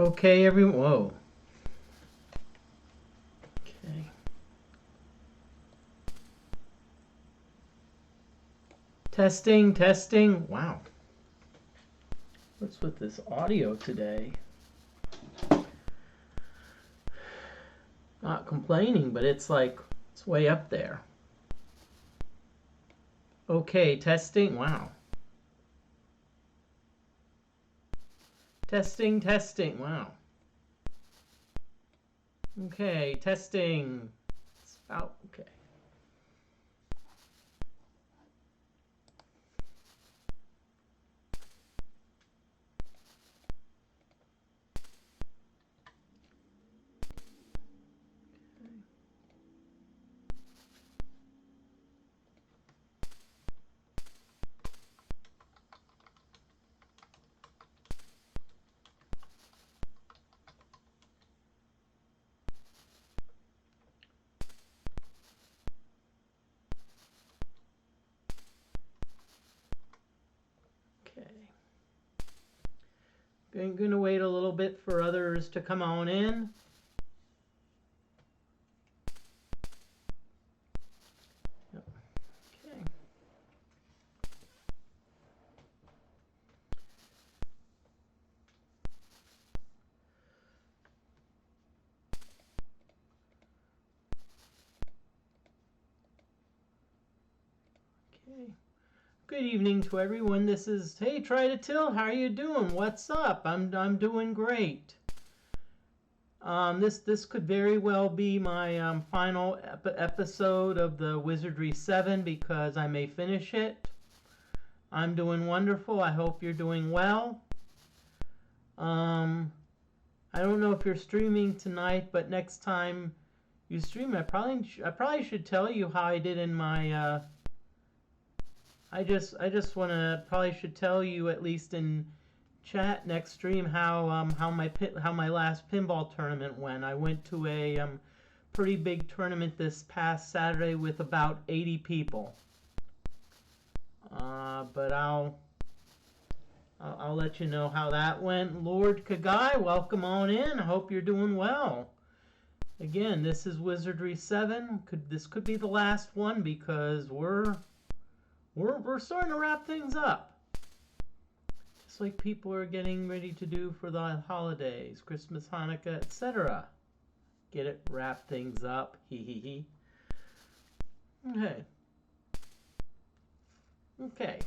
Okay, everyone. Whoa. Okay. Testing, testing. Wow. What's with this audio today? Not complaining, but it's like, it's way up there. Okay, testing. Wow. Testing, testing. Wow. Okay, testing. It's about, okay. I'm going to wait a little bit for others to come on in. Okay. Okay. Good evening to everyone. This is, hey, Try to Till. How are you doing? What's up? I'm doing great. This could very well be my final episode of the Wizardry 7 because I may finish it. I'm doing wonderful. I hope you're doing well. I don't know if you're streaming tonight, but next time you stream, I probably should tell you how I did in my. I just probably should tell you at least in chat next stream how my last pinball tournament went. I went to a pretty big tournament this past Saturday with about 80 people. But I'll let you know how that went. Lord Kagai, welcome on in. I hope you're doing well. Again, this is Wizardry 7. This could be the last one because we're starting to wrap things up. Just like people are getting ready to do for the holidays, Christmas, Hanukkah, etc. Get it? Wrap things up. Hee hee hee. Okay. Okay.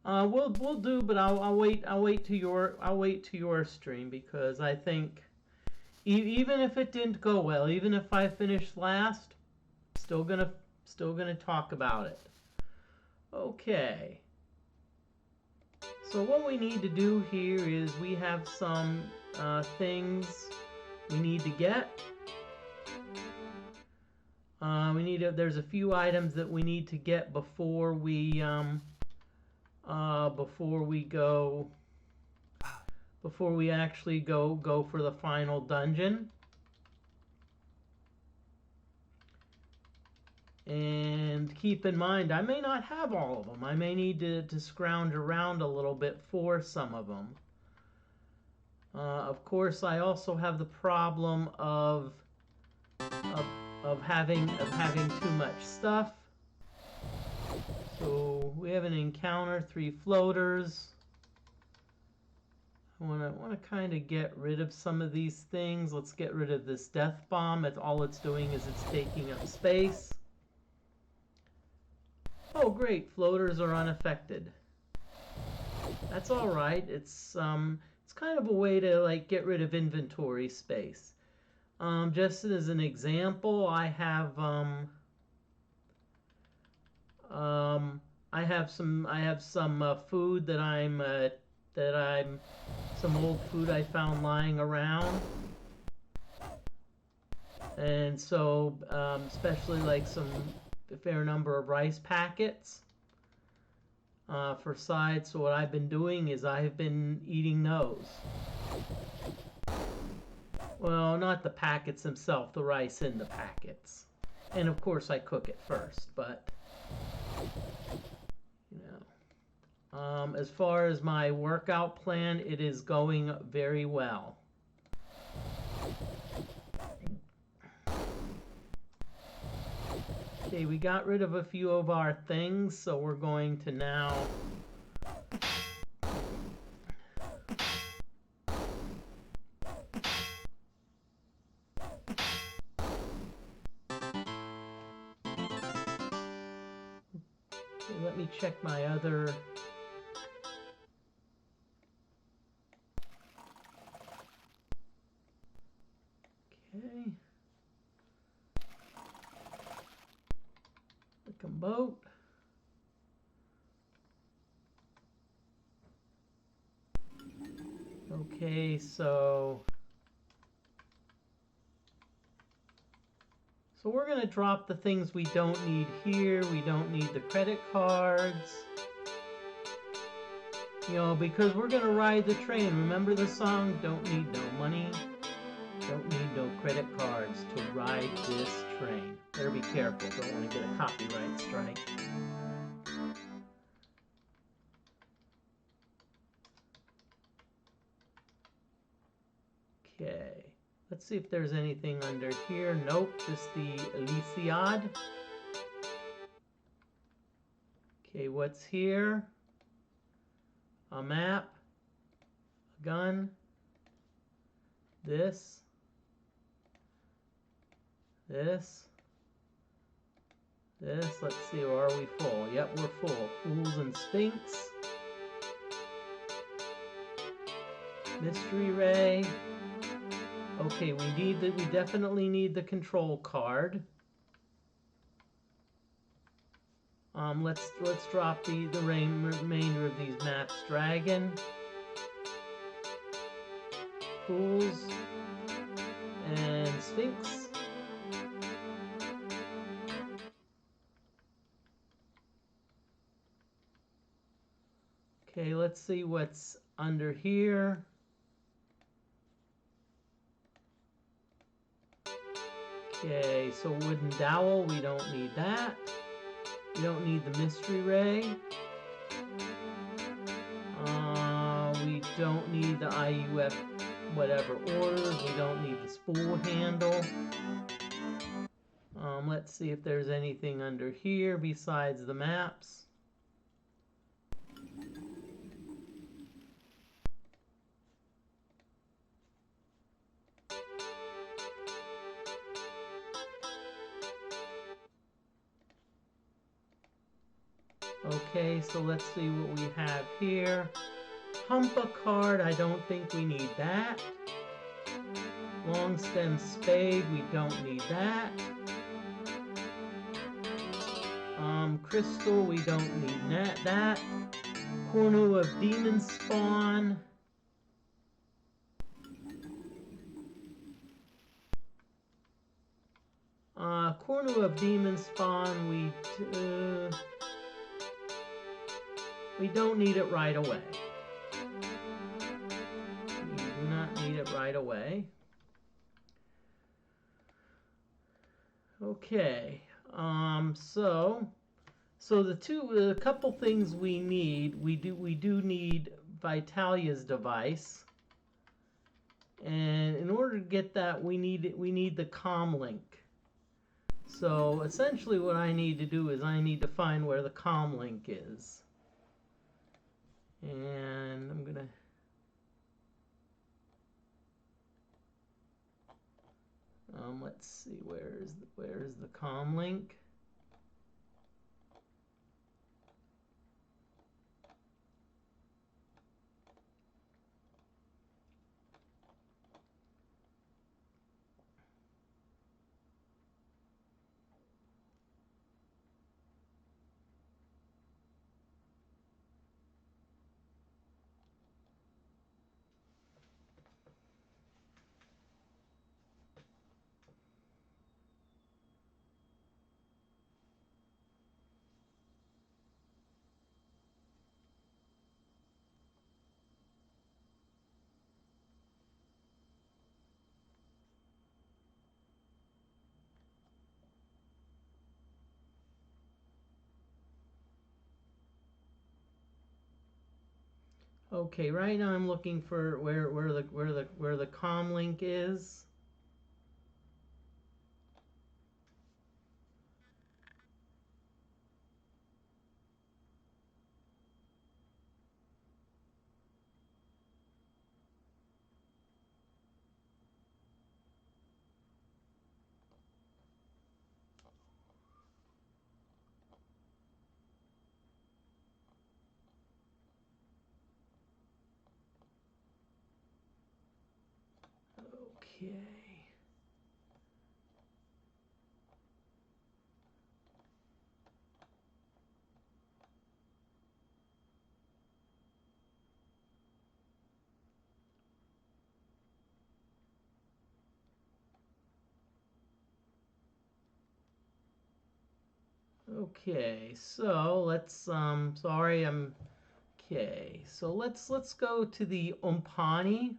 We'll do, but I'll wait to your stream because I think even if it didn't go well, even if I finished last, still gonna talk about it. Okay. So what we need to do here is we have some things we need to get. There's a few items that we need to get before we actually go for the final dungeon. And keep in mind, I may not have all of them. I may need to scrounge around a little bit for some of them. Of course, I also have the problem of having too much stuff. So we have an encounter, 3 floaters. I want to kind of get rid of some of these things. Let's get rid of this death bomb. All it's doing is it's taking up space. Oh, great! Floaters are unaffected. That's all right. It's kind of a way to like get rid of inventory space. Just as an example, I have some food that I'm some old food I found lying around, and so especially like a fair number of rice packets for sides. So what I've been doing is I've been eating those. Well, not the packets themselves, the rice in the packets. And of course I cook it first, but you know. As far as my workout plan, it is going very well. Okay, we got rid of a few of our things, so we're going to now let me check my other. Okay. Click on boat. Okay, so we're going to drop the things we don't need here. We don't need the credit cards. You know, because we're going to ride the train. Remember the song? Don't need no money. Don't need no credit cards to ride this train. Better be careful. Don't want to get a copyright strike. Okay. Let's see if there's anything under here. Nope, just the Elysiad. Okay, what's here? A map, a gun, this, this. Let's see, are we full? Yep, we're full. Fools and Sphinx. Mystery Ray. Okay, we definitely need the control card. Let's drop the remainder of these maps. Dragon, Fools, and Sphinx. Okay, let's see what's under here. Okay, so Wooden Dowel, we don't need that. We don't need the Mystery Ray. We don't need the IUF whatever orders. We don't need the spool handle. Let's see if there's anything under here besides the maps. Okay, so let's see what we have here. Humpa card, I don't think we need that. Long stem spade, we don't need that. Crystal, we don't need that. Cornu of Demon Spawn. Cornu of Demon Spawn, we don't need it right away. We do not need it right away. Okay, so the couple things we need, we do need Vitalia's device, and in order to get that, we need the comm link. So essentially, what I need to do is I need to find where the comm link is, and I'm gonna. Let's see, where is the comm link? Okay, right now I'm looking for where the comm link is. Okay. Okay, so let's sorry, okay. So let's go to the Umpani.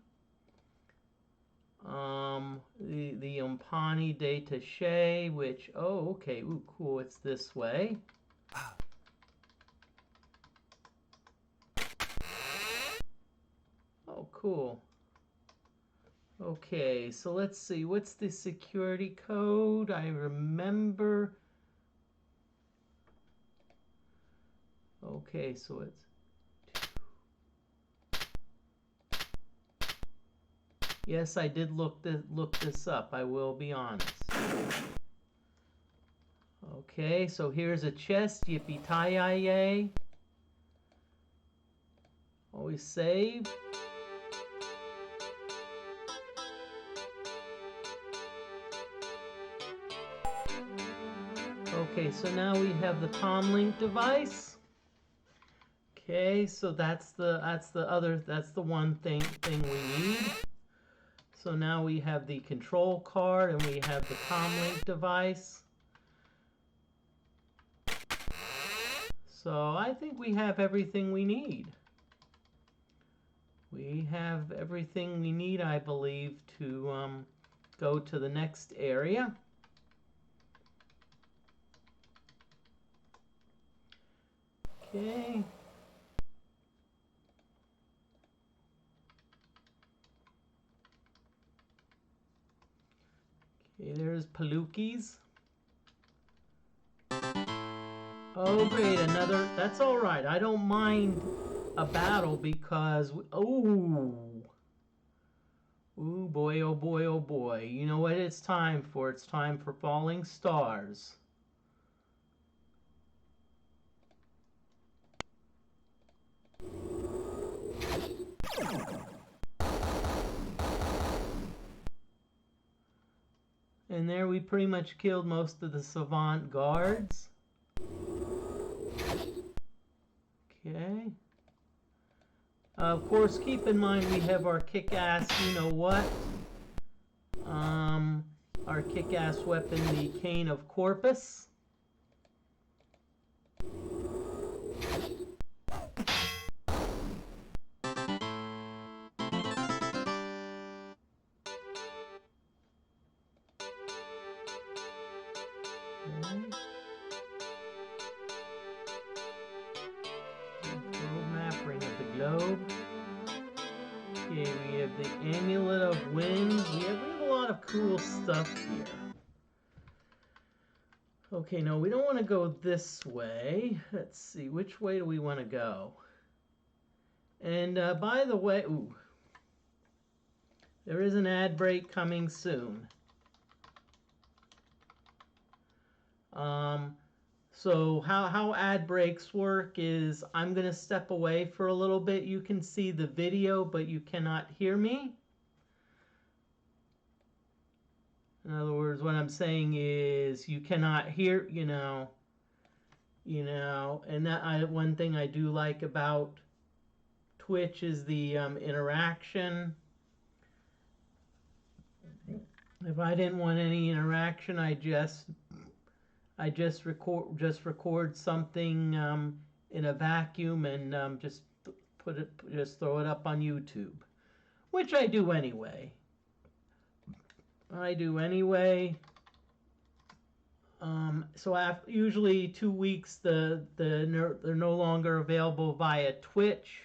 The Umpani DFortae, which okay, ooh, cool. It's this way. Oh, cool. Okay, so let's see. What's the security code? I remember. Okay, so it's yes, I did look this up. I will be honest. Okay, so here's a chest. Yippee-ki-yay. Always save. Okay, so now we have the comlink device. Okay, so that's the one thing we need. So now we have the control card and we have the comlink device. So I think we have everything we need. We have everything we need, I believe, to go to the next area. Okay. Okay, there's Palookies. Oh, great, another. That's all right. I don't mind a battle because. Ooh, boy, oh boy, oh boy. You know what it's time for? It's time for falling stars. And there we pretty much killed most of the Savant guards. Okay. Of course, keep in mind we have our kick-ass, you-know-what. Our kick-ass weapon, the Cane of Corpus. Map, Ring of the Globe. Okay, we have the Amulet of Winds. We have a lot of cool stuff here. Okay, no, we don't want to go this way. Let's see, which way do we want to go? And by the way, ooh, there is an ad break coming soon. So how ad breaks work is I'm going to step away for a little bit. You can see the video, but you cannot hear me. In other words, what I'm saying is you cannot hear, and that one thing I do like about Twitch is the interaction. If I didn't want any interaction, I just record something in a vacuum and just throw it up on YouTube, which I do anyway. So after usually 2 weeks, they're no longer available via Twitch.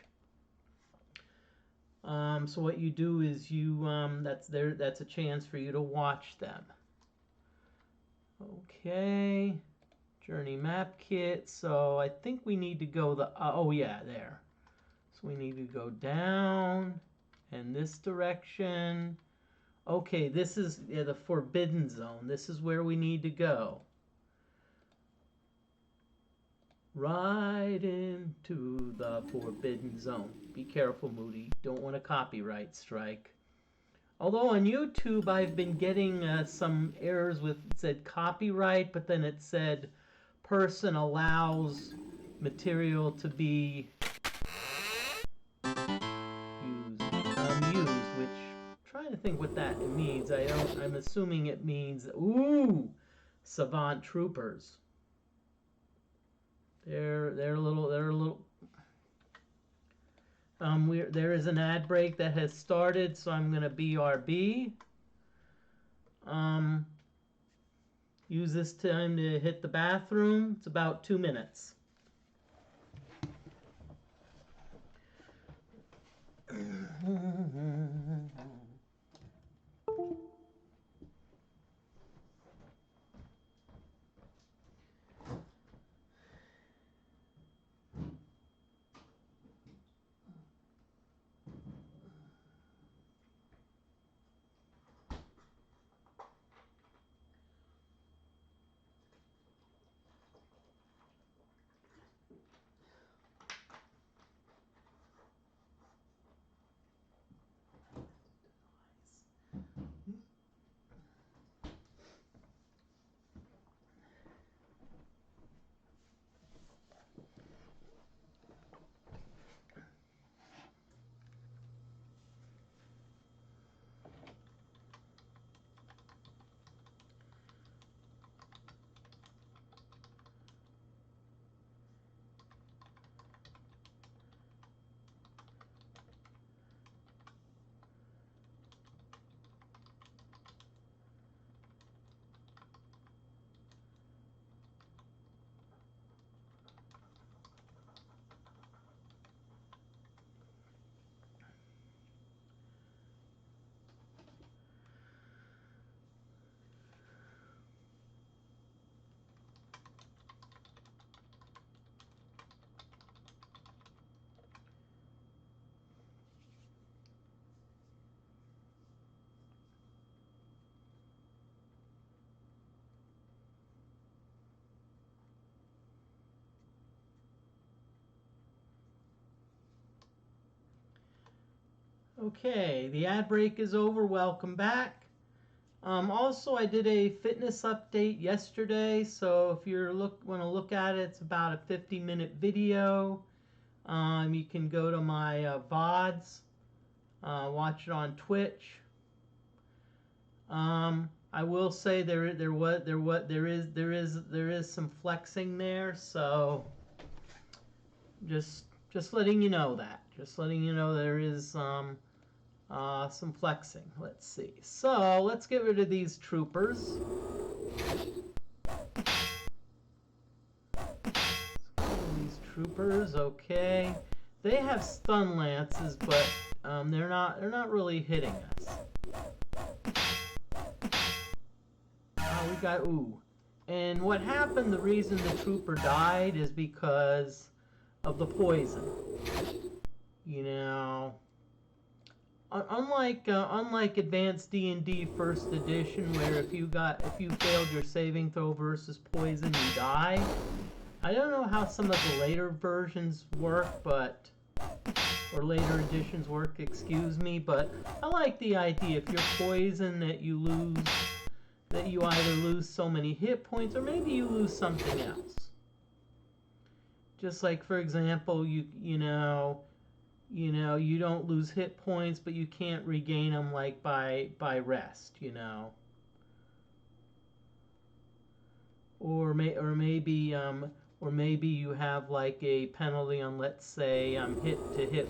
So what you do is you that's a chance for you to watch them. Okay, journey map kit. So I think we need to go oh yeah, there. So we need to go down in this direction. Okay, this is the Forbidden Zone. This is where we need to go. Right into the Forbidden Zone. Be careful, Moody. Don't want a copyright strike. Although on YouTube I've been getting some errors with it said copyright, but then it said person allows material to be used, which I'm trying to think what that means. I'm assuming it means savant troopers. They're a little. There is an ad break that has started, so I'm gonna BRB. Use this time to hit the bathroom. It's about 2 minutes. Okay, the ad break is over. Welcome back. Also, I did a fitness update yesterday, so if you want to look at it, it's about a 50-minute video. You can go to my VODs, watch it on Twitch. I will say there is some flexing there, so just letting you know that. Just letting you know there is some flexing. Let's see. So let's get rid of these troopers. These troopers, okay. They have stun lances, but they're not really hitting us. We got and what happened? The reason the trooper died is because of the poison. You know. Unlike Advanced D&D First Edition, where if you failed your saving throw versus poison, you die. I don't know how some of the later versions work, or later editions work. Excuse me, but I like the idea if you're poisoned that you either lose so many hit points or maybe you lose something else. Just like, for example, you don't lose hit points, but you can't regain them like by rest, or maybe you have like a penalty on, let's say, hit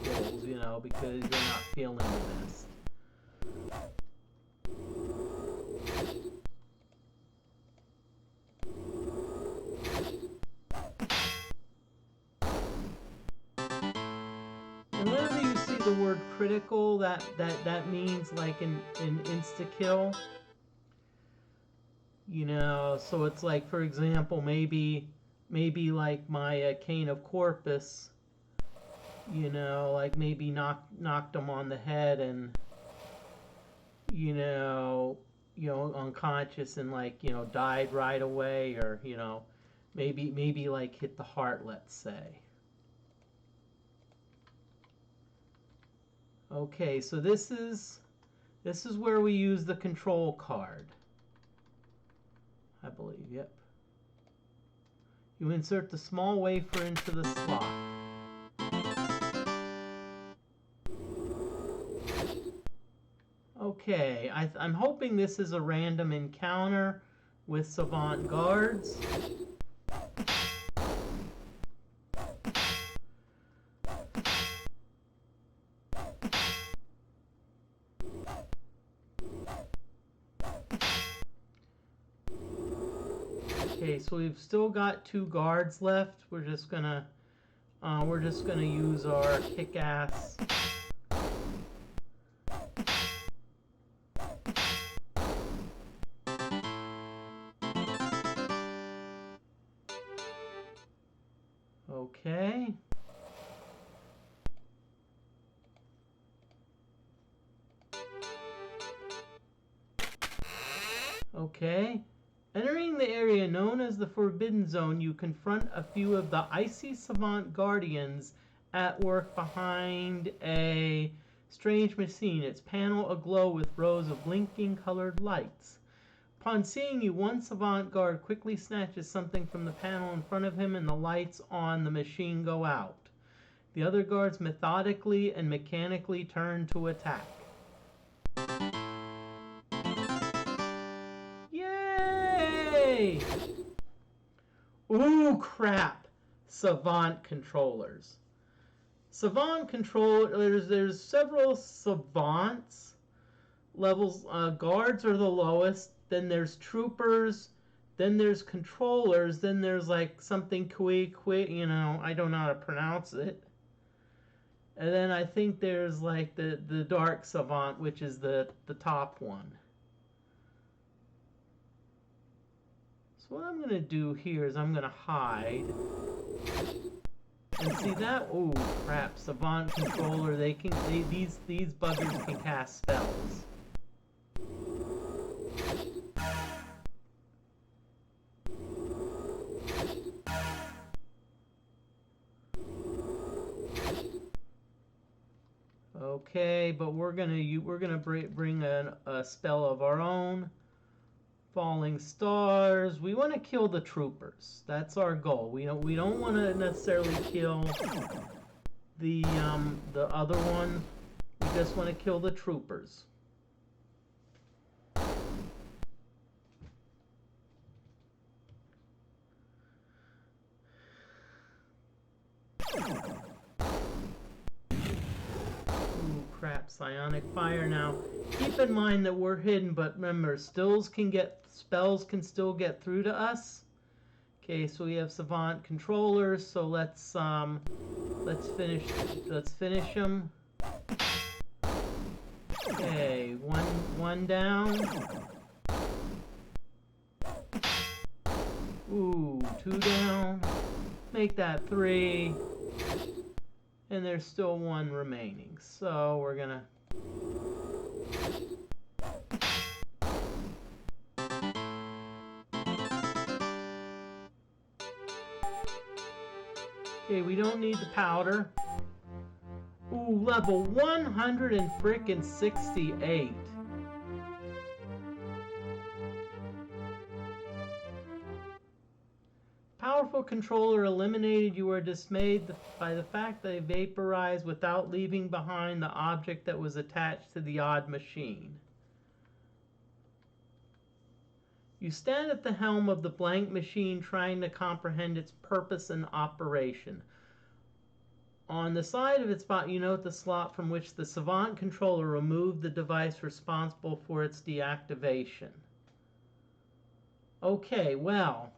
rolls, because you're not feeling the best. Whenever you see the word critical, that means like an insta-kill. So it's like, for example, maybe like my Cane of Corpus, like maybe knocked him on the head and, unconscious and like, died right away, or, maybe like hit the heart, let's say. Okay, so this is This is where we use the control card. I believe, yep. You insert the small wafer into the slot. Okay, I'm hoping this is a random encounter with Savant guards. Okay, so we've still got 2 guards left. We're just gonna use our kick-ass. Okay. Okay. Entering the area known as the Forbidden Zone, you confront a few of the icy Savant Guardians at work behind a strange machine, its panel aglow with rows of blinking colored lights. Upon seeing you, one Savant Guard quickly snatches something from the panel in front of him and the lights on the machine go out. The other guards methodically and mechanically turn to attack. Yay! Ooh, crap! Savant controllers. Savant controllers, there's several savants. Levels, guards are the lowest, then there's troopers, then there's controllers, then there's like something you know, I don't know how to pronounce it. And then I think there's like the dark savant, which is the top one. So what I'm going to do here is I'm going to hide. And see that? Oh crap, savant controller, these buggers can cast spells. Okay, but we're gonna bring a spell of our own. Falling stars. We want to kill the troopers. That's our goal. We don't want to necessarily kill the other one. We just want to kill the troopers. Crap, psionic fire. Now keep in mind that we're hidden, but remember, spells can still get through to us. Okay, so we have savant controllers, so let's finish them. Okay, one down. Ooh, 2 down. Make that 3. And there's still 1 remaining. So we're gonna... Okay, we don't need the powder. Ooh, level 168. Powerful controller eliminated. You are dismayed by the fact they vaporized without leaving behind the object that was attached to the odd machine. You stand at the helm of the blank machine trying to comprehend its purpose and operation. On the side of its spot, you note the slot from which the Savant controller removed the device responsible for its deactivation. Okay, well,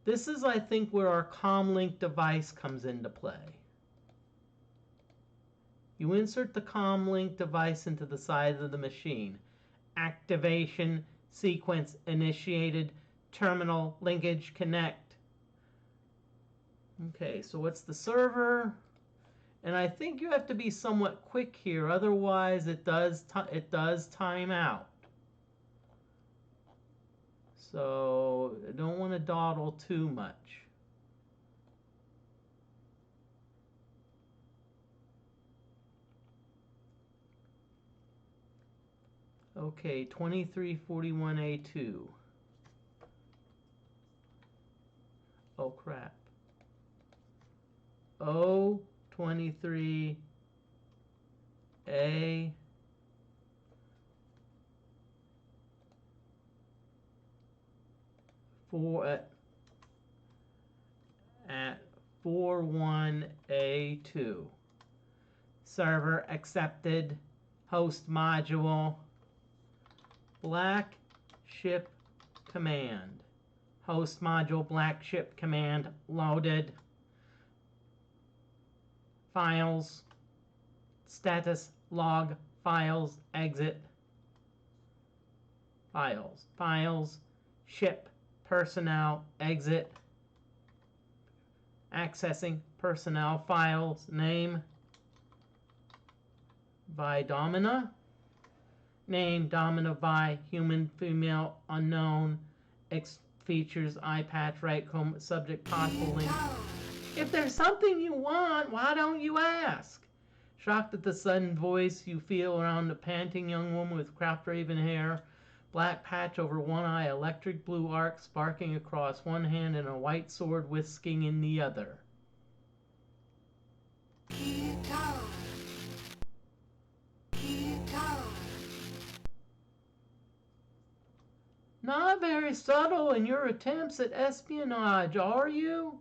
this is, I think, where our comlink device comes into play. You insert the comlink device into the side of the machine. Activation sequence initiated. Terminal linkage connect. Okay, so what's the server? And I think you have to be somewhat quick here, otherwise it does time out. So I don't want to dawdle too much. Okay, 2341A2. Oh crap. O23A 4 at 41A2. Server accepted. Host module. Black ship command. Host module black ship command loaded. Files. Status log files exit. Files ship personnel exit. Accessing personnel files name by Domina. Name Domina by human female unknown. Features eye patch right subject possible link. If there's something you want, why don't you ask? Shocked at the sudden voice you feel around the panting young woman with craft raven hair, black patch over one eye, electric blue arc sparking across one hand, and a white sword whisking in the other. Here goes. Here goes. Not very subtle in your attempts at espionage, are you?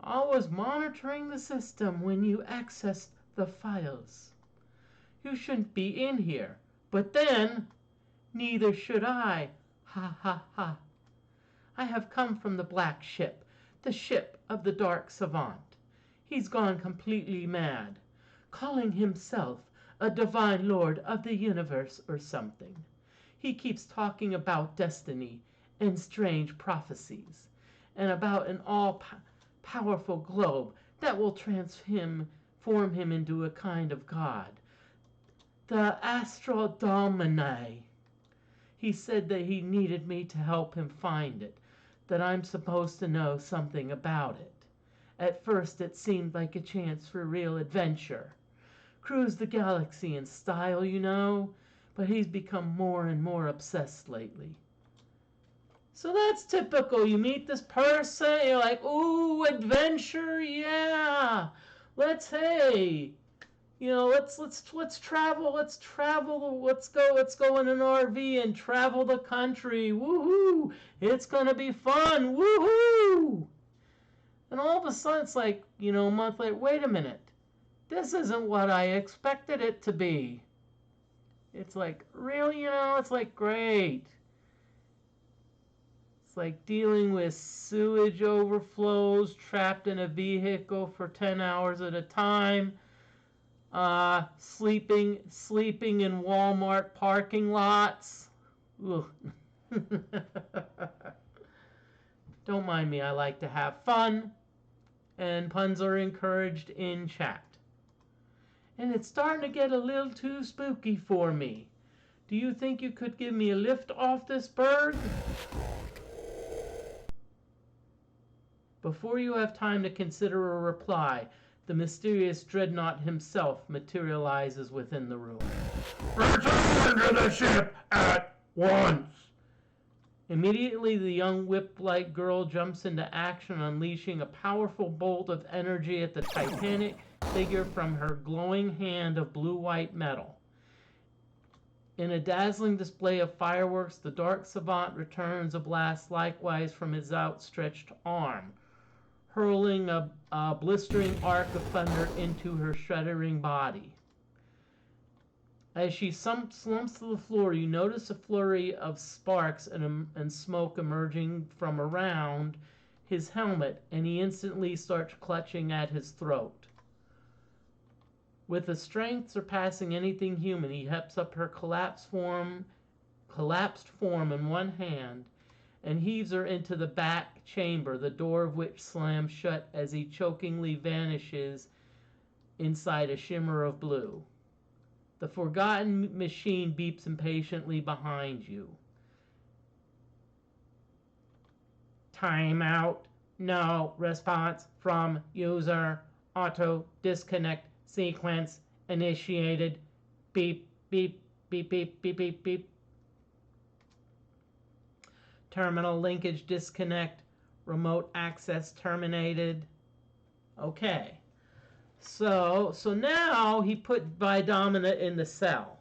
I was monitoring the system when you accessed the files. You shouldn't be in here, but then, neither should I. Ha ha ha. I have come from the Black Ship, the ship of the Dark Savant. He's gone completely mad, calling himself a divine lord of the universe or something. He keeps talking about destiny and strange prophecies, and about an all-powerful globe that will transform him into a kind of god. The Astral Domini. He said that he needed me to help him find it, that I'm supposed to know something about it. At first it seemed like a chance for real adventure. Cruise the galaxy in style, you know, but he's become more and more obsessed lately. So that's typical. You meet this person, you're like, ooh, adventure, yeah. Let's travel, let's go in an RV and travel the country. Woohoo! It's gonna be fun. Woohoo! And all of a sudden it's like, a month later, wait a minute. This isn't what I expected it to be. It's like, really, it's like, great. It's like dealing with sewage overflows, trapped in a vehicle for 10 hours at a time, sleeping in Walmart parking lots. Don't mind me, I like to have fun, and puns are encouraged in chat. And it's starting to get a little too spooky for me. Do you think you could give me a lift off this berg? Before you have time to consider a reply, the mysterious dreadnought himself materializes within the room. Return to the ship at once! Immediately, the young whip-like girl jumps into action, unleashing a powerful bolt of energy at the titanic figure from her glowing hand of blue-white metal. In a dazzling display of fireworks, the Dark Savant returns a blast likewise from his outstretched arm, hurling a blistering arc of thunder into her shuddering body. As she slumps to the floor, you notice a flurry of sparks and smoke emerging from around his helmet, and he instantly starts clutching at his throat. With a strength surpassing anything human, he heps up her collapsed form in one hand and heaves her into the back chamber, the door of which slams shut as he chokingly vanishes inside a shimmer of blue. The forgotten machine beeps impatiently behind you. Timeout. No response from user. Auto disconnect sequence initiated. Beep, Beep, beep, beep, beep, beep, beep. Terminal linkage disconnect. Remote access terminated. Okay. So now he put bidominant in the cell.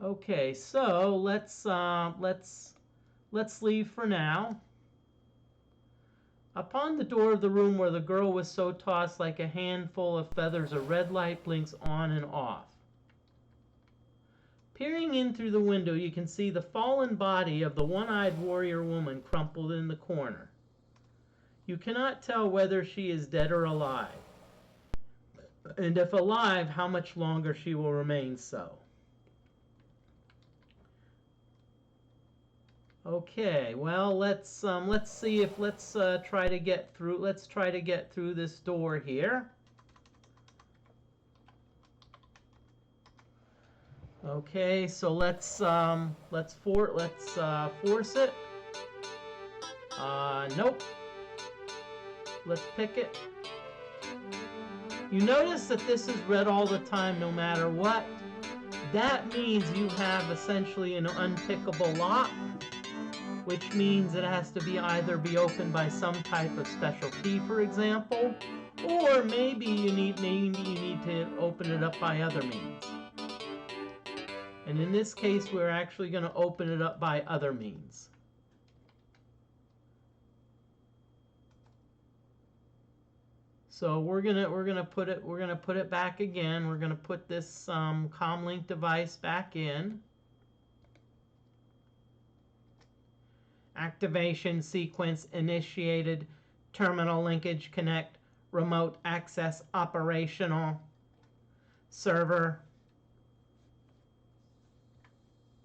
Okay, so let's leave for now. Upon the door of the room where the girl was so tossed like a handful of feathers, a red light blinks on and off. Peering in through the window, you can see the fallen body of the one-eyed warrior woman crumpled in the corner. You cannot tell whether she is dead or alive, and if alive, how much longer she will remain so. Okay, well, let's see if let's try to get through this door here. Okay, so let's force it. Nope. Let's pick it. You notice that this is red all the time, no matter what. That means you have essentially an unpickable lock, which means it has to be either be opened by some type of special key, for example, or maybe you need to open it up by other means. And in this case, we're actually going to open it up by other means. So we're gonna put it back again. We're gonna put this comlink device back in. Activation sequence initiated. Terminal linkage connect. Remote access operational. Server.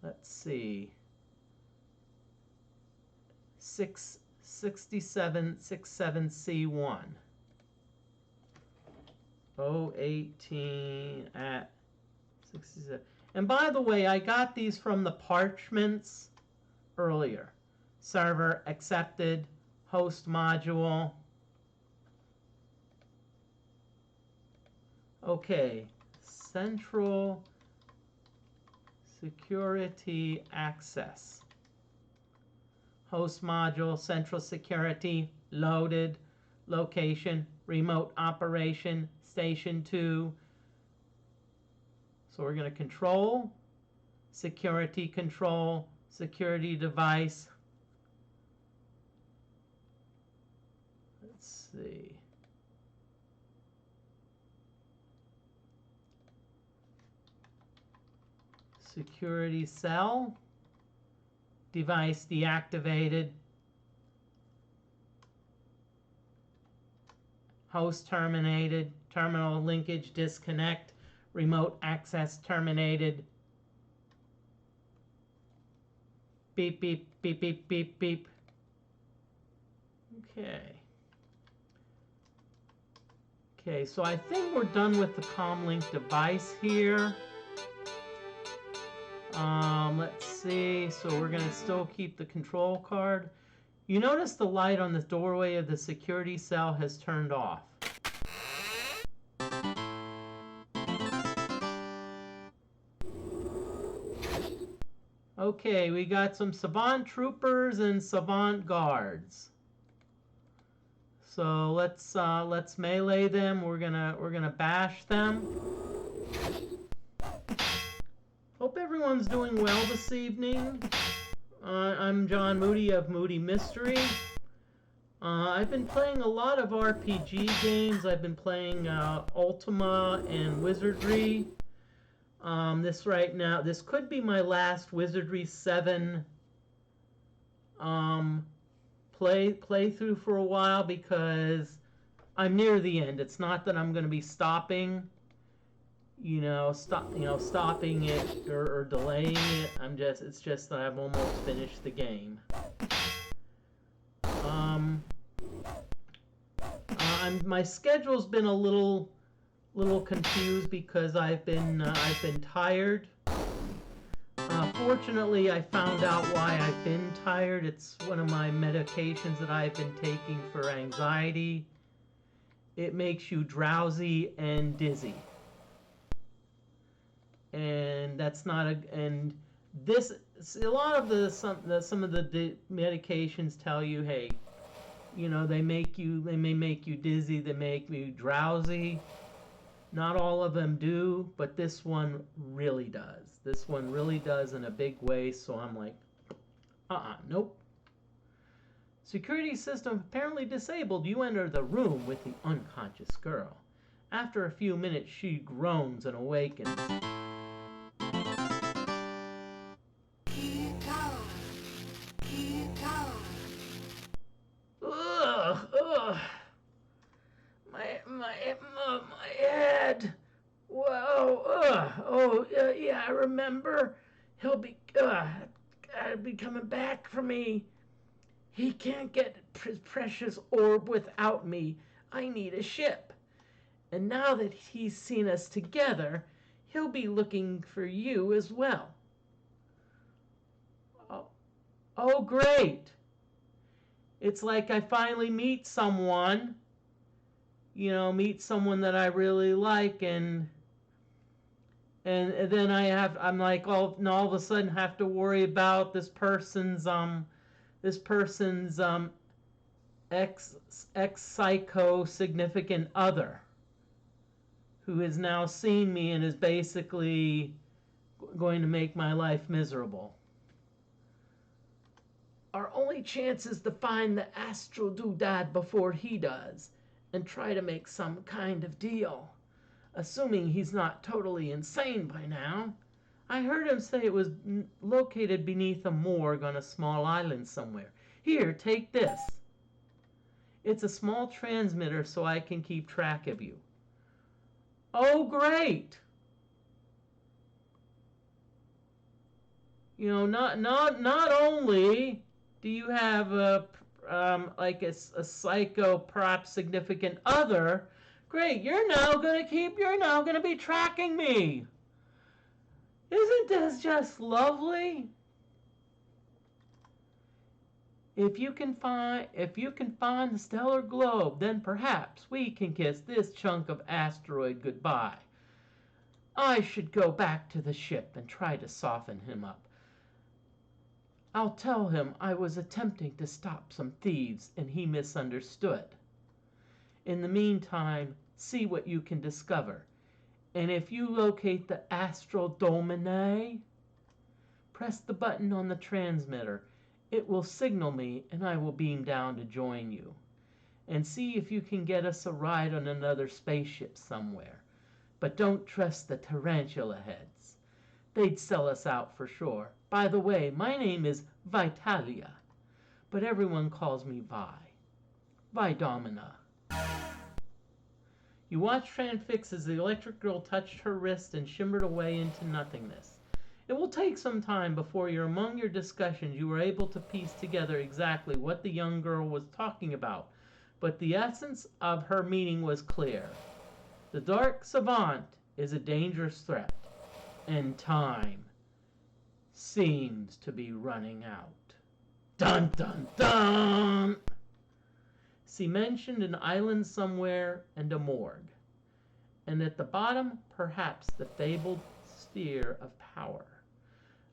Let's see. 6767C1. 018 at 67. And by the way, I got these from the parchments earlier. Server accepted, host module. Okay, central security access. Host module, central security, loaded, location, remote operation, station 2. So we're going to control, security control, security device. Let's see. Security cell, device deactivated, host terminated, terminal linkage disconnect, remote access terminated. Beep, beep, beep, beep, beep, beep. Okay, so I think we're done with the comlink device here. Let's see, so we're going to still keep the control card. You notice the light on the doorway of the security cell has turned off. Okay, we got some Savant Troopers and Savant Guards. So let's melee them. We're gonna bash them. Hope everyone's doing well this evening. I'm John Moody of Moody Mystery. I've been playing a lot of RPG games. I've been playing Ultima and Wizardry. This could be my last Wizardry 7 playthrough for a while because I'm near the end. It's not that I'm going to be stopping, stopping it or delaying it. It's just that I've almost finished the game. My schedule's been a little little confused because I've been tired. Fortunately, I found out why I've been tired. It's one of my medications that I've been taking for anxiety. It makes you drowsy and dizzy. And that's not a and this a lot of some of the medications tell you, hey, you know, they may make you dizzy, they make you drowsy. Not all of them do, but this one really does. This one really does in a big way, so I'm like, nope. Security system apparently disabled. You enter the room with the unconscious girl. After a few minutes, she groans and awakens. Here goes. Here goes. Ugh. My head. Whoa. Oh, yeah, I remember. He'll be coming back for me. He can't get his precious orb without me. I need a ship. And now that he's seen us together, he'll be looking for you as well. Oh, great. It's like I finally meet someone, meet someone that I really like, and then I'm like all of a sudden have to worry about this person's ex psycho significant other, who has now seen me and is basically going to make my life miserable. Our only chance is to find the astral doodad before he does, and try to make some kind of deal. Assuming he's not totally insane by now. I heard him say it was located beneath a morgue on a small island somewhere. Here, take this. It's a small transmitter so I can keep track of you. Oh, great! Not only do you have a psycho perhaps significant other, great, you're now gonna be tracking me. Isn't this just lovely? If you can find the stellar globe, then perhaps we can kiss this chunk of asteroid goodbye. I should go back to the ship and try to soften him up. I'll tell him I was attempting to stop some thieves and he misunderstood. In the meantime, see what you can discover. And if you locate the astral domine, press the button on the transmitter. It will signal me and I will beam down to join you. And see if you can get us a ride on another spaceship somewhere. But don't trust the tarantula heads. They'd sell us out for sure. By the way, my name is Vitalia, but everyone calls me Vi. Vi Domina. You watched Transfix as the electric girl touched her wrist and shimmered away into nothingness. It will take some time before among your discussions you were able to piece together exactly what the young girl was talking about, but the essence of her meaning was clear. The dark savant is a dangerous threat, and time seems to be running out. Dun dun dun! She mentioned an island somewhere and a morgue. And at the bottom, perhaps the fabled sphere of power.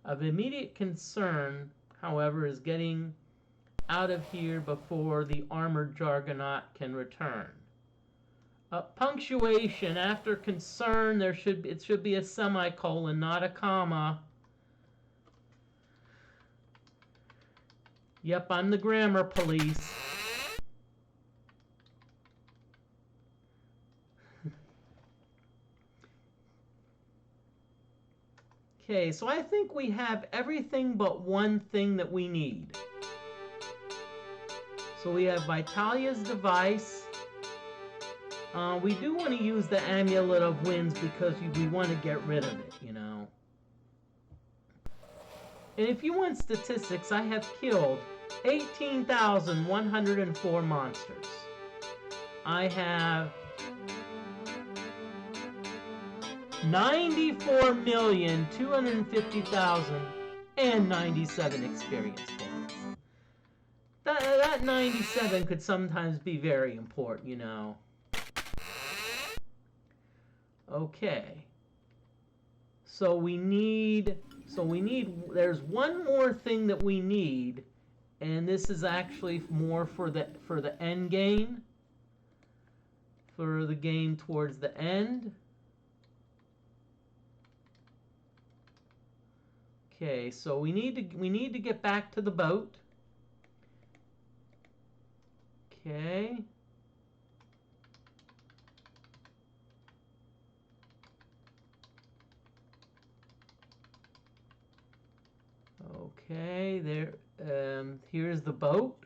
Of immediate concern, however, is getting out of here before the armored Jargonaut can return. Punctuation after concern, it should be a semicolon, not a comma. Yep, I'm the grammar police. Okay, so I think we have everything but one thing that we need. So we have Vitalia's device. We do want to use the Amulet of Winds because we want to get rid of it, And if you want statistics, I have killed 18,104 monsters. I have 94,250,097 experience points. That 97 could sometimes be very important, you know. Okay. So we need, there's one more thing that we need, and this is actually more for the end game, for the game towards the end. Okay, so we need to get back to the boat. Okay. Okay, there. Here's the boat.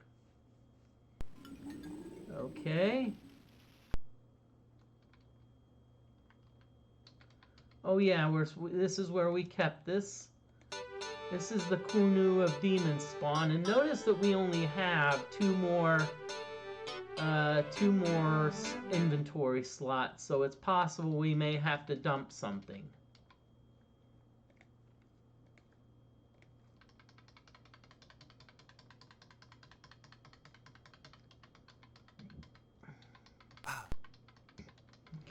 Okay. Oh yeah, this is where we kept this. This is the Canoe of Demon Spawn, and notice that we only have two more inventory slots, so it's possible we may have to dump something.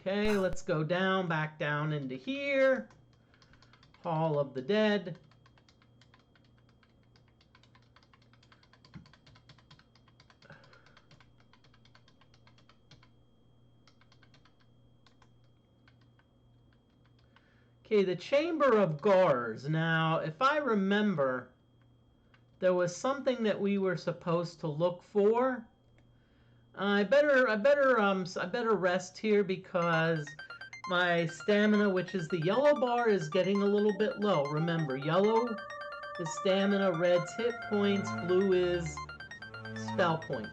Okay, let's go back down into here. Hall of the Dead. Okay, the Chamber of Gars. Now, if I remember, there was something that we were supposed to look for. I better rest here because my stamina, which is the yellow bar, is getting a little bit low. Remember, yellow is stamina, red's hit points, blue is spell points.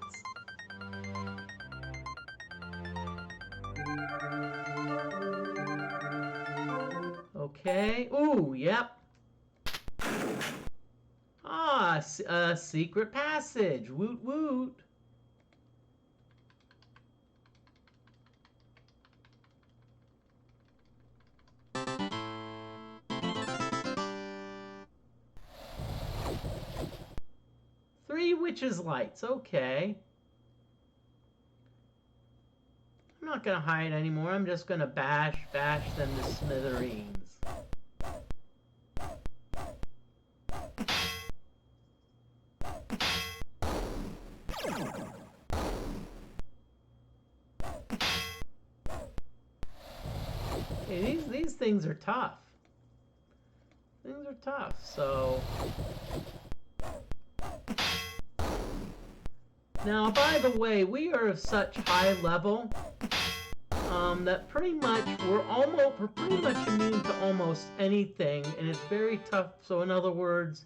Okay. Ooh, yep. Ah, a secret passage. Woot woot. Three witches' lights. Okay. I'm not gonna hide anymore. I'm just gonna bash them to smithereens. Okay, these things are tough. Things are tough, so... Now, by the way, we are of such high level that pretty much we're pretty much immune to almost anything, and it's very tough. So, in other words,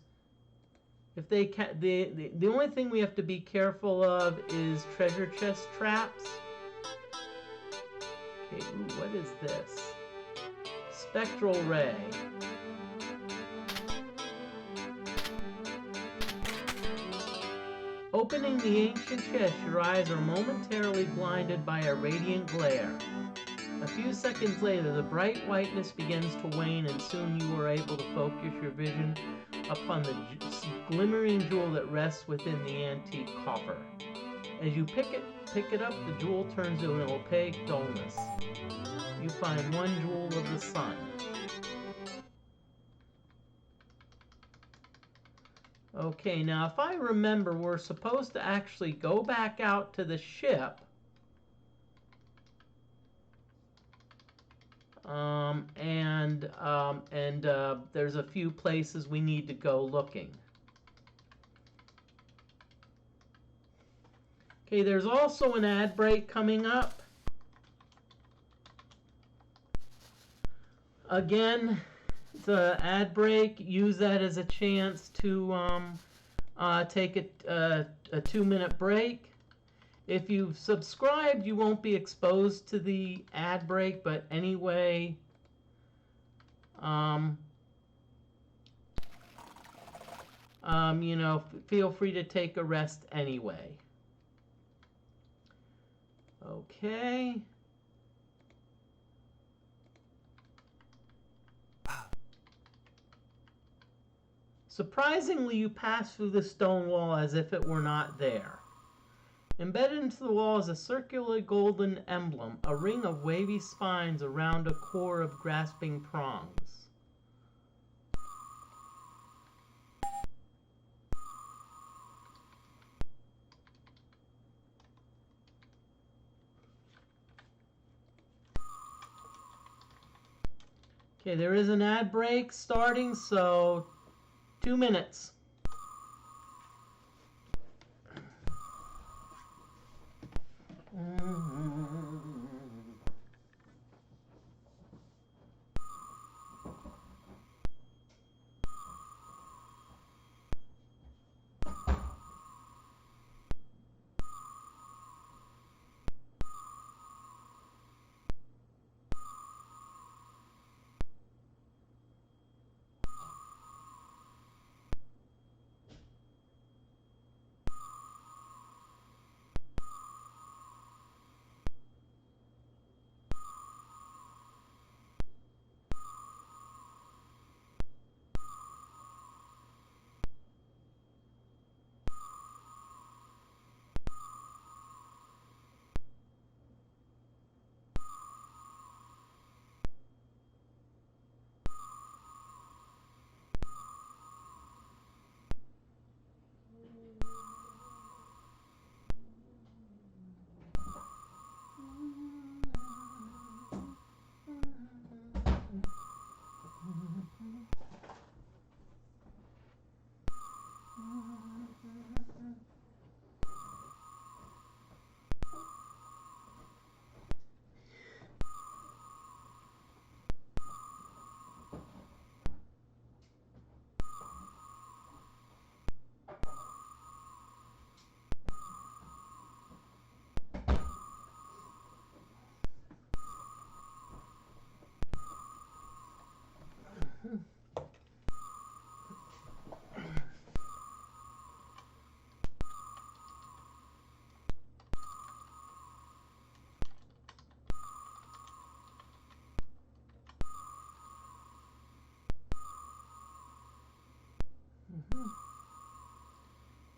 if they the only thing we have to be careful of is treasure chest traps. Okay, ooh, what is this? Spectral ray. Opening the ancient chest, your eyes are momentarily blinded by a radiant glare. A few seconds later, the bright whiteness begins to wane, and soon you are able to focus your vision upon the glimmering jewel that rests within the antique coffer. As you pick it up, the jewel turns to an opaque dullness. You find one jewel of the sun. Okay, now if I remember, we're supposed to actually go back out to the ship. There's a few places we need to go looking. Okay, there's also an ad break coming up. Again, the ad break, use that as a chance to take a 2-minute break. If you've subscribed, you won't be exposed to the ad break, but anyway, you know, feel free to take a rest anyway. Okay. Surprisingly, you pass through the stone wall as if it were not there. Embedded into the wall is a circular golden emblem, a ring of wavy spines around a core of grasping prongs. Okay, there is an ad break starting, so 2 minutes.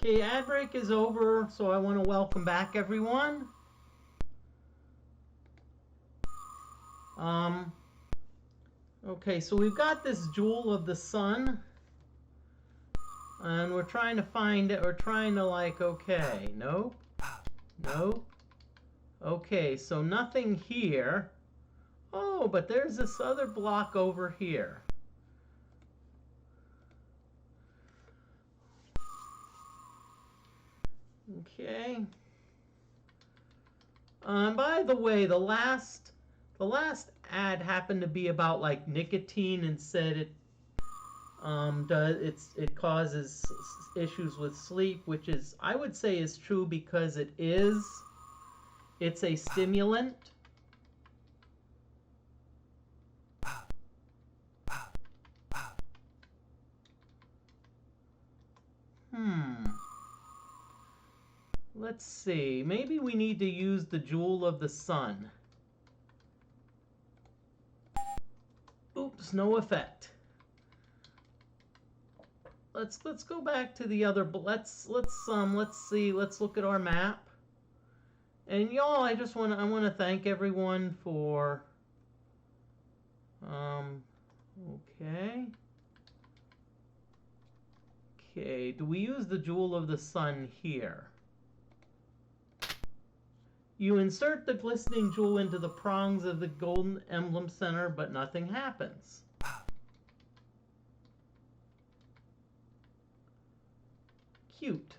Okay, ad break is over, so I want to welcome back everyone. Okay, so we've got this Jewel of the Sun, and we're trying to find it. We're trying to okay, nope, nope. Okay, so nothing here. Oh, but there's this other block over here. Okay. By the way, the last ad happened to be about nicotine and said it causes issues with sleep, which is, I would say, is true because it is. It's a stimulant. Let's see. Maybe we need to use the Jewel of the Sun. Oops, no effect. Let's go back to the other. Let's see. Let's look at our map. And y'all, I want to thank everyone for. Okay. Okay. Do we use the Jewel of the Sun here? You insert the glistening jewel into the prongs of the golden emblem center, but nothing happens. Cute.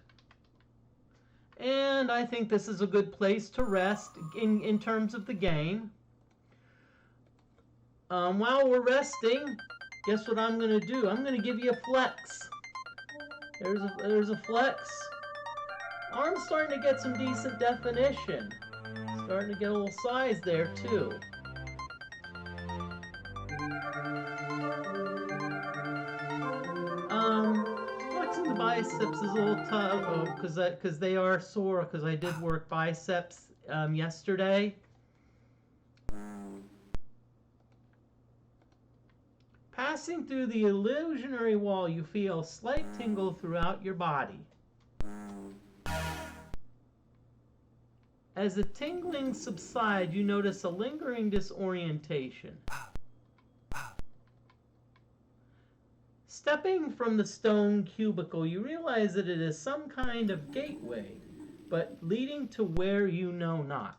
And I think this is a good place to rest in terms of the game. While we're resting, guess what I'm going to do? I'm going to give you a flex. There's a flex. Arm's starting to get some decent definition. Starting to get a little size there too. Flexing the biceps is a little tough because they are sore because I did work biceps yesterday. Passing through the illusionary wall, you feel a slight tingle throughout your body. As the tingling subsides, you notice a lingering disorientation. Stepping from the stone cubicle, you realize that it is some kind of gateway, but leading to where you know not.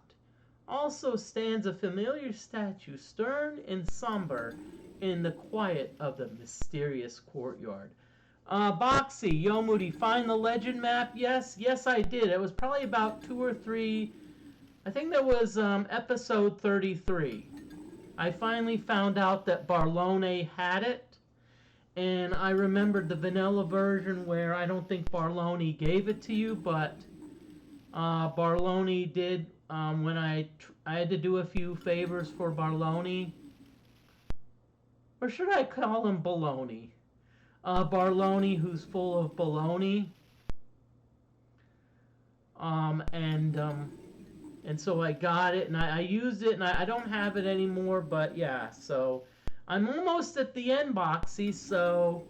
Also stands a familiar statue, stern and somber, in the quiet of the mysterious courtyard. Boxy, Yomudi, find the legend map? Yes, I did. It was probably about 2 or 3. I think that was episode 33. I finally found out that Barlone had it. And I remembered the vanilla version where I don't think Barlone gave it to you, but Barlone did when I had to do a few favors for Barlone. Or should I call him Baloney? Barlone, who's full of baloney. And so I got it, and I used it, and I don't have it anymore, but yeah, so I'm almost at the end, Boxy, so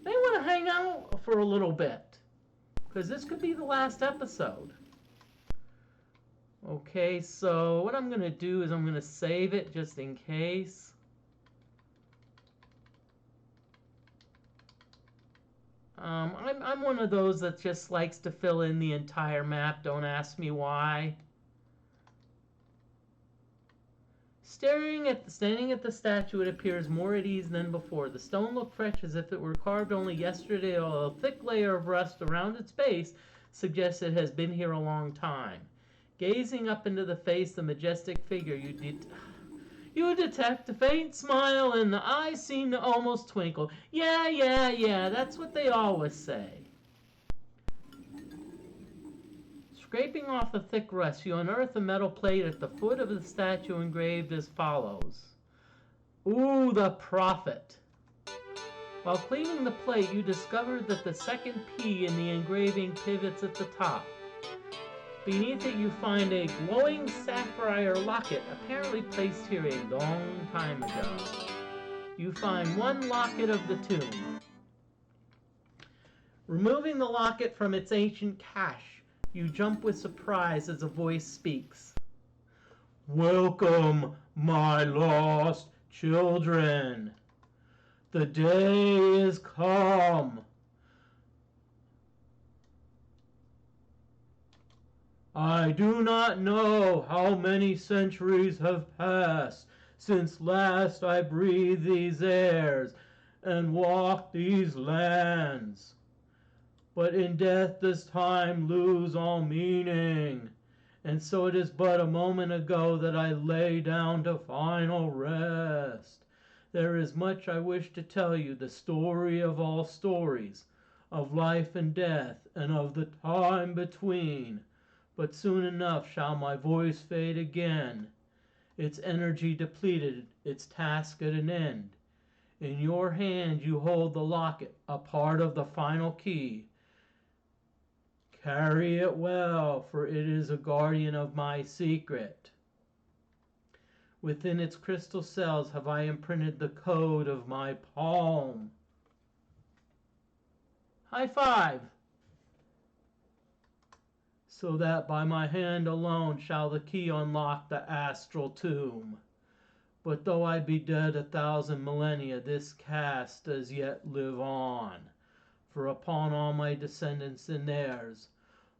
may want to hang out for a little bit, because this could be the last episode. Okay, so what I'm going to do is I'm going to save it just in case. I'm one of those that just likes to fill in the entire map, don't ask me why. Standing at the statue, it appears more at ease than before. The stone looked fresh as if it were carved only yesterday, while a thick layer of rust around its base suggests it has been here a long time. Gazing up into the face of the majestic figure, you detect a faint smile, and the eyes seem to almost twinkle. Yeah, that's what they always say. Scraping off the thick rust, you unearth a metal plate at the foot of the statue engraved as follows. Ooh, the Prophet. While cleaning the plate, you discover that the second P in the engraving pivots at the top. Beneath it, you find a glowing sapphire locket, apparently placed here a long time ago. You find one locket of the tomb. Removing the locket from its ancient cache, you jump with surprise as a voice speaks. Welcome, my lost children. The day is come. I do not know how many centuries have passed since last I breathed these airs and walked these lands. But in death does time lose all meaning, and so it is but a moment ago that I lay down to final rest. There is much I wish to tell you, the story of all stories, of life and death, and of the time between. But soon enough shall my voice fade again, its energy depleted, its task at an end. In your hand you hold the locket, a part of the final key. Carry it well, for it is a guardian of my secret. Within its crystal cells have I imprinted the code of my palm. High five! So that by my hand alone shall the key unlock the astral tomb. But though I be dead 1,000 millennia, this caste does yet live on. For upon all my descendants and theirs,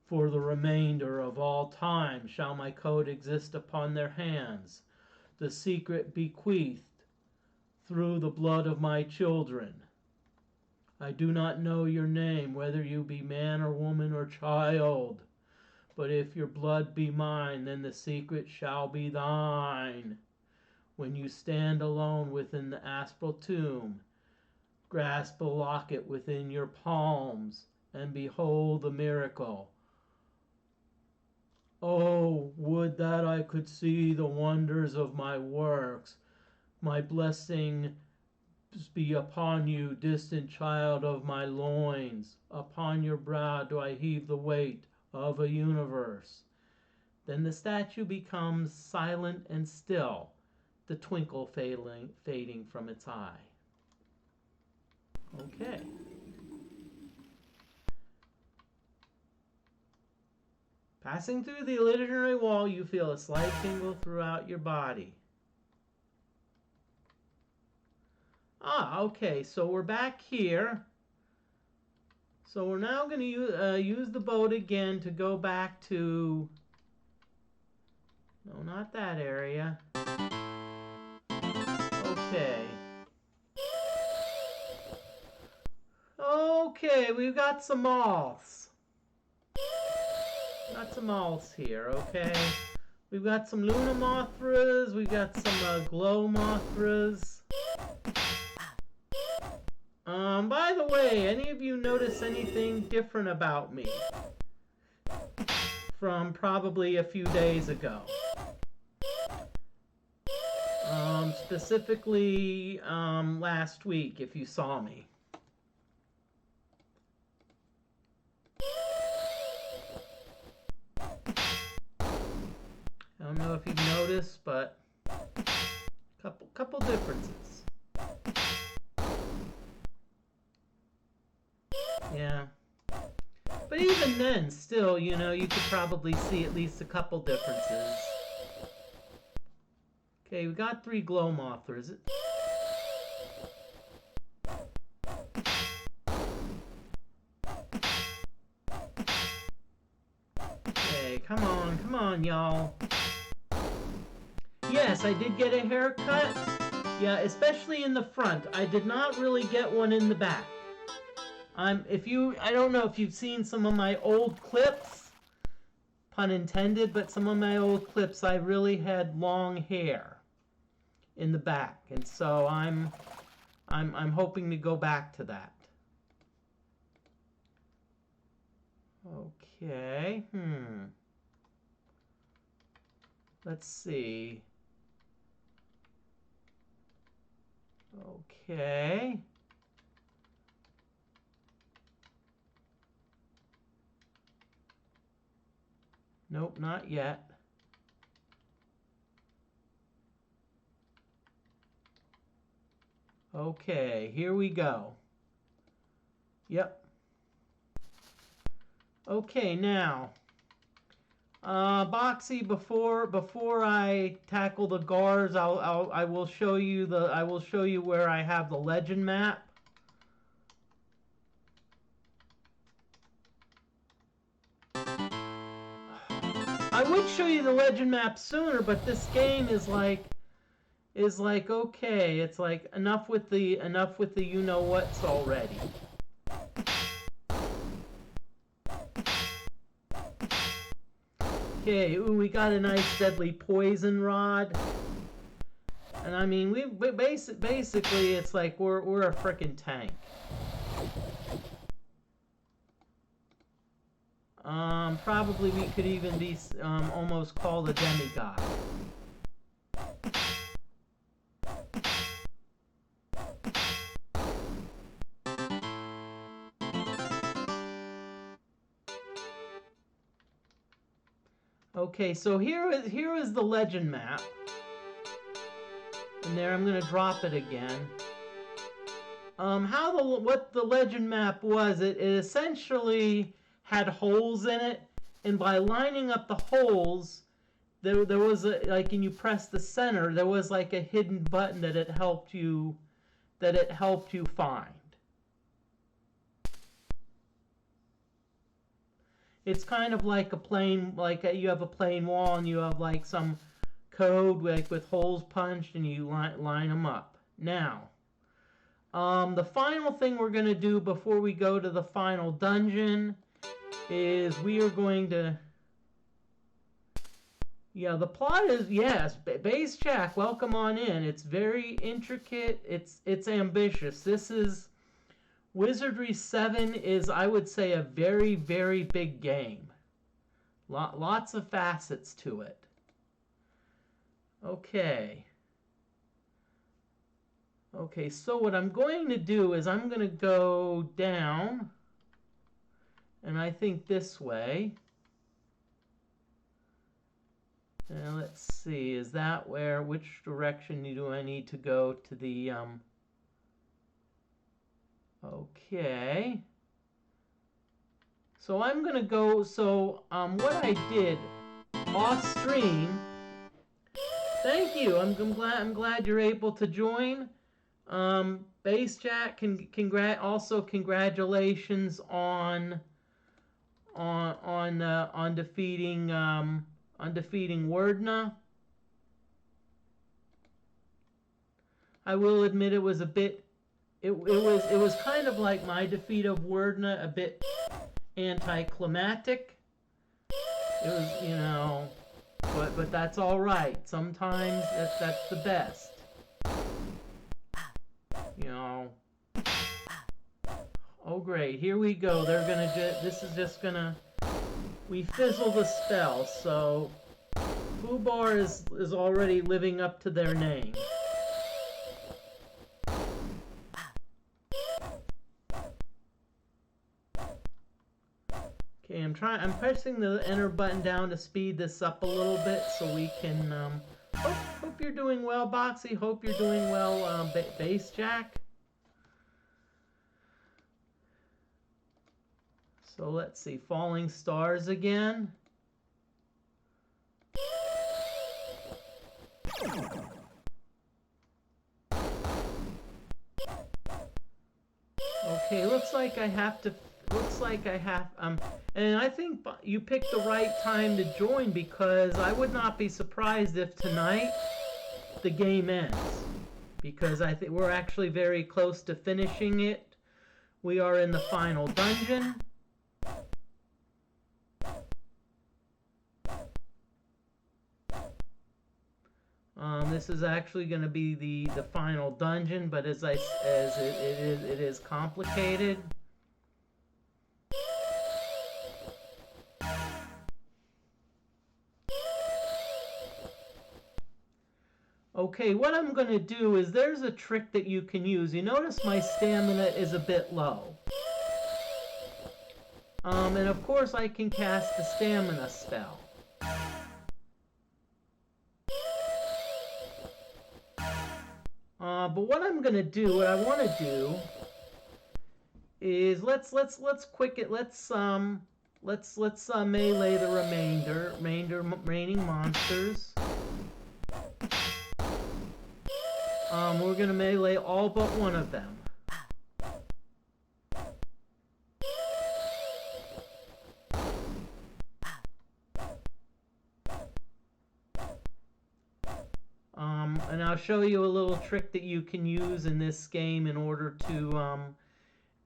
for the remainder of all time, shall my code exist upon their hands, the secret bequeathed through the blood of my children. I do not know your name, whether you be man or woman or child. But if your blood be mine, then the secret shall be thine. When you stand alone within the astral tomb, grasp a locket within your palms, and behold the miracle. Oh, would that I could see the wonders of my works. My blessing be upon you, distant child of my loins. Upon your brow do I heave the weight of a universe. Then the statue becomes silent and still, the twinkle fading from its eye. Okay. Passing through the illusionary wall, you feel a slight tingle throughout your body. Ah, okay, so we're back here. So we're now going to use the boat again to go back to... No, not that area. Okay. Okay, we've got some moths. Got some moths here, okay? We've got some Luna Mothras, we've got some Glow Mothras. By the way, any of you notice anything different about me from probably a few days ago? Specifically, last week, if you saw me. I don't know if you've noticed, but couple differences. Yeah. But even then, still, you know, you could probably see at least a couple differences. Okay, we got 3 Glow Mothras. Okay, come on, y'all. Yes, I did get a haircut. Yeah, especially in the front. I did not really get one in the back. I don't know if you've seen some of my old clips, pun intended, but some of my old clips, I really had long hair in the back, and so I'm hoping to go back to that. Okay, let's see. Okay. Nope, not yet. Okay, here we go. Yep. Okay, now, Boxy, before I tackle the guards, I will show you where I have the legend map. I would show you the legend map sooner, but this game is like okay, it's like enough with the you know what's already. Okay, ooh, we got a nice deadly poison rod. And I mean, basically it's like we're a frickin' tank. Probably we could even be almost called a demigod. Okay, so here is the legend map. And there, I'm gonna drop it again. What the legend map was, it essentially had holes in it, and by lining up the holes, there was and you press the center, there was like a hidden button that it helped you find. It's kind of like you have a plain wall and you have like some code with holes punched and you line them up. Now, the final thing we're going to do before we go to the final dungeon is we are going to... Yeah, the plot is, yes, Base Jack, welcome on in. It's very intricate. It's ambitious. This is... Wizardry 7 is, I would say, a very, very big game. Lots of facets to it. Okay. Okay, so what I'm going to do is I'm going to go down, and I think this way. And let's see, is that which direction do I need to go to the, Okay. So I'm gonna go. So what I did off stream. Thank you. I'm glad you're able to join. Base Jack, also congratulations on defeating Wordna. I will admit it was a bit. It was kind of like my defeat of Wordna, a bit anticlimactic. It was, but that's all right. Sometimes that's the best. Oh great, here we go. They're gonna this is just gonna, we fizzle the spell, so Fubar is already living up to their name. Okay, I'm pressing the enter button down to speed this up a little bit so we can, hope you're doing well, Boxy. Hope you're doing well, Base Jack. So let's see, Falling Stars again. Okay, looks like I have, and I think you picked the right time to join, because I would not be surprised if tonight the game ends, because I think we're actually very close to finishing it. We are in the final dungeon. This is actually going to be the final dungeon, but it is complicated. Okay, what I'm going to do is, there's a trick that you can use. You notice my stamina is a bit low. And of course I can cast the stamina spell. But what I'm gonna do, what I want to do, is let's melee the remaining monsters. We're gonna melee all but one of them. And I'll show you a little trick that you can use in this game in order to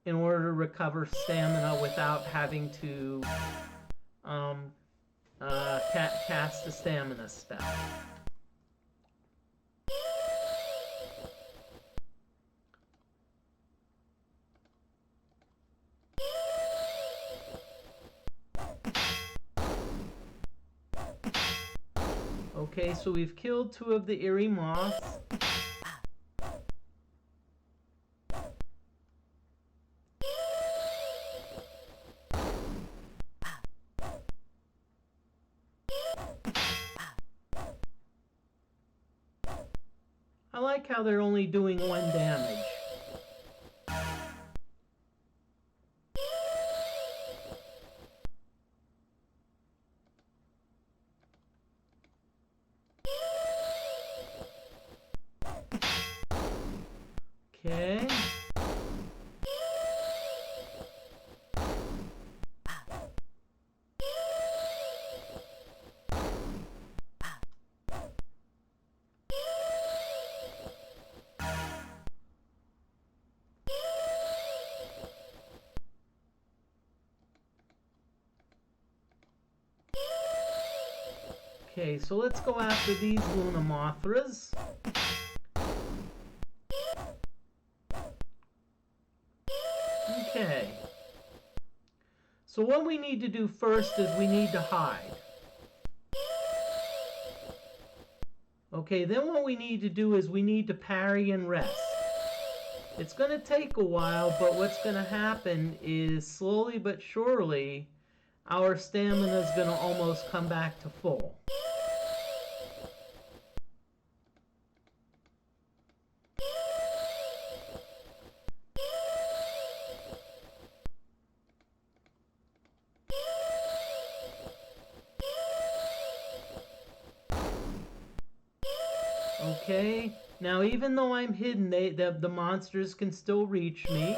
recover stamina without having to cast a stamina spell. Okay, so we've killed 2 of the eerie moths. I like how they're only doing 1 damage. Okay. Okay, so let's go after these Luna Mothras. Okay. So what we need to do first is we need to hide. Okay, then what we need to do is we need to parry and rest. It's going to take a while, but what's going to happen is slowly but surely our stamina is going to almost come back to full. Okay, now even though I'm hidden, the monsters can still reach me.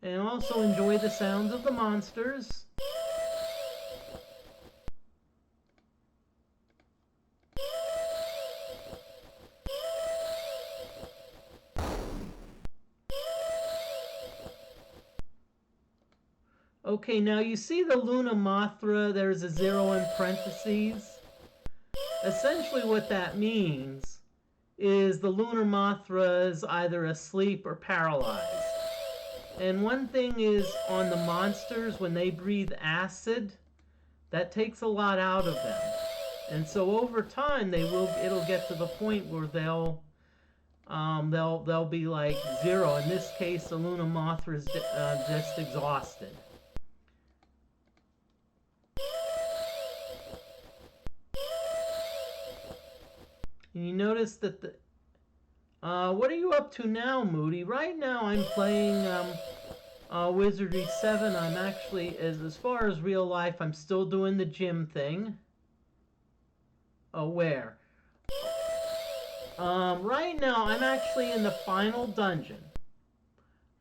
And also enjoy the sounds of the monsters. Okay, now you see the Luna Mothra, there's a 0 in parentheses. Essentially what that means is the Lunar Mothra is either asleep or paralyzed. And one thing is on the monsters, when they breathe acid, that takes a lot out of them. And so over time it'll get to the point where they'll be like 0. In this case, the Luna Mothra is just exhausted. And you notice that what are you up to now, Moody? Right now I'm playing Wizardry 7. I'm actually, as far as real life, I'm still doing the gym thing. Oh, where? Right now I'm actually in the final dungeon.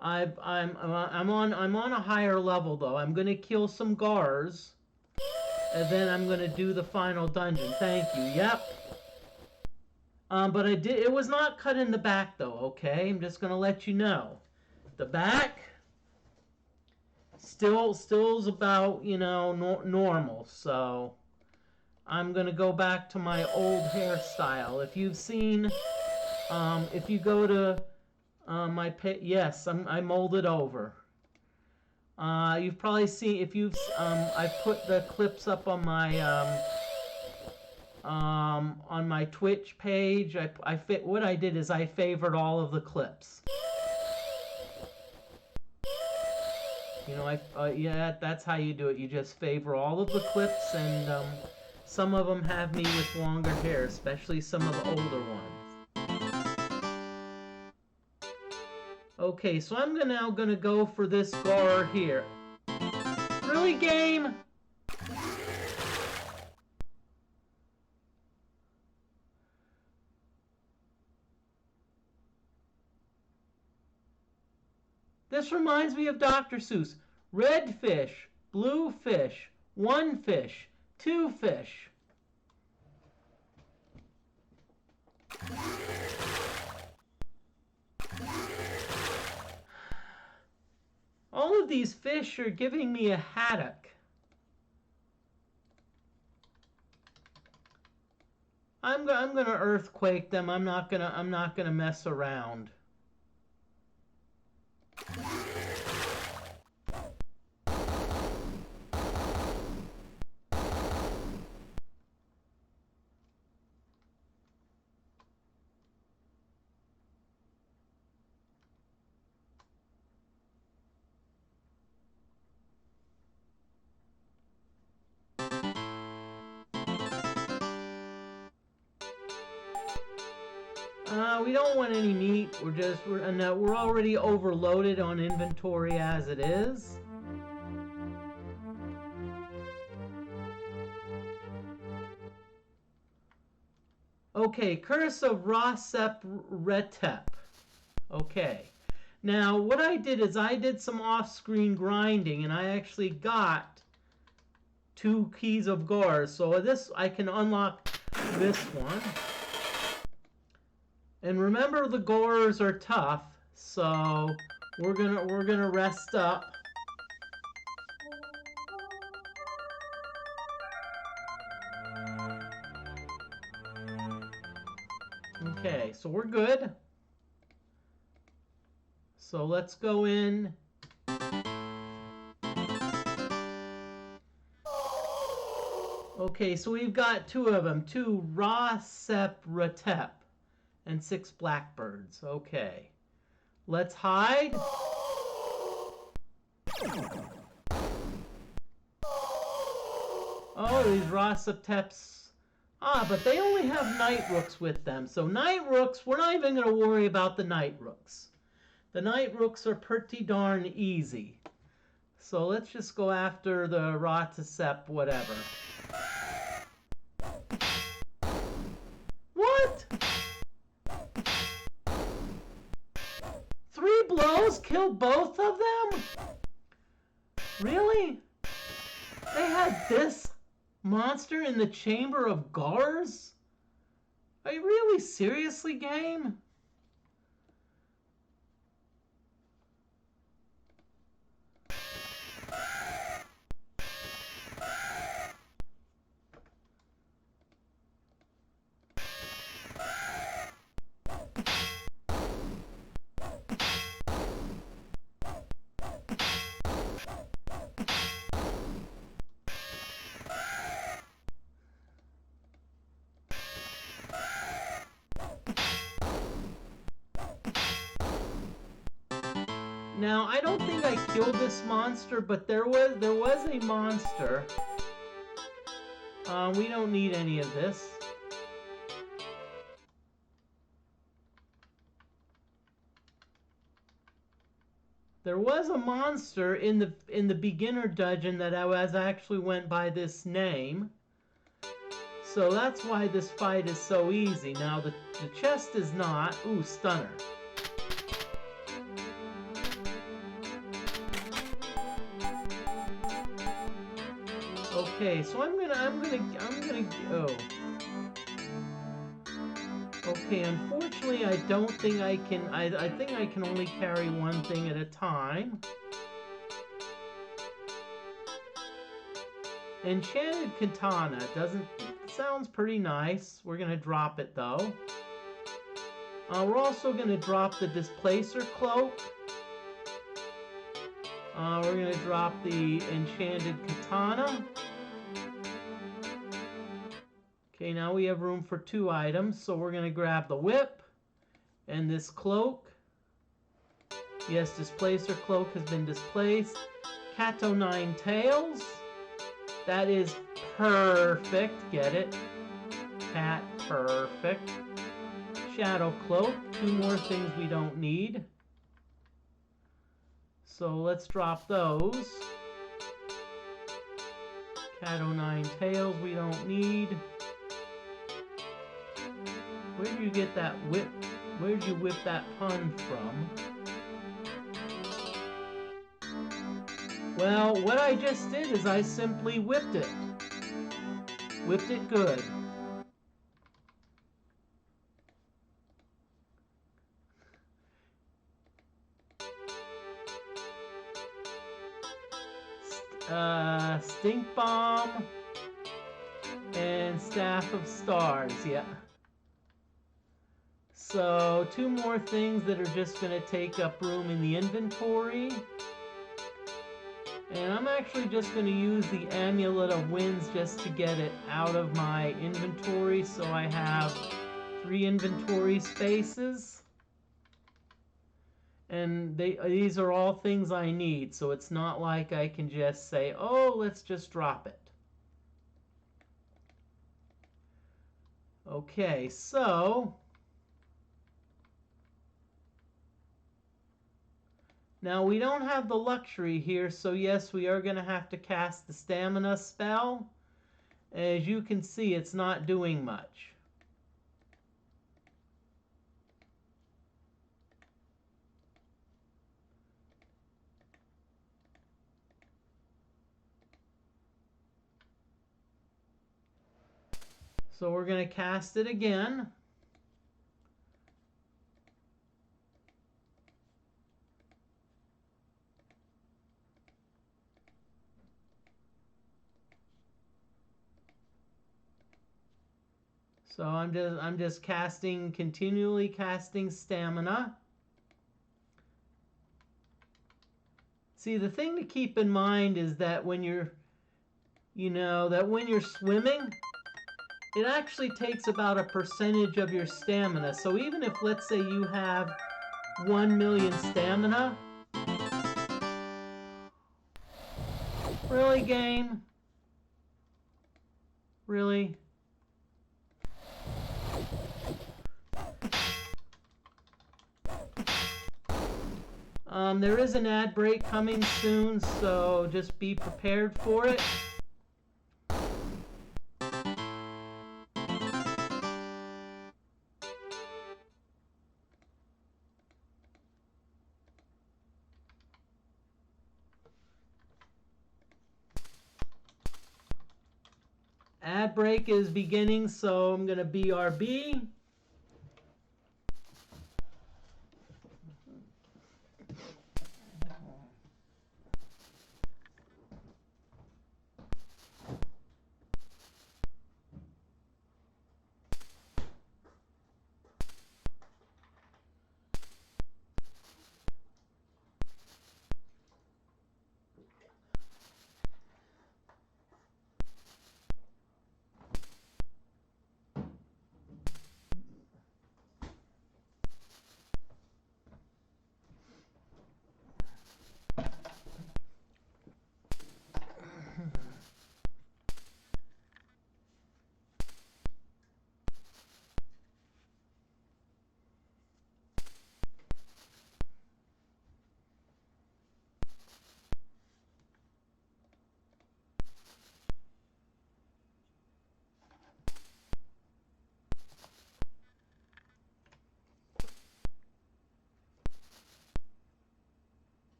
I'm on a higher level though. I'm gonna kill some Gars, and then I'm gonna do the final dungeon. Thank you. Yep. But it was not cut in the back though, okay? I'm just gonna let you know. The back still's about, you know, normal, so I'm gonna go back to my old hairstyle. If you've seen, if you go to my page, yes, I molded over. You've probably seen, if you've, I've put the clips up on my Twitch page. What I did is I favored all of the clips. You know, yeah, that's how you do it. You just favor all of the clips, and some of them have me with longer hair, especially some of the older ones. Okay, so I'm now gonna go for this Gar here. Really, game? This reminds me of Dr. Seuss. Red fish, blue fish, 1 fish, 2 fish. All of these fish are giving me a haddock. I'm gonna earthquake them. I'm not gonna mess around. We don't want any meat. We're already overloaded on inventory as it is. Okay, Curse of Rasep Retep. Okay. Now, what I did is I did some off-screen grinding, and I actually got 2 keys of Gars. So I can unlock this one. And remember, the Gars are tough, so we're gonna rest up. Okay, so we're good. So let's go in. Okay, so we've got 2 of them. 2 Rasep Retep. And 6 blackbirds. Okay. Let's hide. Oh, these Rasateps. But they only have night rooks with them. So night rooks, we're not even going to worry about the night rooks. The night rooks are pretty darn easy. So let's just go after the Ratasep whatever. What? 3 blows killed both of them? Really? They had this monster in the Chamber of Gars? Are you really seriously, game? Now, I don't think I killed this monster, but there was a monster. We don't need any of this. There was a monster in the beginner dungeon that actually went by this name. So that's why this fight is so easy. Now the chest is not. Ooh, stunner. Okay, so I'm gonna oh. Okay, unfortunately I don't think I can, I think I can only carry one thing at a time. Enchanted Katana sounds pretty nice. We're gonna drop it though. We're also gonna drop the Displacer Cloak. We're gonna drop the Enchanted Katana. Okay, now we have room for 2 items, so we're going to grab the whip and this cloak. Yes, Displacer Cloak has been displaced. Kato 9 Tails. That is perfect. Get it? Cat, perfect. Shadow Cloak. 2 more things we don't need. So let's drop those. Kato 9 Tails we don't need. Where did you get that whip? Where did you whip that pun from? Well, what I just did is I simply whipped it. Whipped it good. Stink Bomb and Staff of Stars, yeah. So 2 more things that are just going to take up room in the inventory. And I'm actually just going to use the Amulet of Winds just to get it out of my inventory, so I have 3 inventory spaces. And these are all things I need, so it's not like I can just say, oh, let's just drop it. Okay, so now we don't have the luxury here, so yes, we are going to have to cast the stamina spell. As you can see, it's not doing much. So we're going to cast it again. So I'm just continually casting stamina. See, the thing to keep in mind is that when you're, when you're swimming, it actually takes about a percentage of your stamina. So even if, let's say, you have 1 million stamina. Really, game? Really? There is an ad break coming soon, so just be prepared for it. Ad break is beginning, so I'm going to BRB.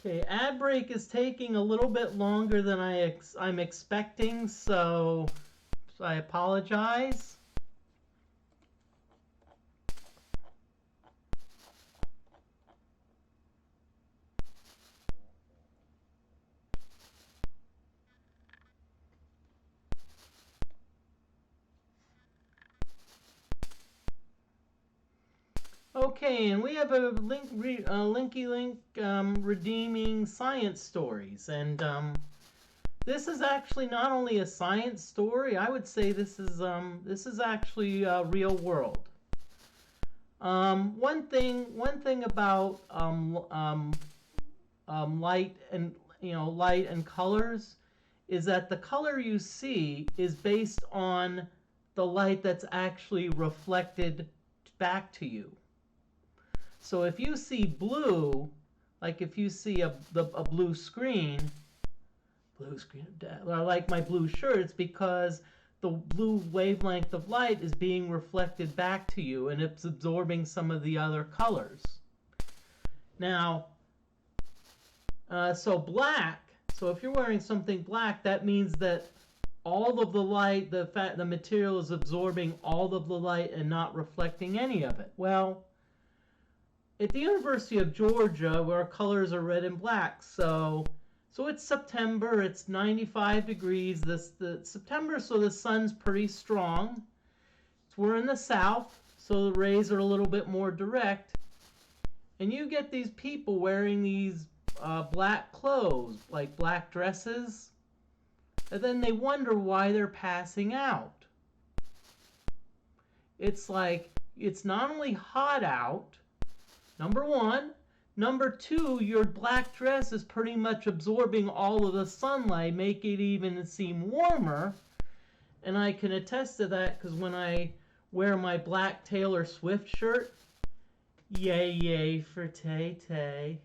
Okay, ad break is taking a little bit longer than I'm expecting, so I apologize. Okay, and we have a linky link redeeming science stories, and this is actually not only a science story. I would say this is actually real world. One thing about light and light and colors is that the color you see is based on the light that's actually reflected back to you. So if you see blue, like if you see a blue screen, like my blue shirt, it's because the blue wavelength of light is being reflected back to you and it's absorbing some of the other colors. Now, so black, so if you're wearing something black, that means that all of the light, the material is absorbing all of the light and not reflecting any of it. Well, at the University of Georgia, where colors are red and black, so it's September, it's 95 degrees, September, so the sun's pretty strong. We're in the south, so the rays are a little bit more direct, and you get these people wearing these black clothes, like black dresses, and then they wonder why they're passing out. It's like, it's not only hot out, number one, Number two, your black dress is pretty much absorbing all of the sunlight, make it even seem warmer. And I can attest to that because when I wear my black Taylor Swift shirt, yay for Tay-Tay,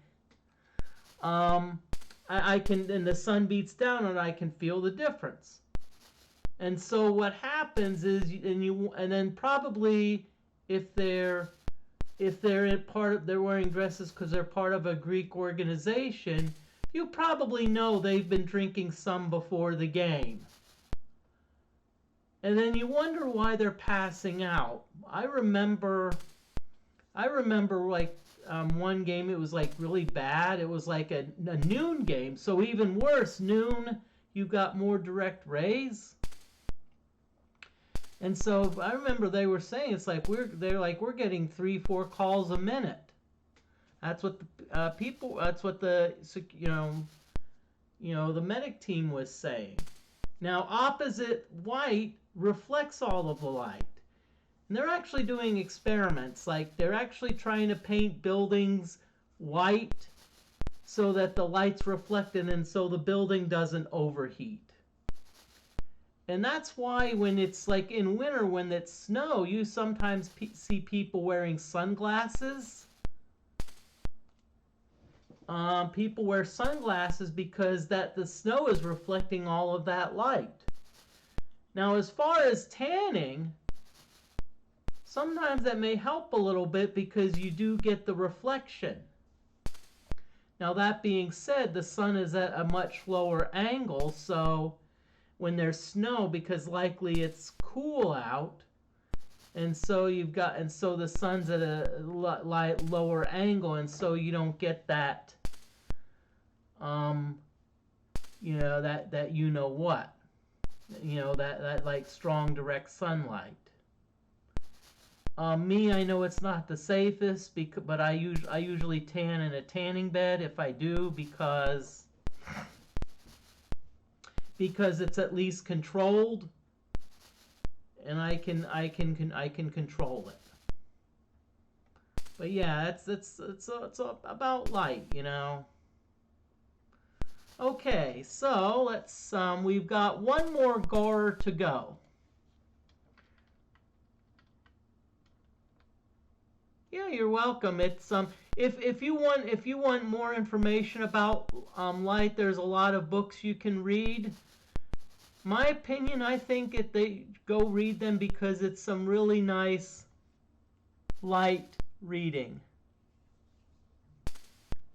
I can, and the sun beats down and I can feel the difference. And so what happens is, and then probably if they're wearing dresses because they're part of a Greek organization, you probably know they've been drinking some before the game. And then you wonder why they're passing out. I remember like one game, it was like really bad. It was like a noon game, so even worse. Noon, you got more direct rays. And so I remember they were saying it's like we're getting 3-4 calls a minute. That's what the people. That's what the the medic team was saying. Now opposite white reflects all of the light, and they're actually doing experiments. Like they're actually trying to paint buildings white so that the light's reflected, and so the building doesn't overheat. And that's why when it's like in winter, when it's snow, you sometimes see people wearing sunglasses. People wear sunglasses because the snow is reflecting all of that light. Now, as far as tanning, sometimes that may help a little bit because you do get the reflection. Now, that being said, the sun is at a much lower angle, so when there's snow, because likely it's cool out, and so the sun's at a lower angle, and so you don't get that that like strong direct sunlight. I know it's not the safest, but I usually tan in a tanning bed if I do, because it's at least controlled, and I can control it. But yeah, it's about light, Okay, so let's we've got one more gar to go. Yeah, you're welcome. It's if you want more information about light, there's a lot of books you can read. My opinion, I think they go read them because it's some really nice light reading.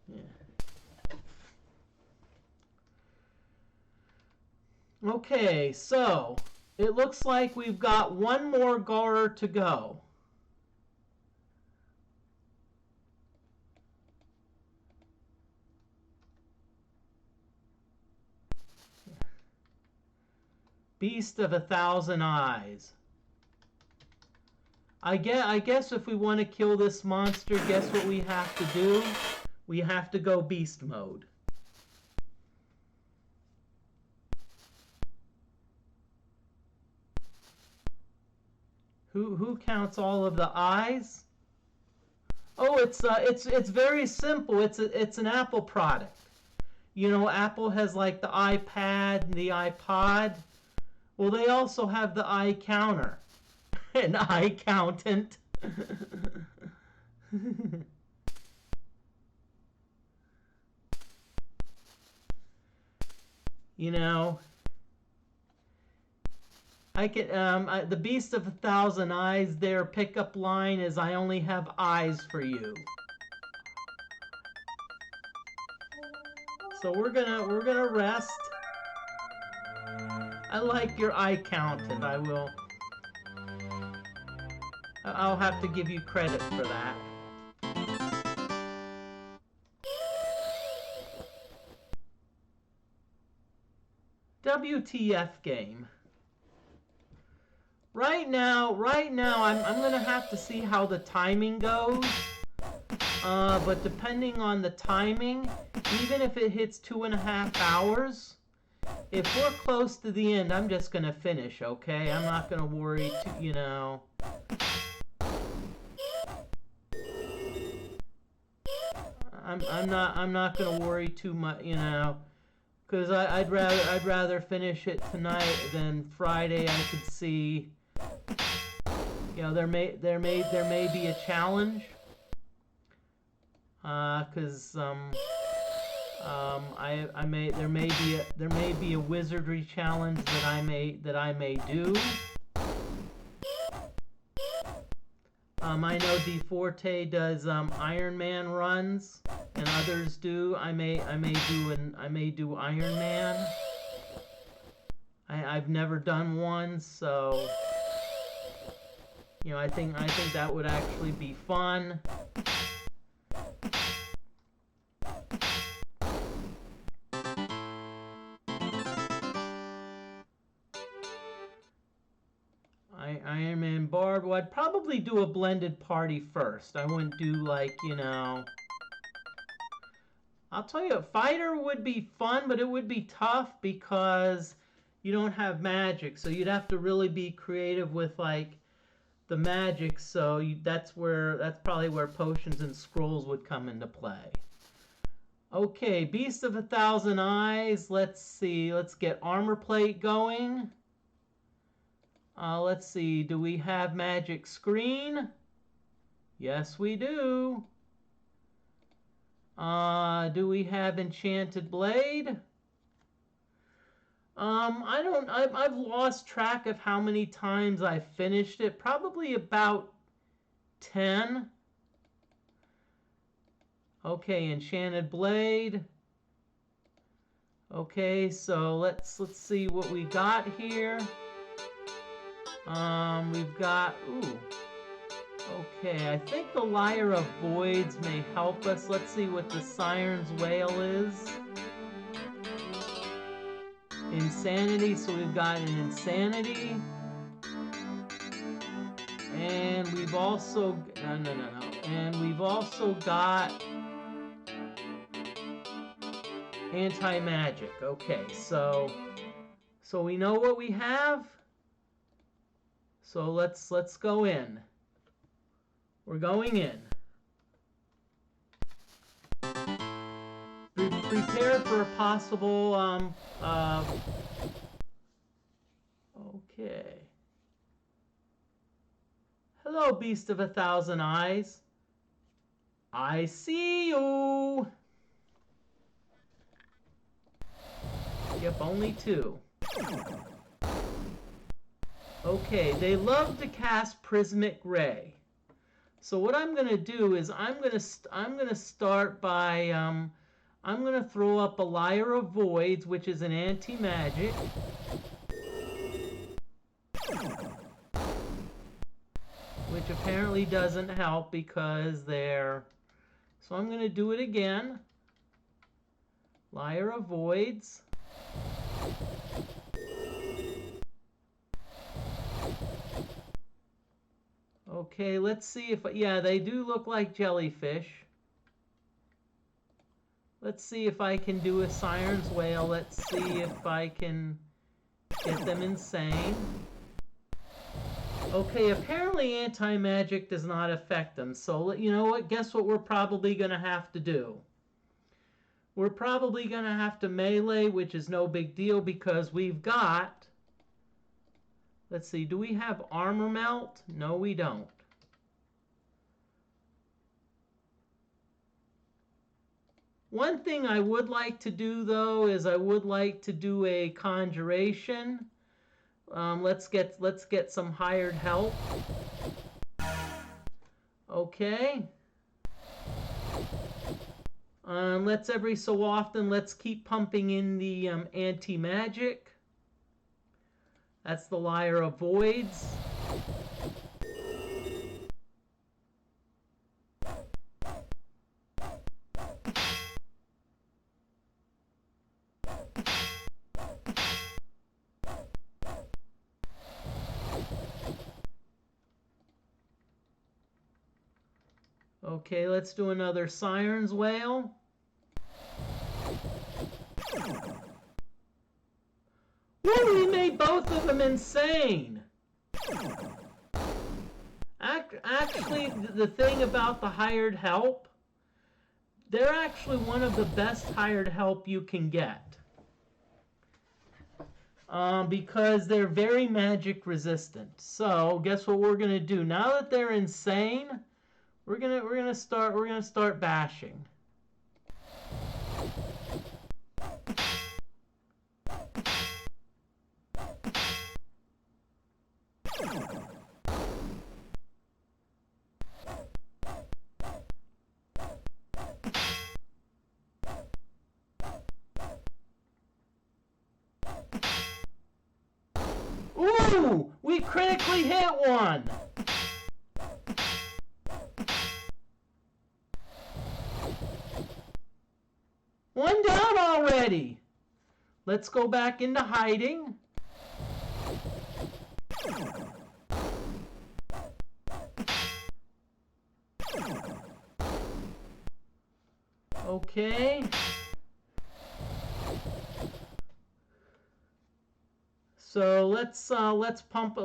Yeah. Okay, so it looks like we've got one more gar to go. Beast of 1,000 eyes. I guess if we want to kill this monster, guess what we have to do? We have to go beast mode. Who counts all of the eyes? Oh, it's very simple. It's an Apple product. Apple has like the iPad and the iPod. Well, they also have the eye counter, an eye countant. I get the Beast of 1,000 Eyes. Their pickup line is, "I only have eyes for you." So we're gonna rest. I like your eye count, and I'll have to give you credit for that. WTF game. Right now, I'm gonna have to see how the timing goes. But depending on the timing, even if it hits 2.5 hours, if we're close to the end, I'm just gonna finish, okay? I'm not gonna worry, I'm not gonna worry too much, you know, because I'd rather finish it tonight than Friday. I could see, you know, there may be a challenge, because there may be a wizardry challenge that I may do. I know DFortae does Iron Man runs, and others do. I may do Iron Man. I've never done one, so you know, I think that would actually be fun. Iron Man Barb. Well, I'd probably do a blended party first. I wouldn't do, like, you know... I'll tell you, Fighter would be fun, but it would be tough because you don't have magic. So you'd have to really be creative with, like, the magic. So that's probably where potions and scrolls would come into play. Okay, Beast of 1,000 Eyes. Let's see. Let's get armor plate going. Let's see, do we have magic screen? Yes, we do. Do we have enchanted blade? I've lost track of how many times I finished it. Probably about 10. Okay, enchanted blade. Okay, so let's see what we got here. We've got, ooh, okay, I think the Lyre of Voids may help us. Let's see what the Siren's Wail is. Insanity, so we've got an Insanity. And we've also, no. And we've also got Anti-Magic. Okay, so we know what we have. So let's go in. We're going in. Prepare for a possible okay. Hello, Beast of 1,000 Eyes. I see you. Yep, only 2. Okay, they love to cast Prismatic Ray. So what I'm going to do is I'm going to start by I'm going to throw up a Lyre of Voids, which is an anti-magic. Which apparently doesn't help because they're... So I'm going to do it again. Lyre of Voids. Okay, let's see if... Yeah, they do look like jellyfish. Let's see if I can do a Siren's Wail. Let's see if I can get them insane. Okay, apparently anti-magic does not affect them. So, you know what? Guess what we're probably going to have to do? We're probably going to have to melee, which is no big deal because we've got... Let's see, do we have armor melt? No, we don't. One thing I would like to do, though, is I would like to do a conjuration. Let's get some hired help. Okay. Let's every so often, let's keep pumping in the anti-magic. That's the Lyre of Voids. Okay, let's do another Siren's Wail. Well, we made both of them insane. Actually, the thing about the hired help, they're actually one of the best hired help you can get. Because they're very magic resistant. So guess what we're gonna do? Now that they're insane, we're gonna start bashing. Ooh! We critically hit one! One down already! Let's go back into hiding. Okay. So let's pump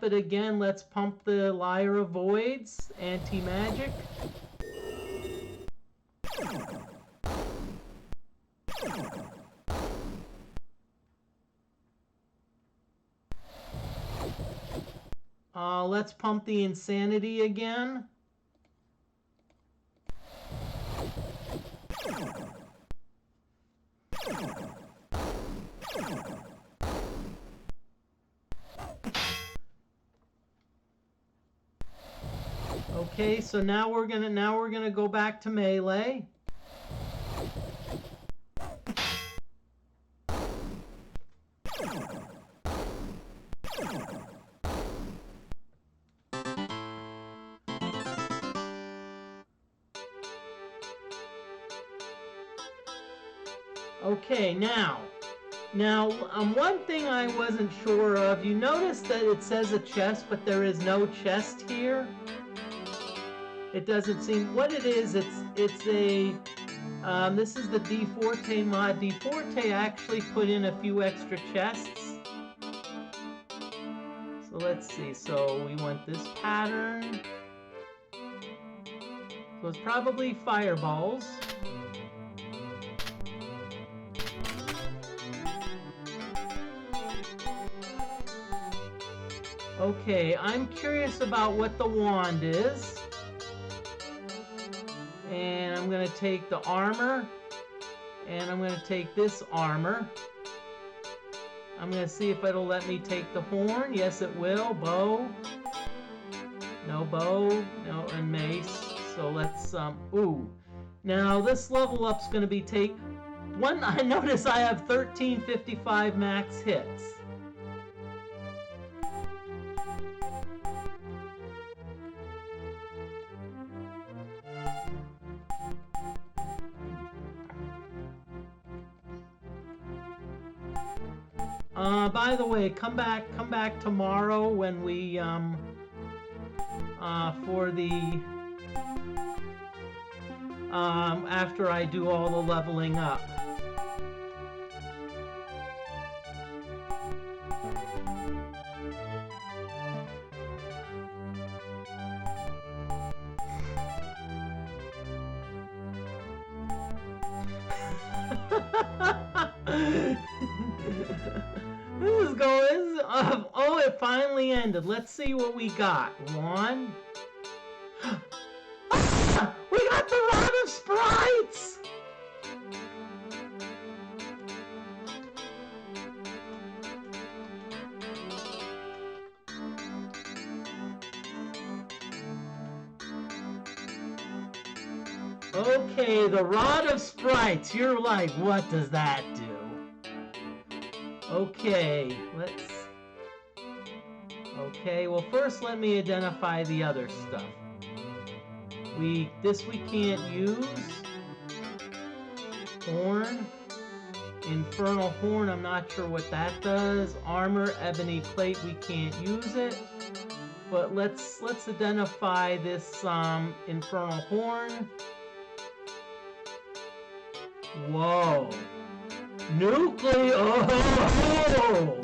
it again. Let's pump the Lyre of Voids, anti-magic. Let's pump the Insanity again. Okay, so now we're gonna go back to melee. Okay, now, one thing I wasn't sure of. You notice that it says a chest, but there is no chest here. It doesn't seem what it is. It's a this is the DFortae mod. DFortae actually put in a few extra chests. So let's see. So we want this pattern. So it's probably fireballs. Okay, I'm curious about what the wand is. And I'm going to take the armor. And I'm going to take this armor. I'm going to see if it'll let me take the horn. Yes, it will. Bow. No bow. No, and mace. So let's, ooh. Now, this level up's going to be I notice I have 1355 max hits. By the way, come back tomorrow when we, for the, after I do all the leveling up. This is going. Oh, it finally ended. Let's see what we got. One. Ah, we got the Rod of Sprites! Okay, the Rod of Sprites. You're like, what does that do? Okay, okay, well first let me identify the other stuff. This we can't use. Horn. Infernal Horn, I'm not sure what that does. Armor, Ebony Plate, we can't use it. But let's identify this Infernal Horn. Whoa. Nuclear! Oh!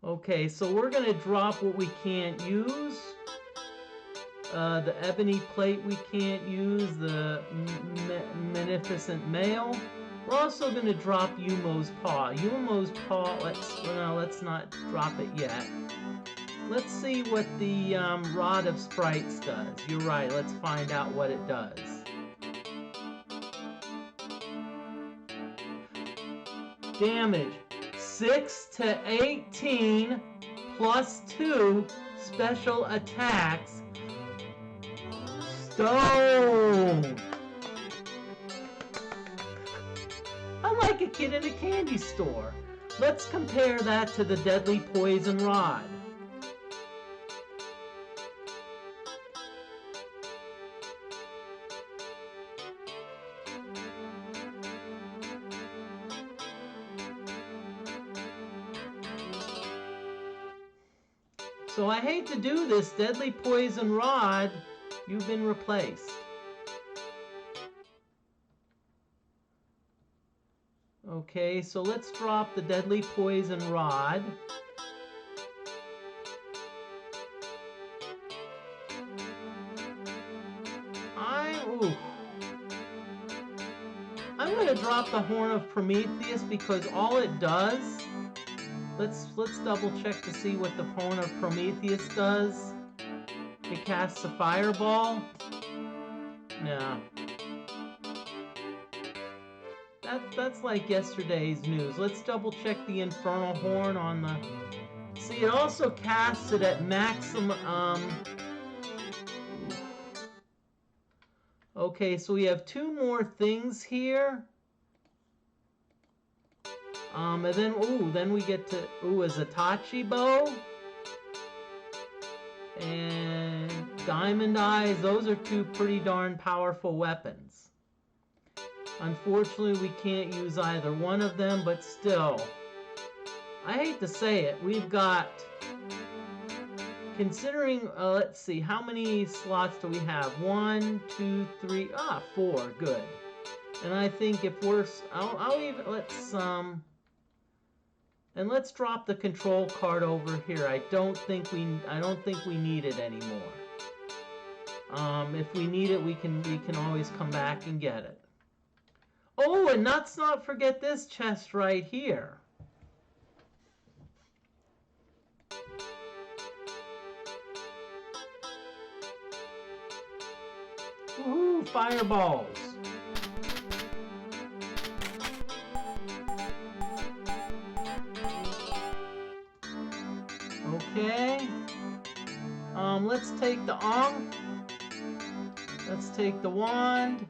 Okay, so we're gonna drop what we can't use. The ebony plate we can't use, the magnificent mail. We're also going to drop Yumo's paw. Yumo's paw, let's not drop it yet. Let's see what the Rod of Sprites does. You're right, let's find out what it does. Damage 6 to 18 plus 2 special attacks. Stone! I'm like a kid in a candy store. Let's compare that to the deadly poison rod. So I hate to do this, deadly poison rod, you've been replaced. Okay, so let's drop the deadly poison rod. I'm gonna drop the Horn of Prometheus because all it does. Let's double check to see what the Horn of Prometheus does. It casts a fireball. No. That's like yesterday's news. Let's double check the Infernal Horn on the... See, it also casts it at maximum... Okay, so we have 2 more things here. And then we get to, a Zatachi bow. And Diamond Eyes, those are 2 pretty darn powerful weapons. Unfortunately, we can't use either one of them, but still. I hate to say it, we've got, considering, let's see, how many slots do we have? 1, 2, 3, 4, good. And I think if we're, I'll even, and let's drop the control card over here. I don't think we need it anymore. If we need it, we can always come back and get it. Oh, and let's not forget this chest right here. Woohoo, fireballs. Okay. Let's take the Ankh. Let's take the wand.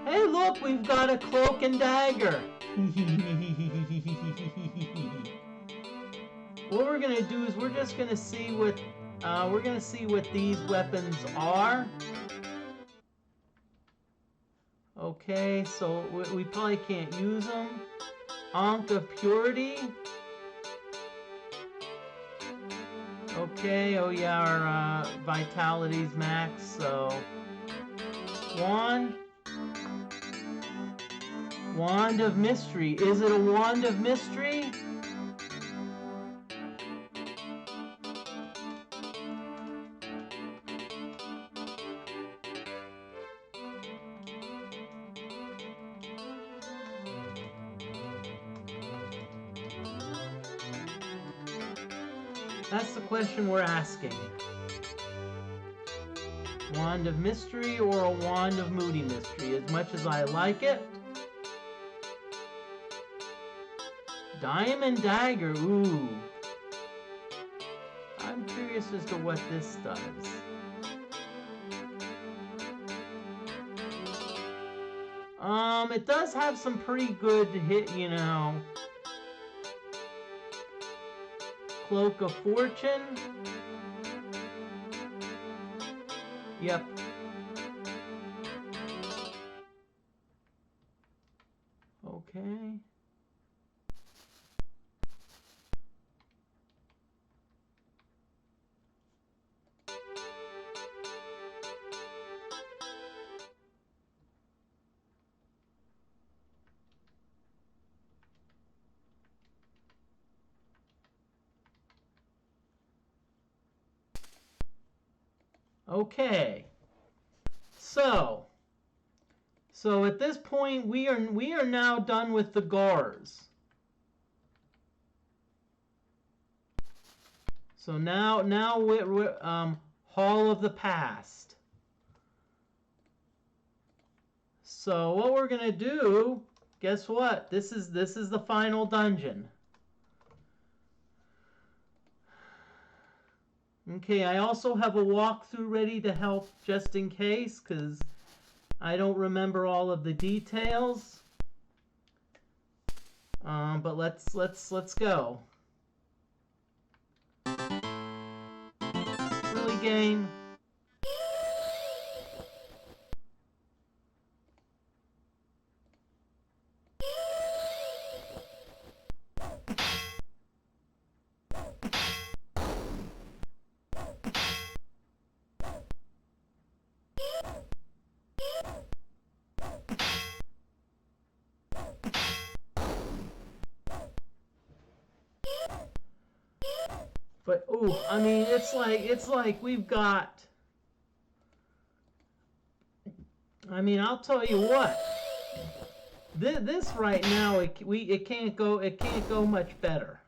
Hey, look, we've got a cloak and dagger. What we're gonna do is we're just gonna see what these weapons are. Okay, so we probably can't use them. Ankh of Purity. Okay, oh yeah, our vitality's max, so... Wand. Wand of Mystery. Is it a Wand of Mystery? That's the question we're asking. Wand of Mystery or a Wand of Moody Mystery? As much as I like it. Diamond Dagger, ooh. I'm curious as to what this does. It does have some pretty good hit, you know. Cloak of Fortune. Yep. Okay. Okay. So at this point we are now done with the Gars. So now we're Hall of the Past. So what we're gonna do? Guess what? This is the final dungeon. Okay, I also have a walkthrough ready to help just in case, because I don't remember all of the details. But let's go. Really, game? But ooh, I mean, it's like we've got. I mean, I'll tell you what. This right now, it can't go much better.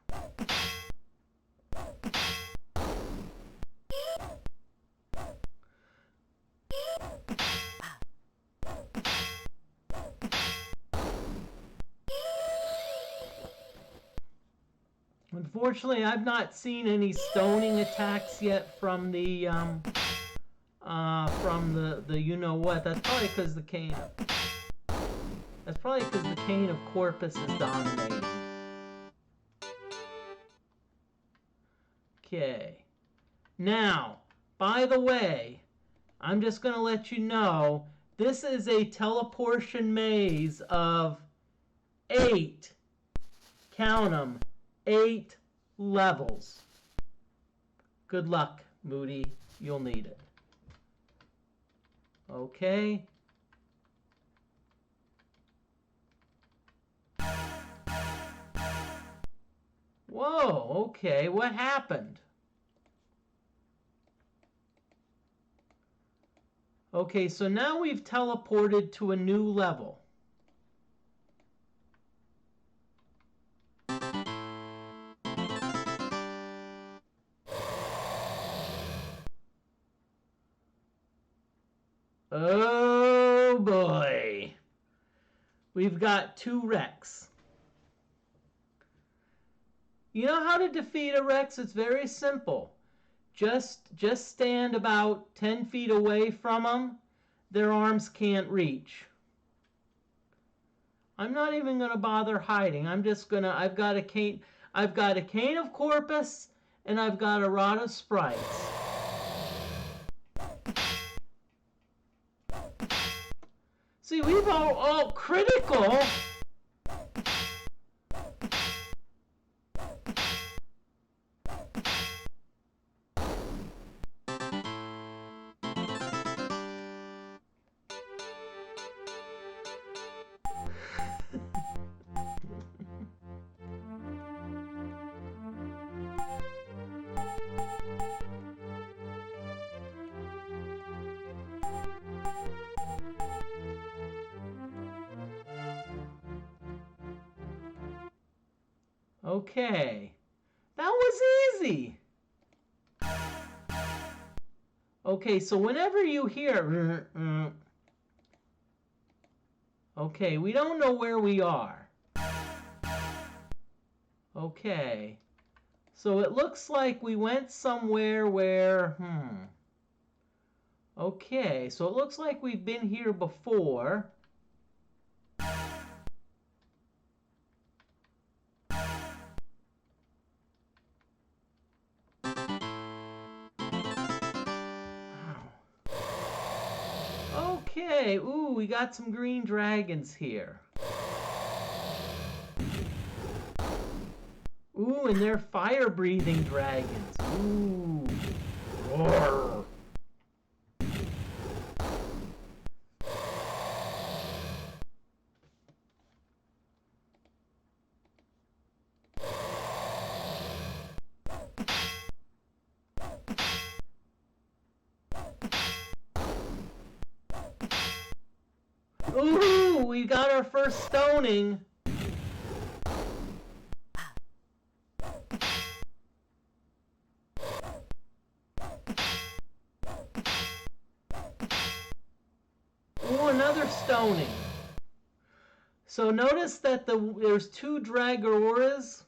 Unfortunately, I've not seen any stoning attacks yet from the you know what. That's probably because the cane. That's probably because the cane of Corpus is dominating. Okay. Now, by the way, I'm just gonna let you know this is a teleportation maze of 8. Count 'em. 8 levels. Good luck, Moody. You'll need it. Okay. Whoa, okay. What happened? Okay, so now we've teleported to a new level. Oh boy. We've got 2 Rex. You know how to defeat a Rex? It's very simple. Just stand about 10 feet away from them. Their arms can't reach. I'm not even going to bother hiding. I've got a cane of Corpus, and I've got a rod of sprites. See, we've all critical. Okay. That was easy. Okay, so whenever you hear... Okay, we don't know where we are. Okay. So it looks like we went somewhere where... Okay, so it looks like we've been here before. Okay, ooh, we got some green dragons here. Ooh, and they're fire-breathing dragons. Ooh. Roar. Ooh, we got our first stoning. Ooh, another stoning. So notice that there's 2 Dragoras.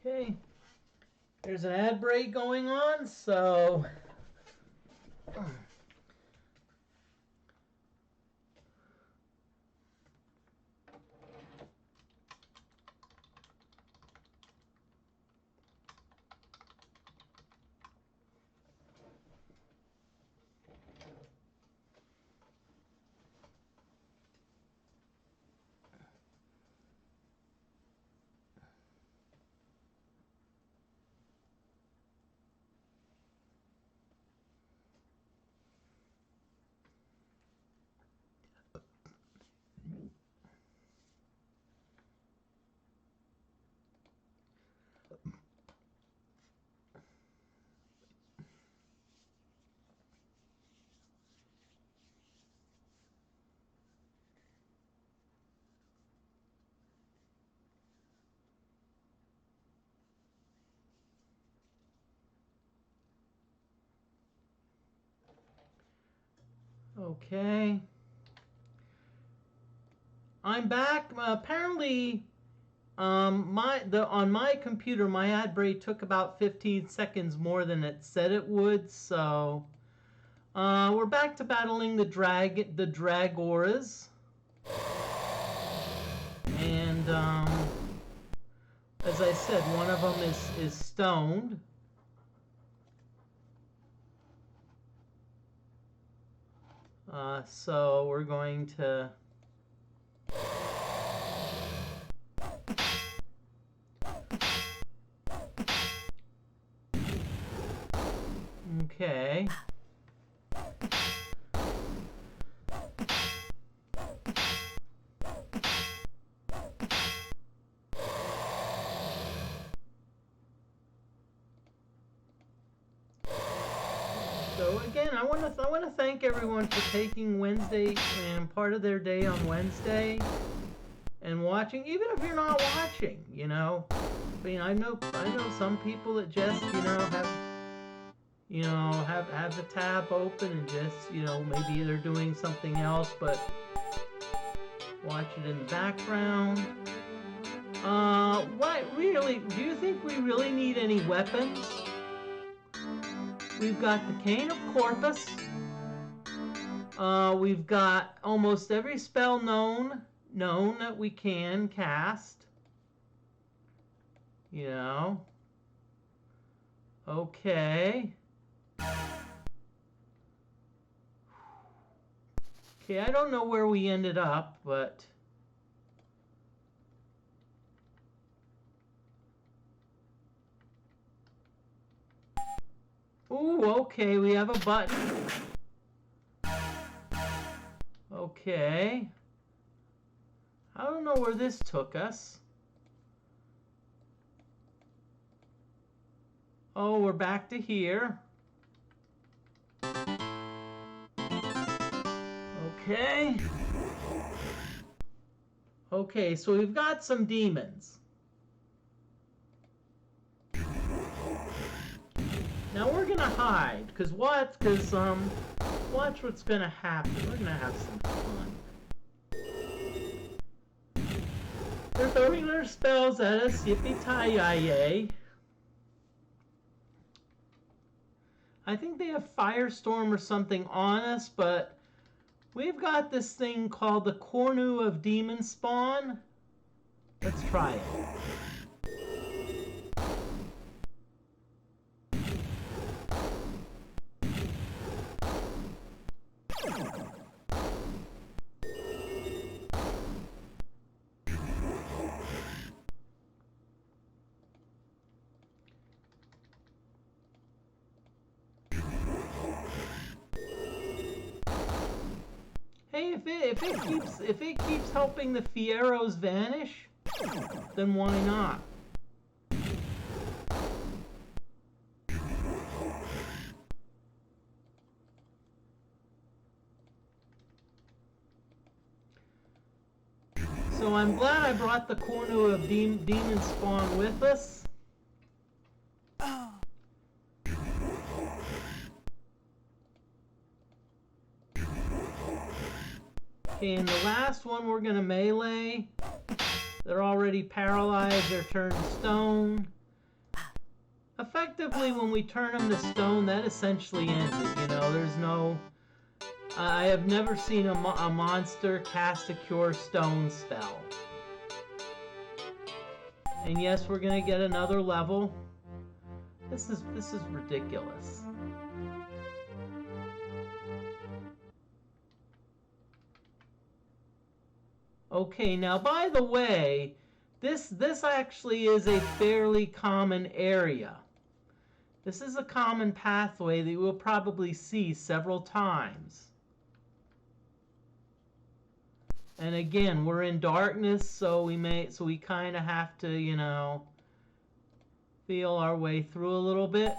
Okay, there's an ad break going on, so okay. I'm back. Apparently, on my computer, my ad break took about 15 seconds more than it said it would. So we're back to battling the Dragoras, and as I said, one of them is stoned. So we're going to. Okay. So again, I want to thank everyone for taking Wednesday and part of their day on Wednesday and watching, even if you're not watching, you know. I mean, I know some people that just, have the tab open and just, maybe they're doing something else, but watch it in the background. What really? Do you think we really need any weapons? We've got the Cane of Corpus. We've got almost every spell known that we can cast. Okay. Okay, I don't know where we ended up, but... Ooh, okay, we have a button. Okay. I don't know where this took us. Oh, we're back to here. Okay. Okay, so we've got some demons. Now we're gonna hide, cause what? Cause watch what's gonna happen. We're gonna have some fun. They're throwing their spells at us. Yippee-ki-yay. I think they have Firestorm or something on us, but we've got this thing called the Cornu of Demon Spawn. Let's try it. Hey, if it keeps helping the Fieros vanish, then why not? So I'm glad I brought the Cornu of Demon Spawn with us. Okay, and the last one we're gonna melee. They're already paralyzed, they're turned to stone. Effectively, when we turn them to stone, that essentially ends it, you know, there's no... I have never seen a monster cast a Cure Stone spell. And yes, we're gonna get another level. This is ridiculous. Okay, now by the way, this actually is a fairly common area. This is a common pathway that you will probably see several times. And again, we're in darkness, so we kind of have to, you know, feel our way through a little bit.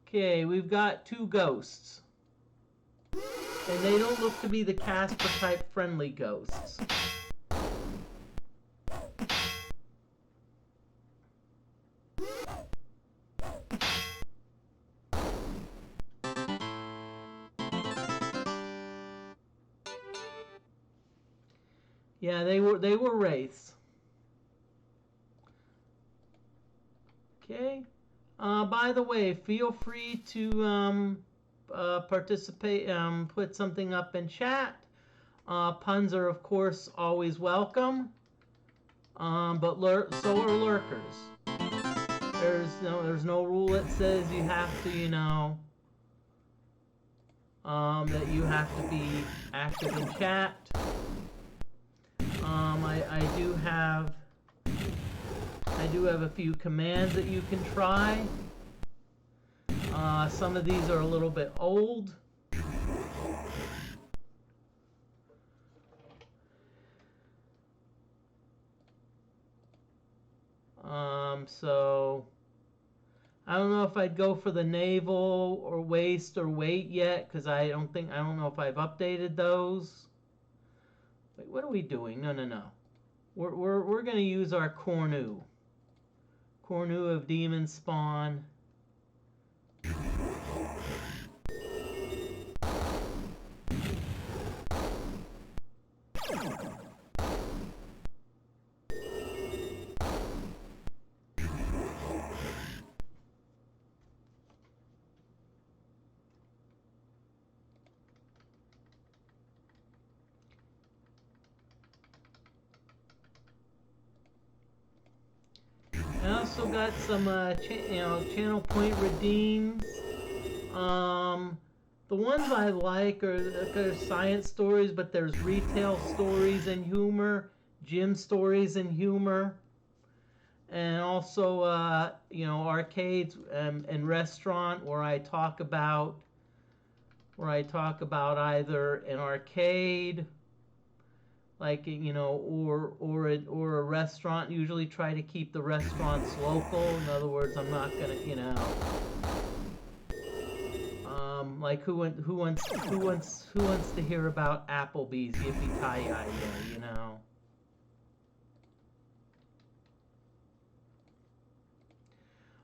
Okay, we've got two ghosts. And they don't look to be the Casper type friendly ghosts. Yeah, they were wraiths. Okay. By the way, feel free to participate, put something up in chat. Puns are, of course, always welcome. But so are lurkers. There's no rule that says you have to, you know, that you have to be active in chat. I do have a few commands that you can try. Some of these are a little bit old. So I don't know if I'd go for the navel or waist or weight yet, because I don't know if I've updated those. Wait, what are we doing? No. We're gonna use our Cornu of Demon Spawn. I also got some, channel point redeems. The ones I like are science stories, but there's retail stories and humor, gym stories and humor, and also, arcades and restaurant where I talk about either an arcade, like, you know, or a restaurant. Usually try to keep the restaurants local. In other words, I'm not gonna, you know, Like who wants to hear about Applebee's yippee-ki-yay, you know?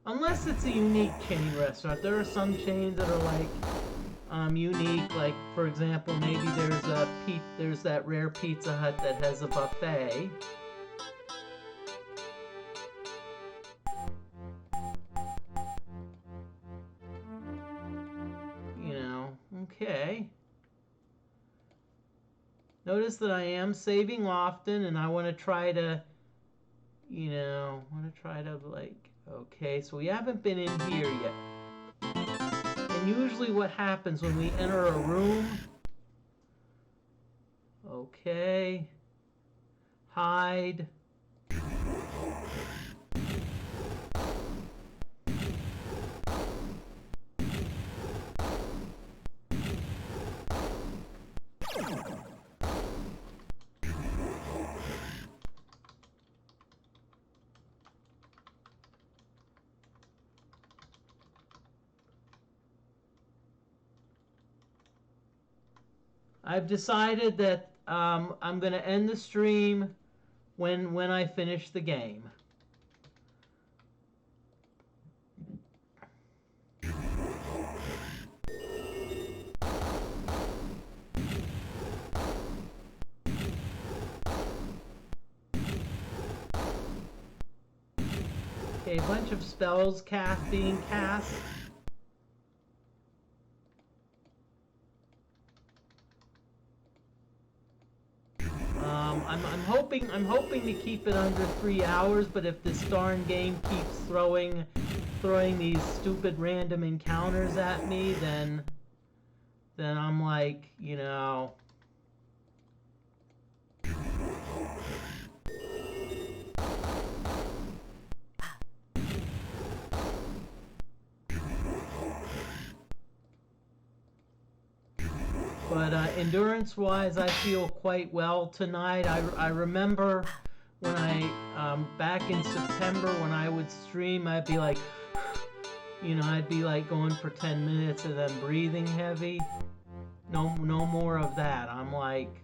Unless it's a unique chain restaurant. There are some chains that are like unique. Like for example, maybe there's that rare Pizza Hut that has a buffet. You know, okay. Notice that I am saving often, and I want to try to, like, okay, so we haven't been in here yet. And usually what happens when we enter a room, okay, hide. I've decided that I'm going to end the stream when I finish the game. Okay, a bunch of spells being cast. I'm hoping to keep it under 3 hours, but if this darn game keeps throwing these stupid random encounters at me, then I'm like, you know. But endurance-wise, I feel quite well tonight. I remember when back in September when I would stream, I'd be like, I'd be like going for 10 minutes and then breathing heavy. No more of that. I'm like,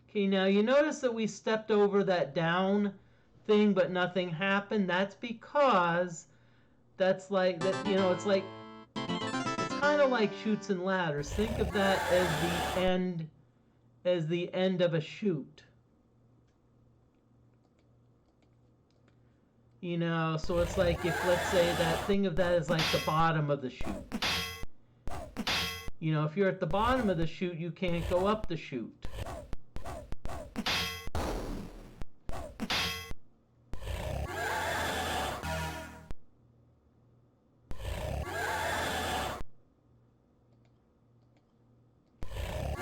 okay, now you notice that we stepped over that down thing, but nothing happened. That's because that's like that. It's like it's kind of like chutes and ladders. Think of that as the end of a chute. So it's like if let's say think of that as like the bottom of the chute. If you're at the bottom of the chute, you can't go up the chute.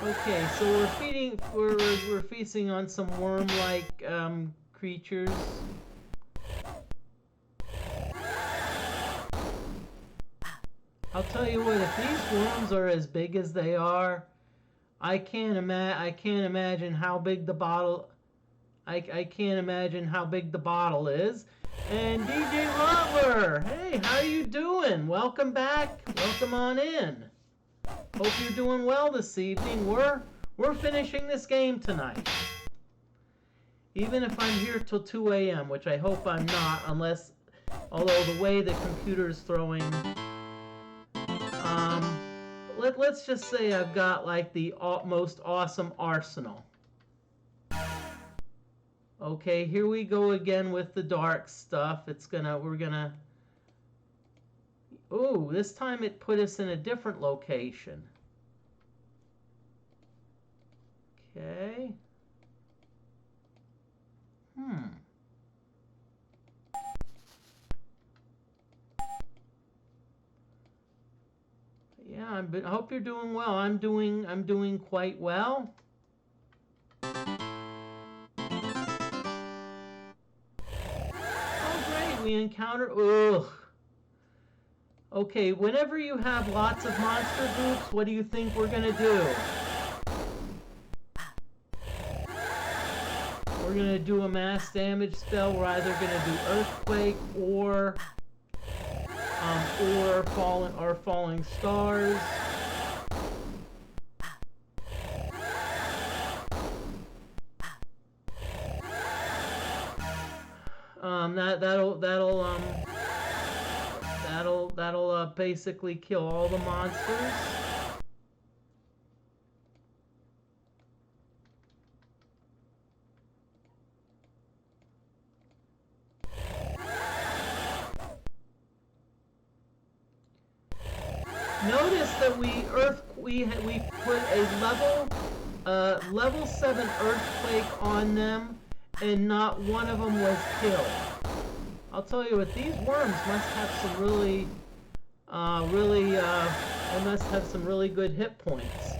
Okay, so we're feasting on some worm-like creatures. I'll tell you what, if these worms are as big as they are, I can't imagine how big the bottle. I can't imagine how big the bottle is. And DJ Robber, hey, how you doing? Welcome back. Welcome on in. Hope you're doing well this evening. We're finishing this game tonight. Even if I'm here till 2 a.m., which I hope I'm not, although the way the computer's throwing, let's just say I've got like the most awesome arsenal. Okay, here we go again with the dark stuff. Oh, this time it put us in a different location. Okay. Yeah, I hope you're doing well. I'm doing quite well. Oh, great! We encounter. Ugh. Okay, whenever you have lots of monster groups, what do you think we're gonna do? We're We're gonna do a mass damage spell. We're either gonna do Earthquake or falling stars. That'll basically kill all the monsters. Notice that we put a level 7 earthquake on them, and not one of them was killed. I'll tell you what, these worms must have some really good hit points.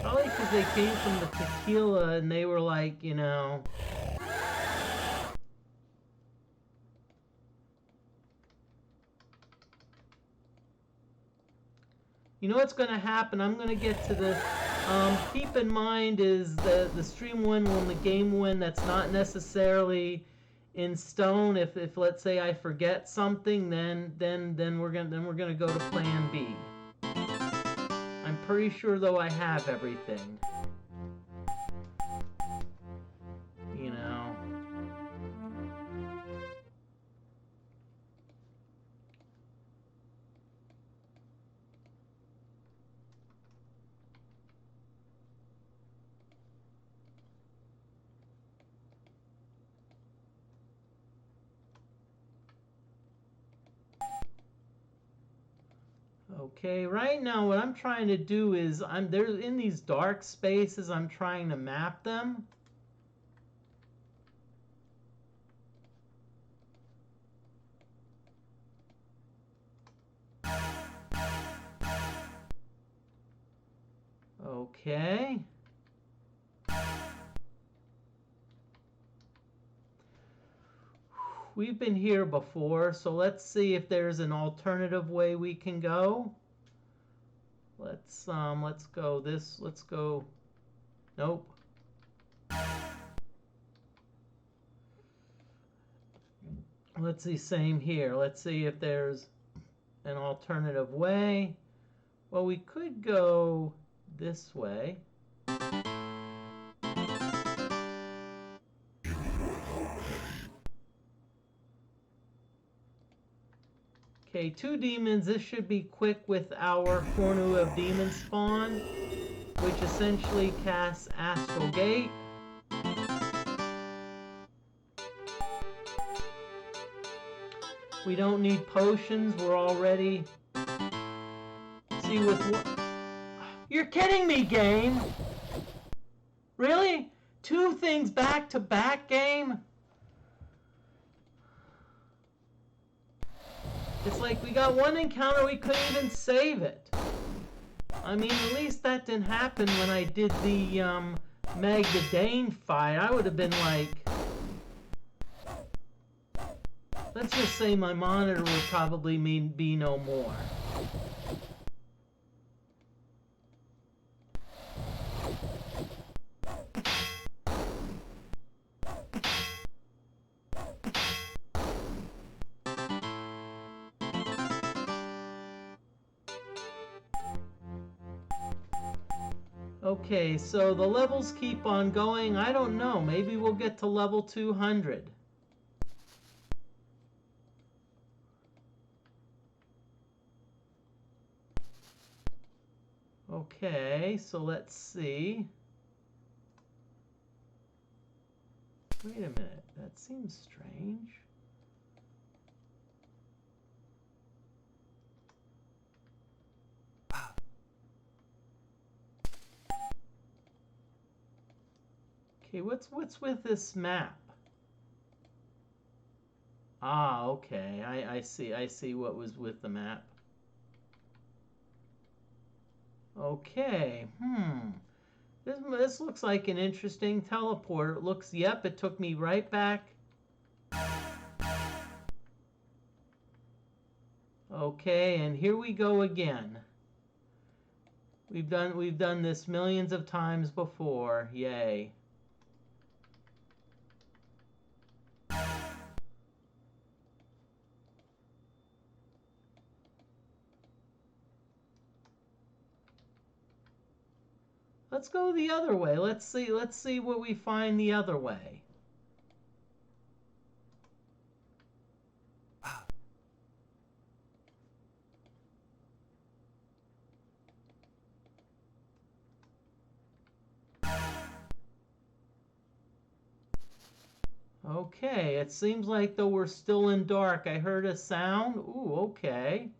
Probably because they came from the tequila and they were like, you know. You know what's going to happen? I'm going to get to the... keep in mind is the stream win when the game win. That's not necessarily in stone. If let's say I forget something, then we're gonna go to Plan B. I'm pretty sure though I have everything. You know. Okay, right now what I'm trying to do is there's in these dark spaces, I'm trying to map them. Okay. We've been here before, so let's see if there's an alternative way we can go. Let's go this. Let's go. Nope. Let's see, same here. Let's see if there's an alternative way. Well, we could go this way. Okay, 2 demons. This should be quick with our Fornu of Demon Spawn, which essentially casts Astral Gate. We don't need potions. We're already... See, with what... You're kidding me, game! Really? 2 things back to back, game? It's like we got 1 encounter, we couldn't even save it. I mean, at least that didn't happen when I did the Magdadane fight. I would have been like... Let's just say my monitor would probably be no more. Okay, so the levels keep on going. I don't know. Maybe we'll get to level 200. Okay, so let's see. Wait a minute. That seems strange. Okay, what's with this map? Ah, okay. I see what was with the map. Okay. This looks like an interesting teleport. It looks, yep, it took me right back. Okay, and here we go again. We've done this millions of times before. Yay. Let's go the other way. Let's see what we find the other way. Okay, it seems like though we're still in dark. I heard a sound. Ooh, okay.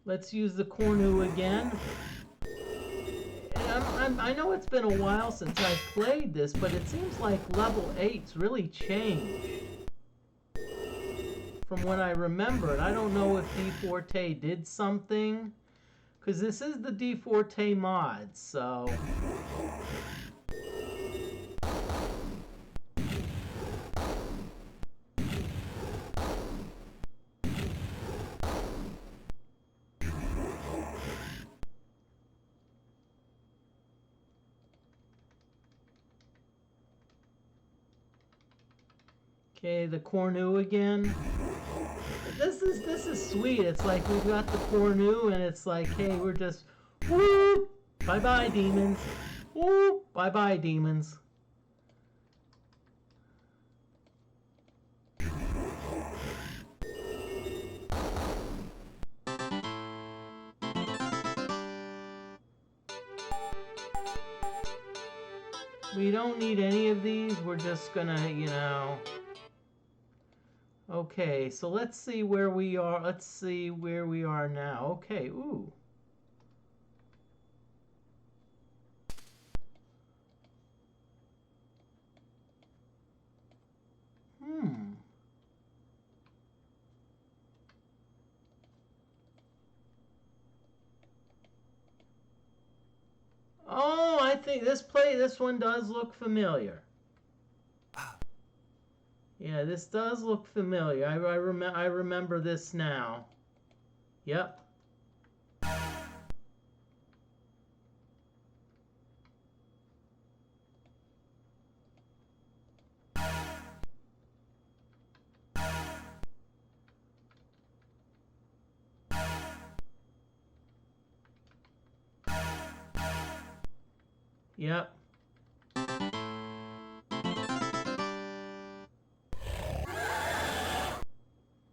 Let's use the Cornu again. And I know it's been a while since I played this, but it seems like level 8's really changed from what I remember. And I don't know if DFortae did something, because this is the DFortae mod, so... Okay, the Cornu again. This is sweet. It's like we've got the Cornu, and it's like, hey, we're just, woo, bye bye demons, woo, bye bye demons. We don't need any of these. We're just gonna, you know. Okay, so let's see where we are. Let's see where we are now. Okay, ooh. Oh, I think this one does look familiar. Yeah, this does look familiar. I remember this now. Yep. Yep.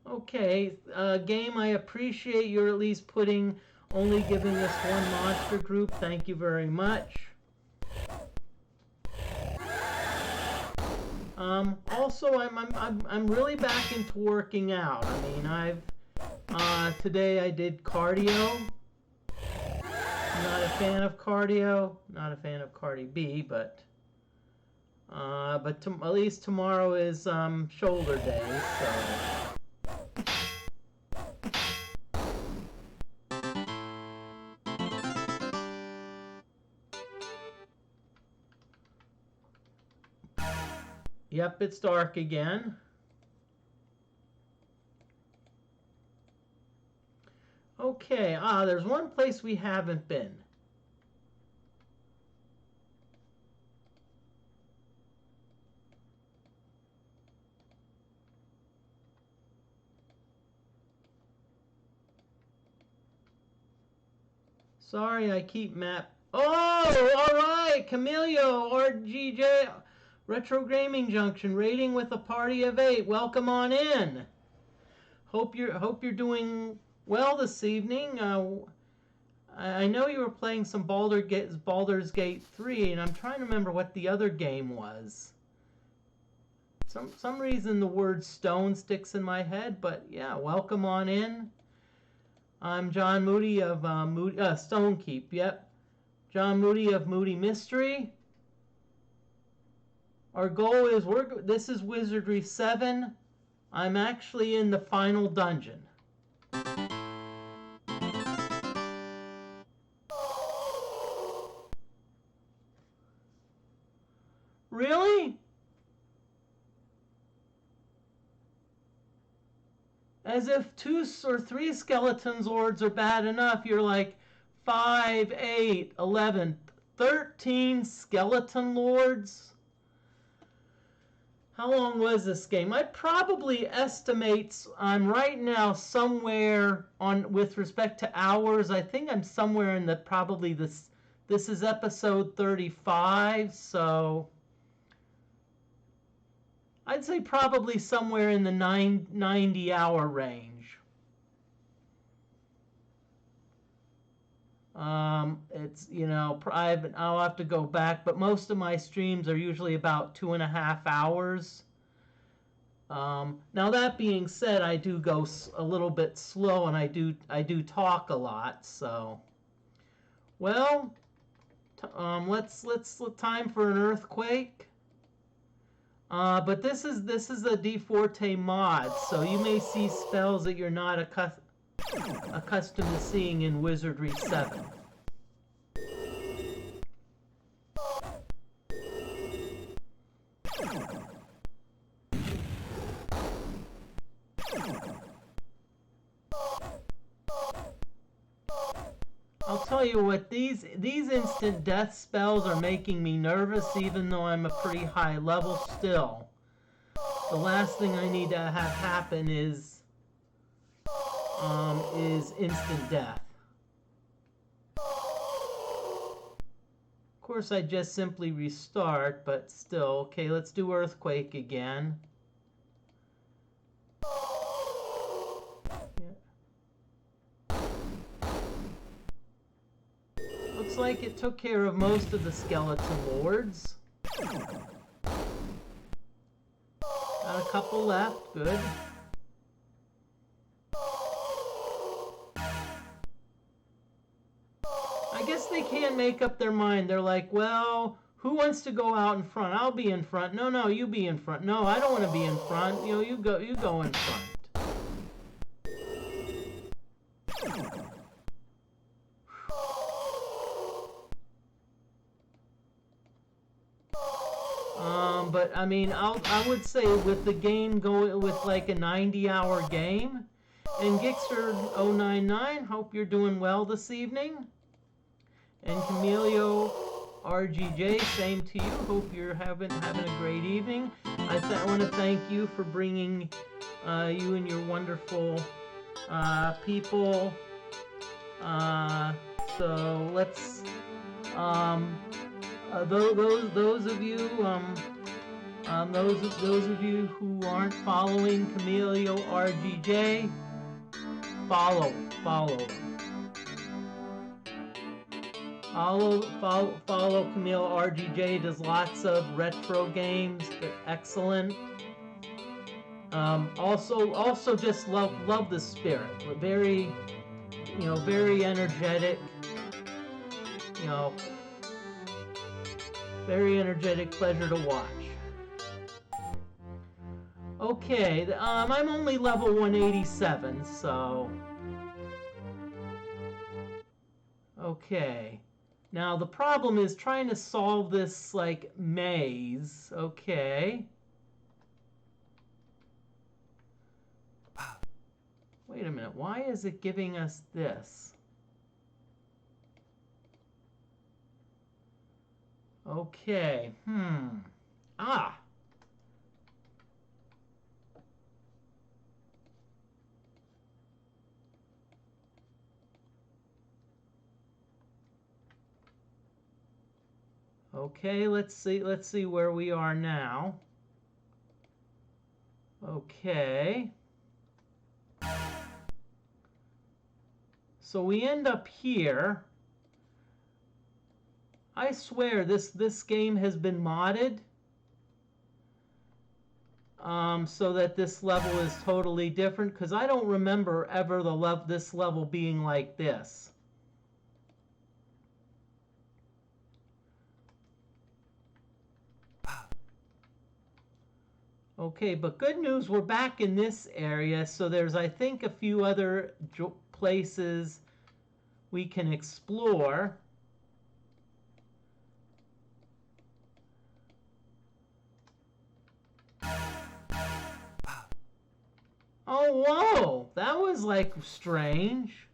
Okay, game, I appreciate you're at least only giving us one monster group. Thank you very much. Also, I'm really back into working out. I mean, today I did cardio. Not a fan of cardio. Not a fan of Cardi B, but at least tomorrow is shoulder day, so. Yep, it's dark again. Okay, there's one place we haven't been. Sorry, I keep map. Oh, all right, Camilio, RGJ, Retro Gaming Junction, raiding with a party of 8. Welcome on in. Hope you're doing well this evening. I know you were playing some Baldur's Gate 3, and I'm trying to remember what the other game was. Some reason the word stone sticks in my head, but yeah, welcome on in. I'm John Moody of Stonekeep. Yep, John Moody of Moody Mystery. Our goal is this is Wizardry 7. I'm actually in the final dungeon. As if 2 or 3 skeleton lords are bad enough, you're like 5, 8, 11, 13 skeleton lords? How long was this game? I'd probably estimate I'm right now somewhere on, with respect to hours, I think I'm somewhere in the probably this is episode 35, so I'd say probably somewhere in the 90-hour range. It's, you know, I'll have to go back, but most of my streams are usually about 2.5 hours. Now that being said, I do go a little bit slow, and I do talk a lot. So, well, let's time for an earthquake. But this is a DFortae mod, so you may see spells that you're not accustomed to seeing in Wizardry 7. I'll tell you what, these instant death spells are making me nervous, even though I'm a pretty high level still. The last thing I need to have happen is instant death. Of course, I just simply restart, but still. Okay, let's do earthquake again. Looks like it took care of most of the skeleton lords. Got a couple left, good. I guess they can't make up their mind. They're like, well, who wants to go out in front? I'll be in front. No, you be in front. No, I don't want to be in front. You know, you go in front. But I mean, I would say with the game going with like a 90-hour game, and Gixer099, hope you're doing well this evening. And Camilio RGJ, same to you. Hope you're having a great evening. I want to thank you for bringing you and your wonderful people. So let's those of you those of you who aren't following Camilio RGJ, follow Camille RGJ. Does lots of retro games. They're excellent. Also just love the spirit. We're very, very energetic. Very energetic. Pleasure to watch. Okay, I'm only level 187, so okay. Now, the problem is trying to solve this, like, maze. Okay. Wait a minute. Why is it giving us this? Okay. Ah. Okay, let's see where we are now. Okay. So we end up here. I swear this game has been modded so that this level is totally different, because I don't remember ever this level being like this. Okay, but good news, we're back in this area, so there's, I think, a few other places we can explore. Oh, whoa! That was like strange.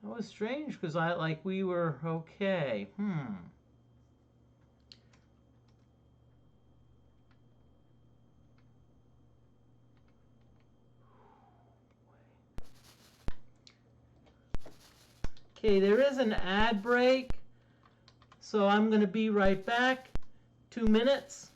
That was strange because we were okay. Okay, there is an ad break, so I'm going to be right back. 2 minutes.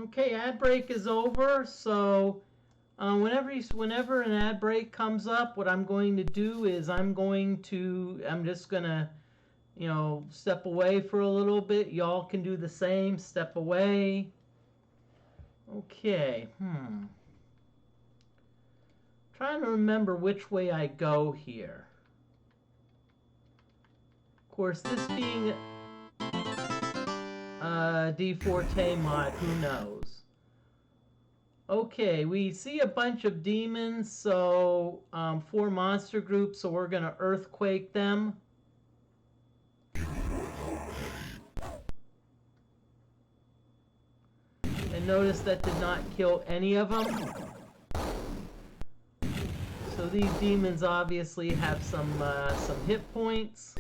Okay, ad break is over. So whenever an ad break comes up, what I'm going to do is I'm just gonna step away for a little bit. Y'all can do the same. Step away. Okay. Trying to remember which way I go here. Of course, this being DFortae mod, who knows? Okay, we see a bunch of demons, so 4 monster groups, so we're gonna earthquake them. And notice that did not kill any of them. So these demons obviously have some hit points.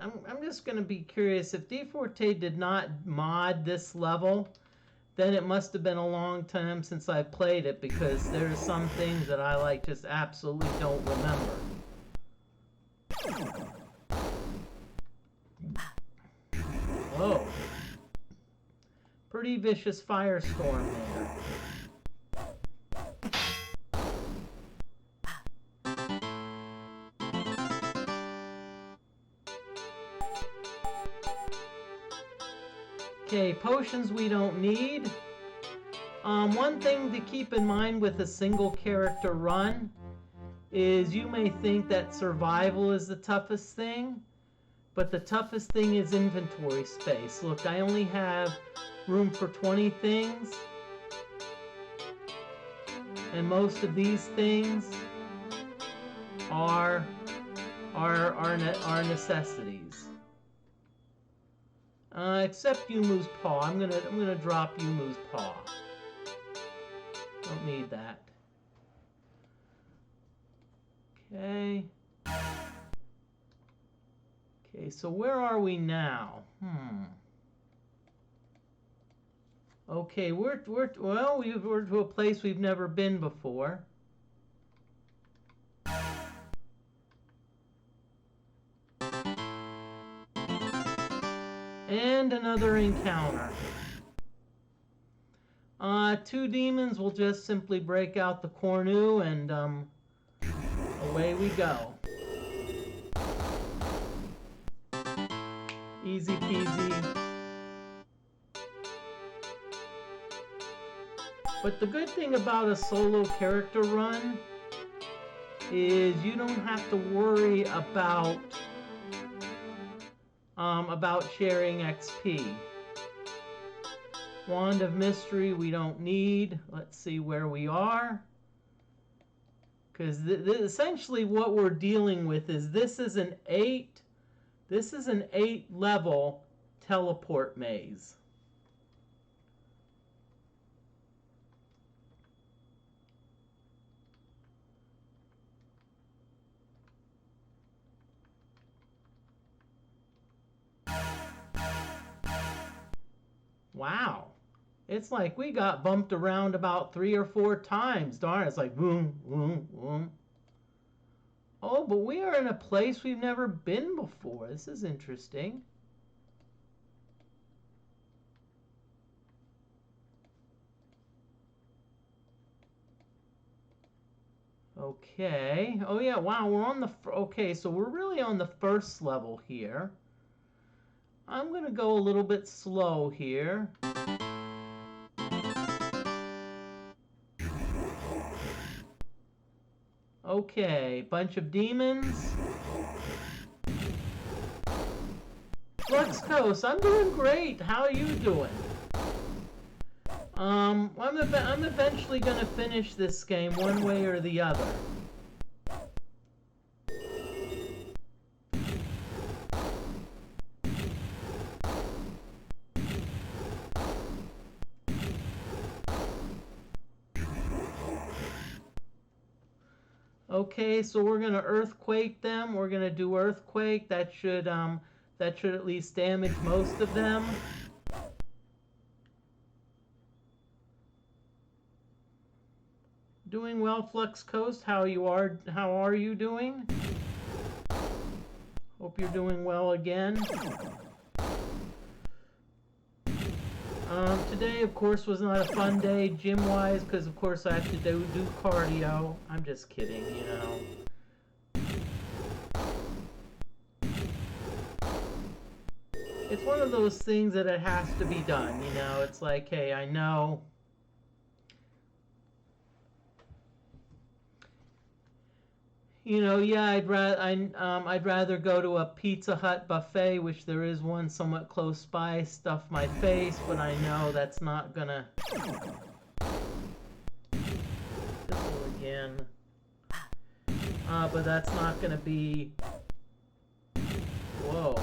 I'm just going to be curious, if DFortae did not mod this level, then it must have been a long time since I played it, because there's some things that I just absolutely don't remember. Whoa. Pretty vicious firestorm there. Okay, potions we don't need. One thing to keep in mind with a single character run is you may think that survival is the toughest thing, but the toughest thing is inventory space. Look, I only have room for 20 things, and most of these things are necessities. Except Yumu's paw. I'm gonna drop Yumu's paw. Don't need that. Okay. Okay, so where are we now? Okay, we're to a place we've never been before. And another encounter. Two demons will just simply break out the Cornu and away we go. Easy peasy. But the good thing about a solo character run is you don't have to worry about sharing XP. Wand of Mystery we don't need. Let's see where we are. Because essentially what we're dealing with is this is an 8 level teleport maze. Wow. It's like we got bumped around about 3 or 4 times. Darn, it's like boom, boom, boom. Oh, but we are in a place we've never been before. This is interesting. Okay. Oh yeah, wow, we're on the... Okay, so we're really on the first level here. I'm going to go a little bit slow here. Okay, bunch of demons. Flux Coast, I'm doing great. How are you doing? I'm eventually going to finish this game one way or the other. Okay, so we're gonna earthquake them. We're gonna do earthquake. That should at least damage most of them. Doing well, Flux Coast. How are you doing? Hope you're doing well again. Today, of course, was not a fun day gym-wise because, of course, I have to do cardio. I'm just kidding, you know. It's one of those things that it has to be done, you know. It's like, hey, I know. You know, yeah, I'd rather go to a Pizza Hut buffet, which there is one somewhat close by, stuff my face, but I know that's not gonna... Thistle again. But that's not gonna be... Whoa.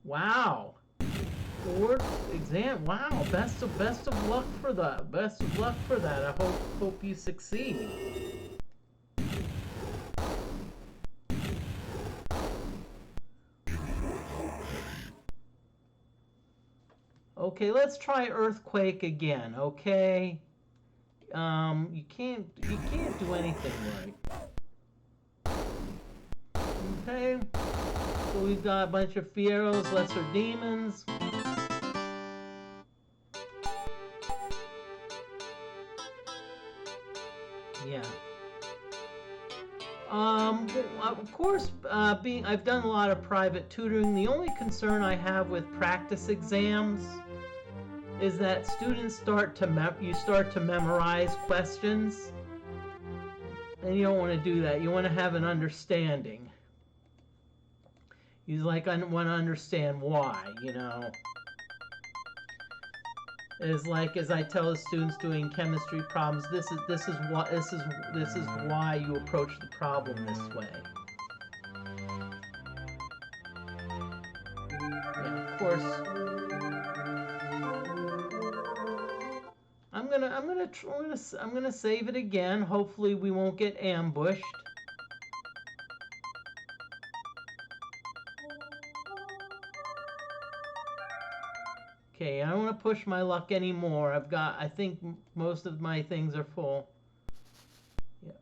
Wow. Fourth exam. Wow. Best of luck for that. Best of luck for that. I hope you succeed. Okay, let's try earthquake again, okay? You can't do anything right. Okay, so we've got a bunch of Fieros, lesser demons. Yeah. Of course, I've done a lot of private tutoring. The only concern I have with practice exams is that students start to memorize questions, and you don't want to do that. You want to have an understanding. You want to understand why, you know. It's like as I tell the students doing chemistry problems, this is why you approach the problem this way. Yeah, of course. I'm gonna save it again. Hopefully we won't get ambushed. Okay, I don't want to push my luck anymore. I think most of my things are full. Yep.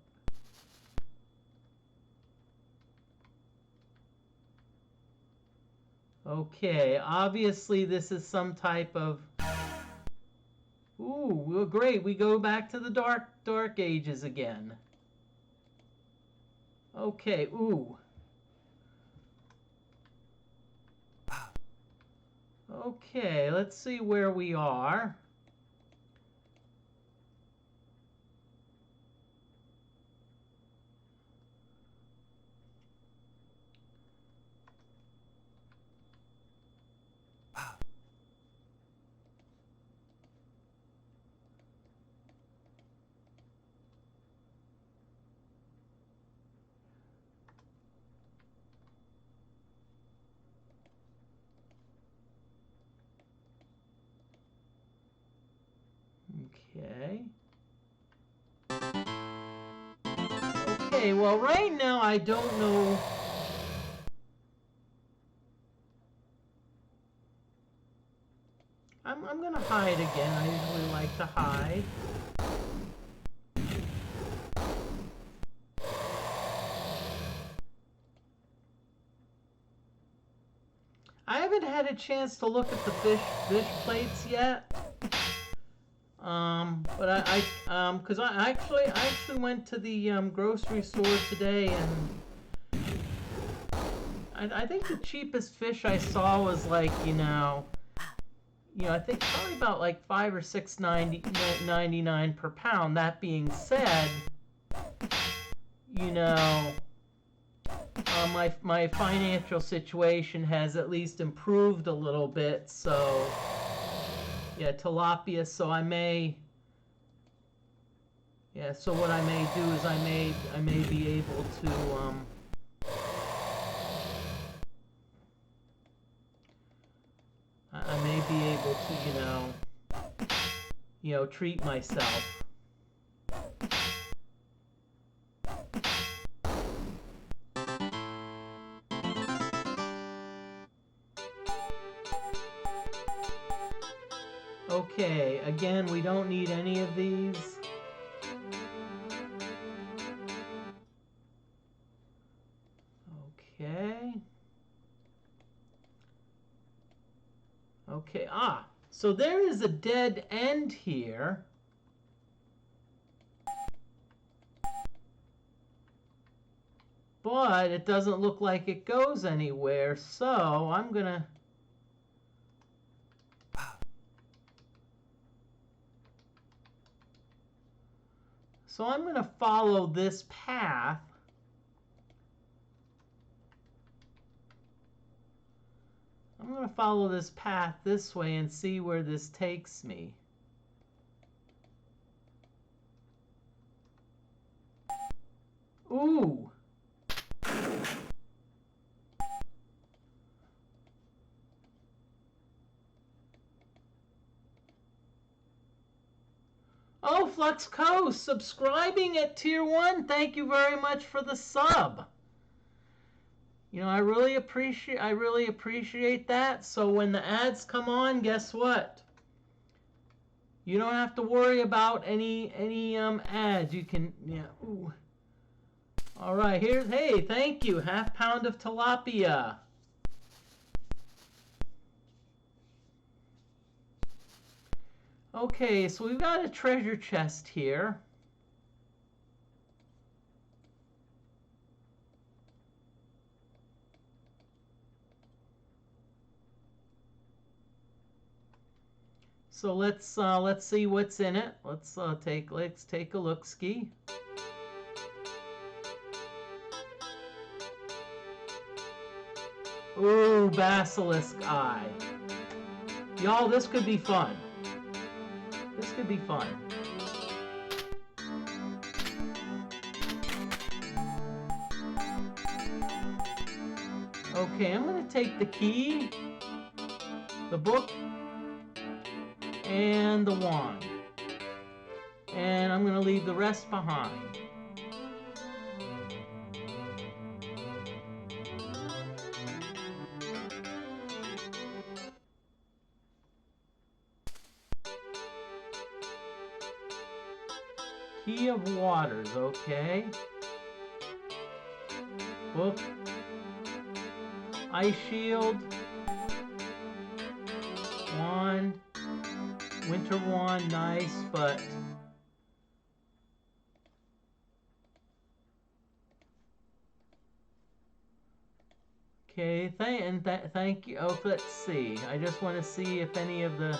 Okay, obviously this is some type of... Ooh, well, great. We go back to the dark ages again. Okay, ooh. Okay, let's see where we are. Okay. Okay, well, right now I don't know. I'm gonna hide again. I usually like to hide. I haven't had a chance to look at the fish plates yet. But cause I actually went to the grocery store today, and I think the cheapest fish I saw was like, I think probably about like $5 or $6.99 per pound. That being said, my financial situation has at least improved a little bit, so yeah, tilapia. So I may, yeah. So what I may do is I may be able to I may be able to treat myself. Okay, again, we don't need any of these. Okay. Okay, so there is a dead end here. But it doesn't look like it goes anywhere, so I'm gonna... So I'm gonna follow this path. I'm gonna follow this path this way and see where this takes me. Ooh! Oh, Flux Coast, subscribing at Tier 1. Thank you very much for the sub. I really appreciate that. So when the ads come on, guess what? You don't have to worry about any ads. You can, yeah. Ooh. All right, hey, thank you. Half pound of tilapia. Okay, so we've got a treasure chest here. So let's see what's in it. Let's take a look-ski. Ooh, basilisk eye. Y'all, this could be fun. This could be fun. Okay, I'm gonna take the key, the book, and the wand. And I'm gonna leave the rest behind. Key of Waters, okay. Book. Ice Shield. Wand. Winter Wand, nice, but... Okay, thank you. Oh, let's see. I just want to see if any of the...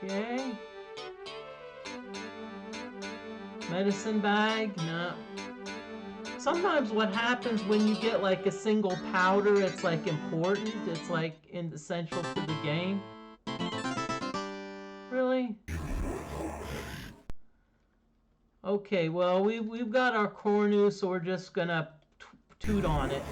Okay. Medicine bag? No. Sometimes what happens when you get like a single powder, it's like important. It's like essential to the game. Really? Okay, well, we've got our Cornu, so we're just gonna toot on it.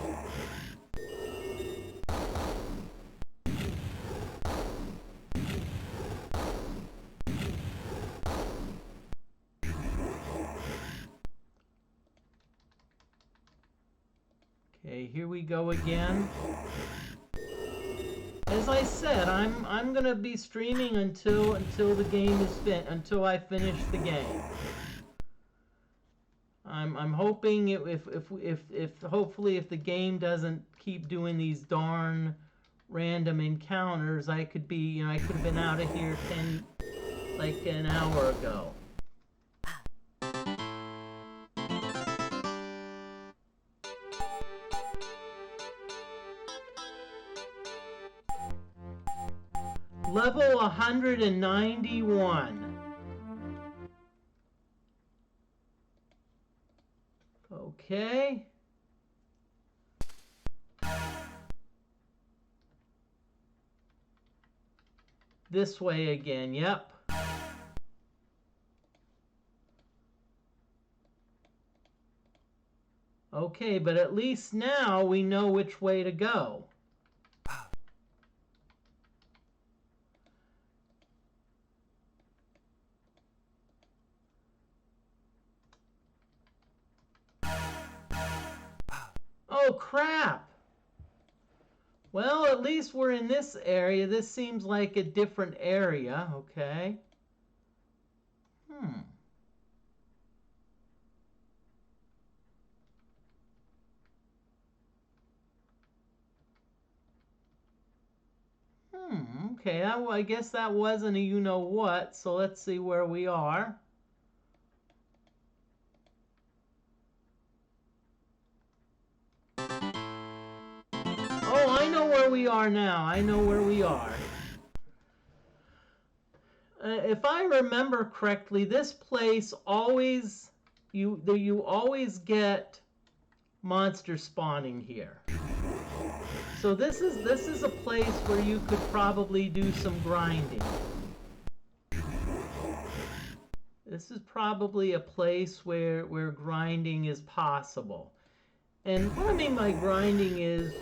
Okay, here we go again. As I said, I'm gonna be streaming until the game is until I finish the game. I'm hoping if hopefully if the game doesn't keep doing these darn random encounters, I could be I could have been out of here like an hour ago. Level 191. Okay. This way again, yep. Okay, but at least now we know which way to go. Oh, crap! Well, at least we're in this area. This seems like a different area, okay? Okay, I guess that wasn't a you-know-what, so let's see where we are. Oh, I know where we are now. I know where we are. If I remember correctly, this place always... You always get monsters spawning here. So this is a place where you could probably do some grinding. This is probably a place where grinding is possible. And what I mean by grinding is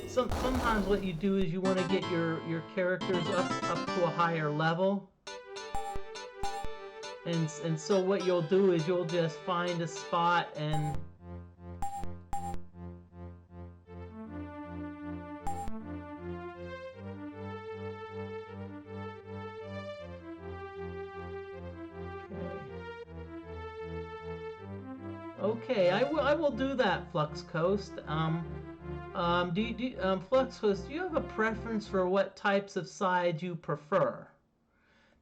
sometimes what you do is you want to get your characters up to a higher level. And so what you'll do is you'll just find a spot and Okay, I will do that, Flux Coast. Flux Coast, do you have a preference for what types of sides you prefer?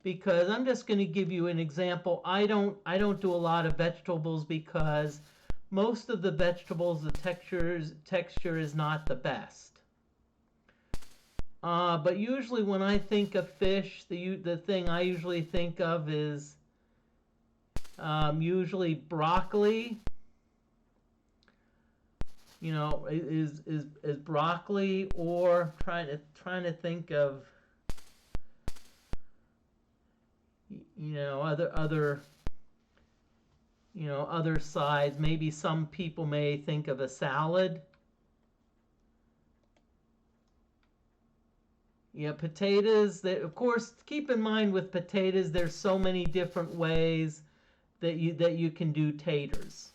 Because I'm just going to give you an example. I don't do a lot of vegetables because most of the vegetables, the texture is not the best. But usually when I think of fish, the thing I usually think of is usually broccoli. Is broccoli, or trying to think of other sides. Maybe some people may think of a salad. Yeah, potatoes. Of course, keep in mind with potatoes, there's so many different ways that you can do taters.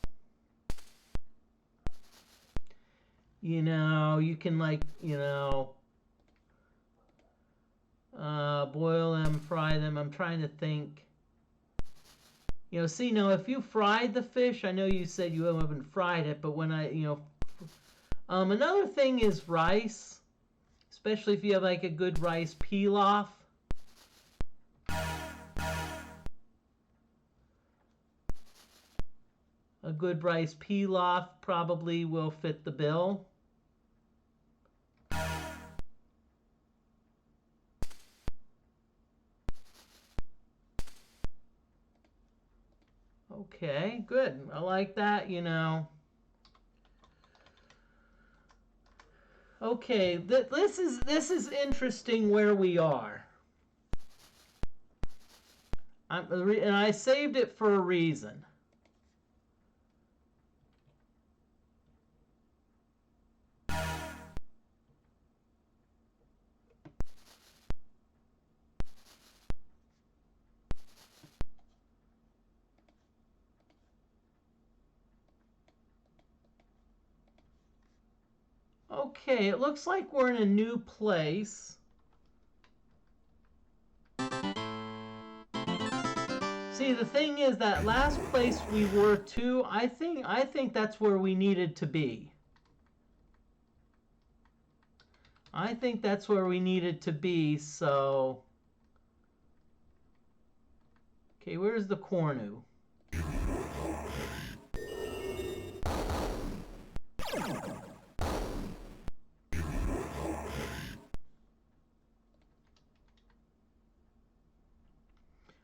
You can boil them, fry them. I'm trying to think. You know, see, now if you fried the fish, I know you said you haven't fried it, but when another thing is rice, especially if you have like a good rice pilaf. A good rice pilaf probably will fit the bill. Okay, good. I like that, you know. Okay, this is interesting where we are. And I saved it for a reason. Okay, it looks like we're in a new place. See, the thing is that last place we were to, I think that's where we needed to be. I think that's where we needed to be, so... Okay, where's the Cornu?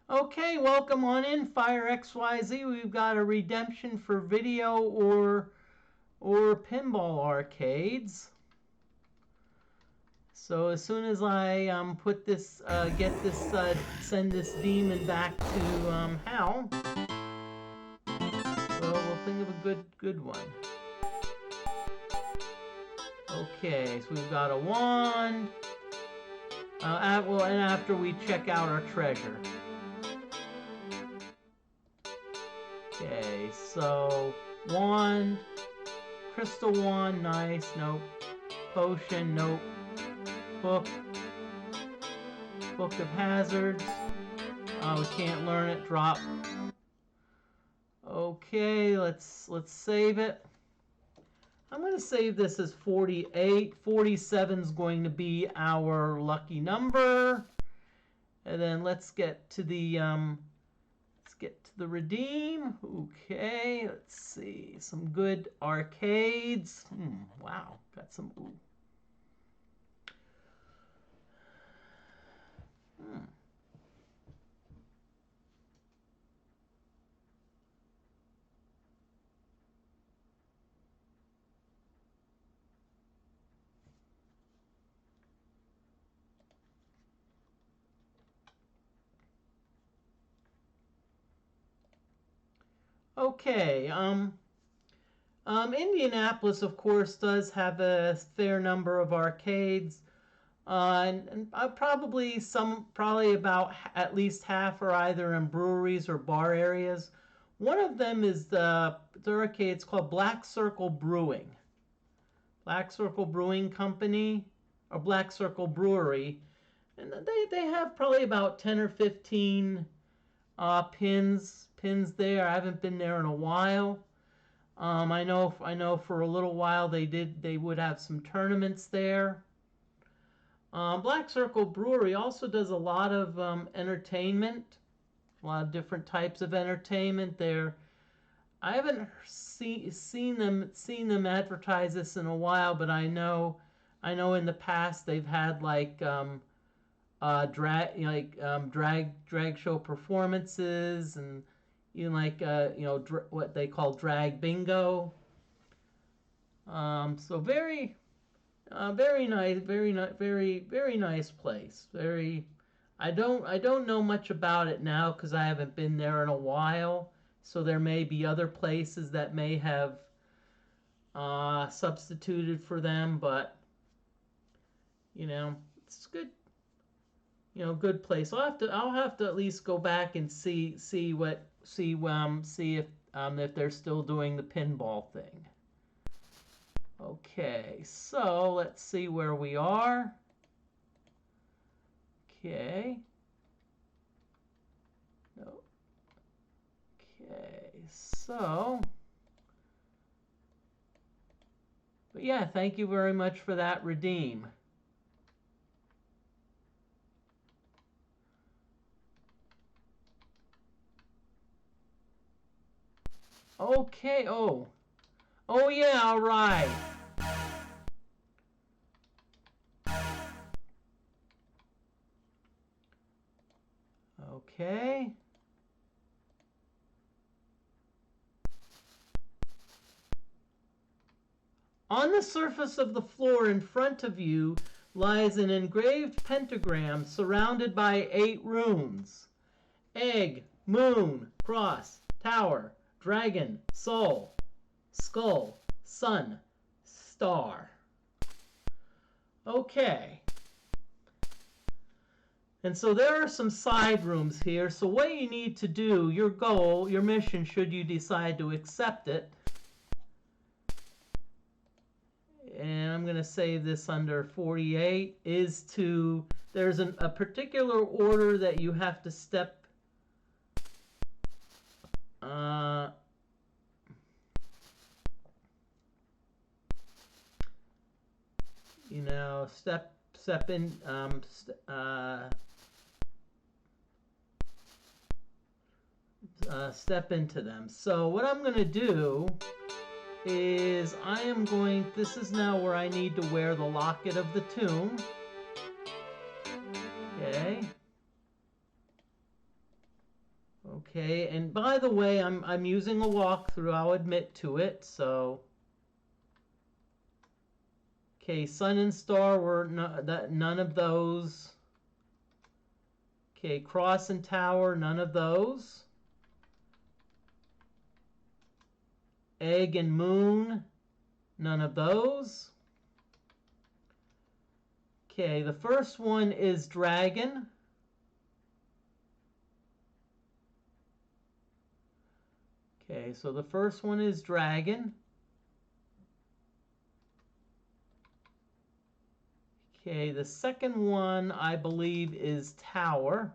Okay, welcome on in, Fire XYZ. We've got a redemption for video or pinball arcades. So as soon as I put this, send this demon back to hell, we'll think of a good one. Okay, so we've got a wand. And after we check out our treasure. Okay, so wand, crystal wand, nice, nope. Potion, nope. Book of hazards. We can't learn it. Drop. Okay, let's save it. I'm going to save this as 48. 47 is going to be our lucky number. And then let's get to the redeem. Okay, let's see. Some good arcades. Wow, got some. Ooh. Okay, Indianapolis, of course, does have a fair number of arcades, and probably about at least half are either in breweries or bar areas. One of them is the arcade. It's called Black Circle Brewing. Black Circle Brewing Company, or Black Circle Brewery, and they have probably about 10 or 15 pins there. I haven't been there in a while. I know for a little while they would have some tournaments there. Black Circle Brewery also does a lot of entertainment, a lot of different types of entertainment there. I haven't seen them advertise this in a while, but I know in the past they've had like drag show performances, and even like what they call drag bingo. So very nice, very nice place. I don't know much about it now because I haven't been there in a while. So there may be other places that may have substituted for them, but it's good. Good place. I'll have to at least go back and see if they're still doing the pinball thing. Okay, so let's see where we are. Okay. No. Okay, so. But yeah, thank you very much for that, redeem. Okay, oh. Oh yeah, all right. Okay. On the surface of the floor in front of you lies an engraved pentagram surrounded by 8 runes. Egg, moon, cross, tower, dragon, soul, skull, sun, star. Okay. And so there are some side rooms here. So what you need to do, your goal, your mission, should you decide to accept it, and I'm going to save this under 48, is to, there's a particular order that you have to step, step in, step into them. So what I'm going to do is this is now where I need to wear the locket of the tomb. Okay. Okay, and by the way, I'm using a walkthrough, I'll admit to it, so. Okay, sun and star were none of those. Okay, cross and tower, none of those. Egg and moon, none of those. Okay, the first one is dragon. Okay, so the first one is dragon. Okay, the second one I believe is tower.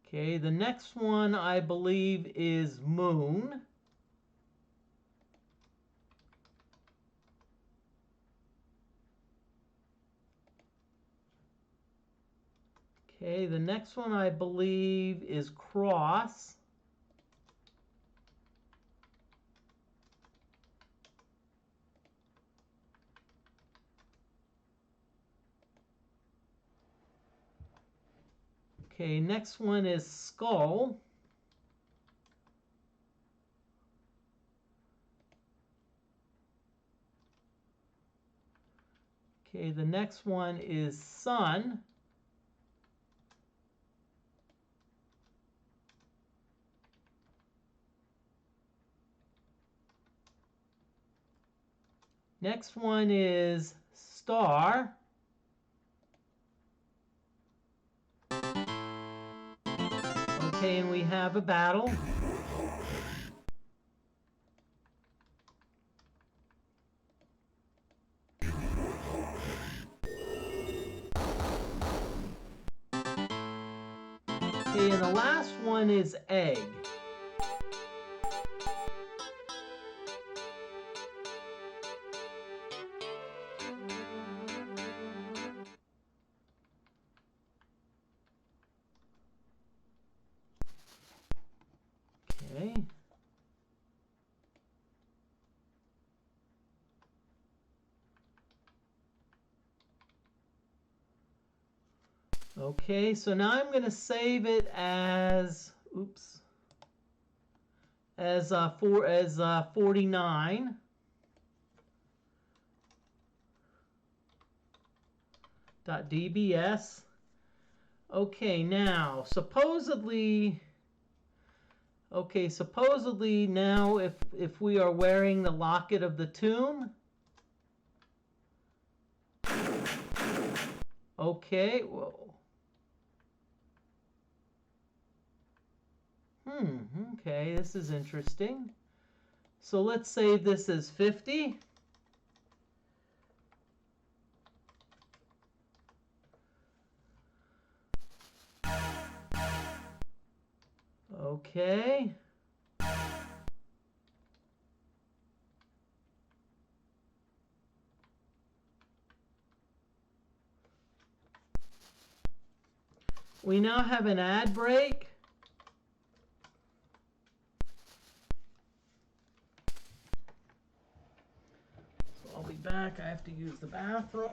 Okay, the next one I believe is moon. Okay, the next one I believe is cross. Okay, next one is skull. Okay, the next one is sun. Next one is star. Okay, and we have a battle. Okay, and the last one is egg. Okay. Okay, so now I'm going to save it as, as 49. .dbs. Okay, now supposedly now if we are wearing the locket of the tomb. Okay, whoa. Okay, this is interesting. So let's say this is 50. Okay. We now have an ad break. So I'll be back. I have to use the bathroom.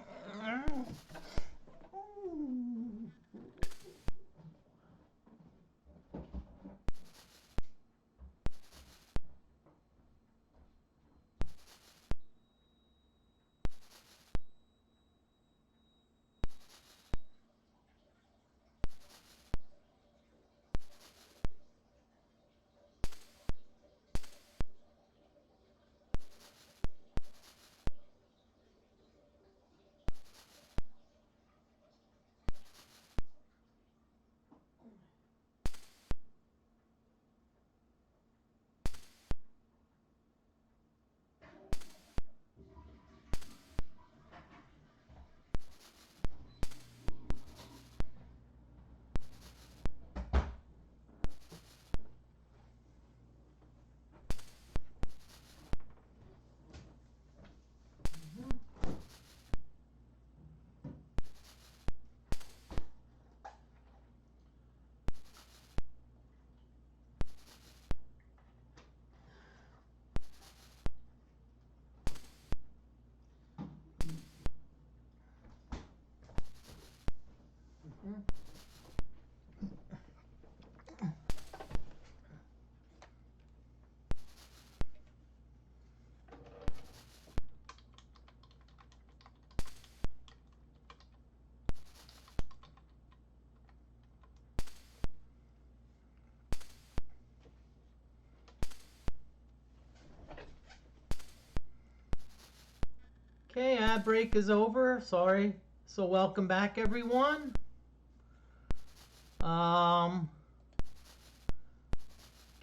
Okay, ad break is over. Sorry. So welcome back, everyone.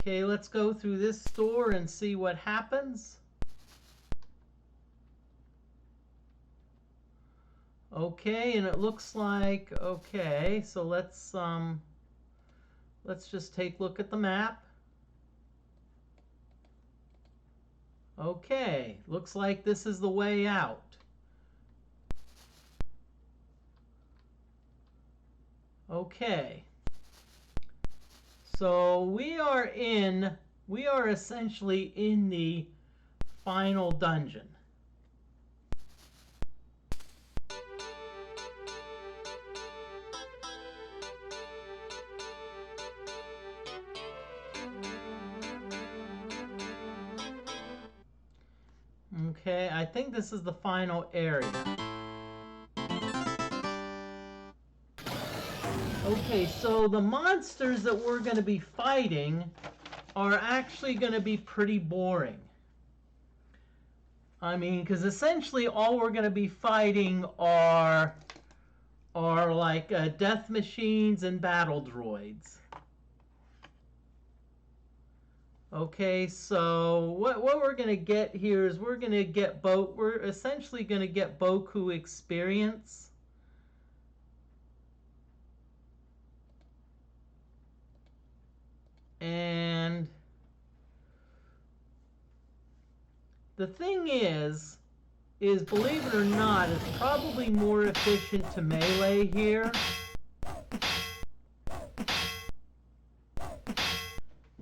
Okay, let's go through this store and see what happens. Okay, and it looks like, okay, so let's just take a look at the map. Okay, looks like this is the way out. Okay. So we are essentially in the final dungeon. Okay, I think this is the final area. Okay, so the monsters that we're going to be fighting are actually going to be pretty boring. I mean, because essentially all we're going to be fighting are like death machines and battle droids. Okay, so what we're going to get here is we're essentially going to get Boku experience. And the thing is believe it or not, it's probably more efficient to melee here.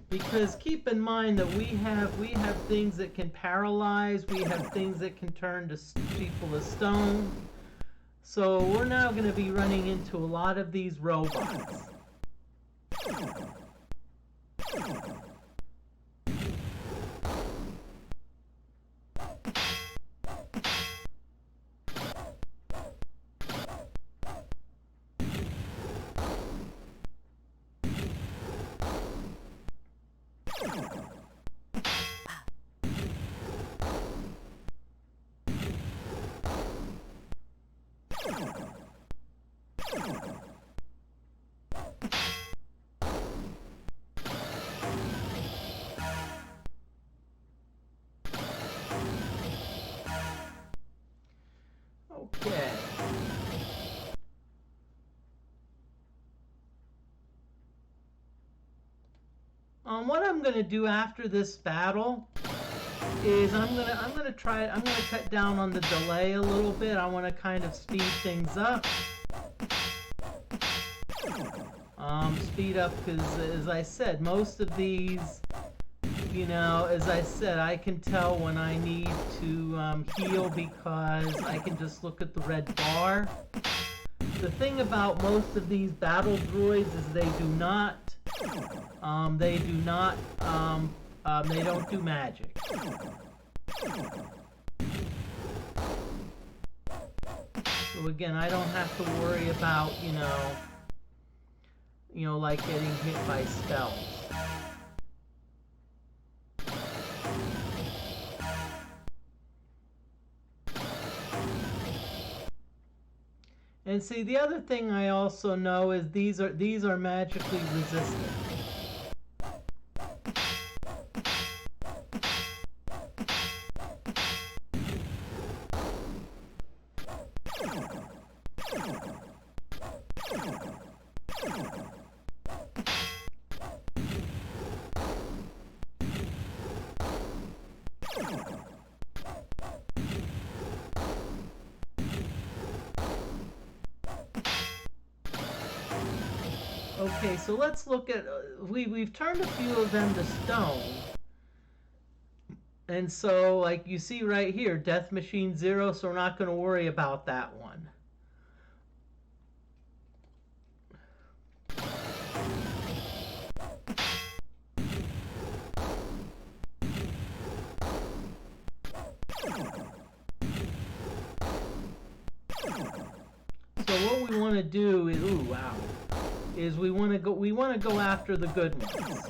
Because keep in mind that we have things that can paralyze, we have things that can turn people to stone. So we're now going to be running into a lot of these robots. What I'm gonna do after this battle is I'm gonna cut down on the delay a little bit. I want to kind of speed things up. Speed up because, as I said, most of these, you know, as I said, I can tell when I need to heal because I can just look at the red bar. The thing about most of these battle droids is they don't do magic. So again, I don't have to worry about, you know, like getting hit by spells. And see, the other thing I also know is these are magically resistant. Okay, so let's look at, we've turned a few of them to stone. And so, like you see right here, Death Machine 0, so we're not going to worry about that one. So what we want to do is, ooh, wow, is we want to go after the good ones.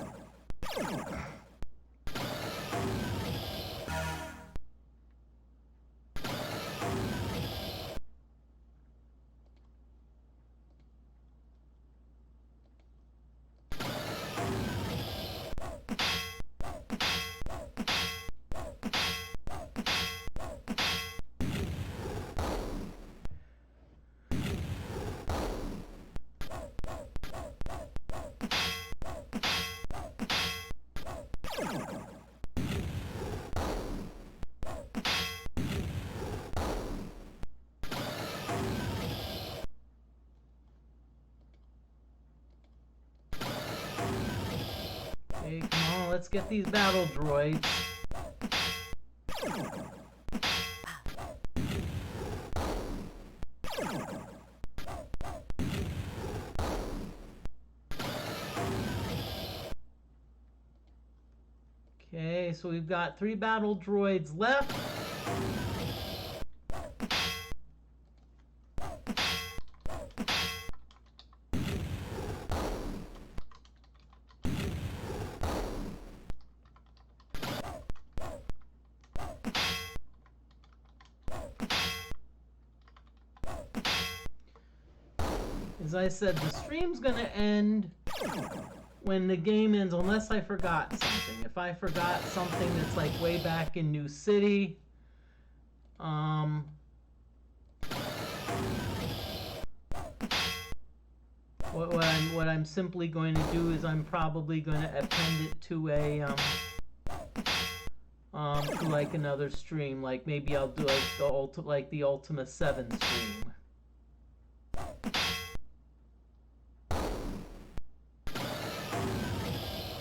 Okay, come on, let's get these battle droids. Okay, so we've got 3 battle droids left. As I said, the stream's gonna end when the game ends, unless I forgot something. If I forgot something that's like way back in New City, what I'm simply going to do is I'm probably going to append it to a to like another stream. Like maybe I'll do like the Ultima 7 stream.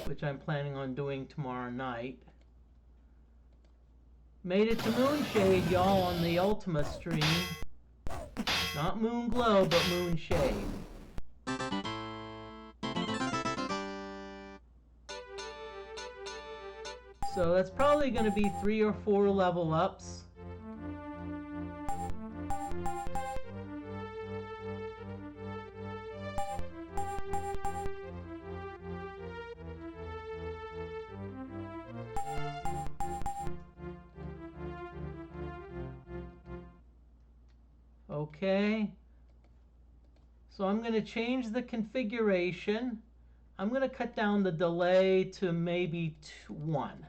Which I'm planning on doing tomorrow night. Made it to Moonshade, y'all, on the Ultima stream. Not Moonglow, but Moonshade. So that's probably going to be 3 or 4 level ups. Okay, so I'm going to change the configuration. I'm going to cut down the delay to maybe 1.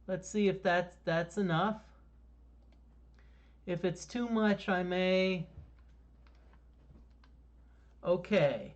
Let's see if that's enough. If it's too much, I may... Okay,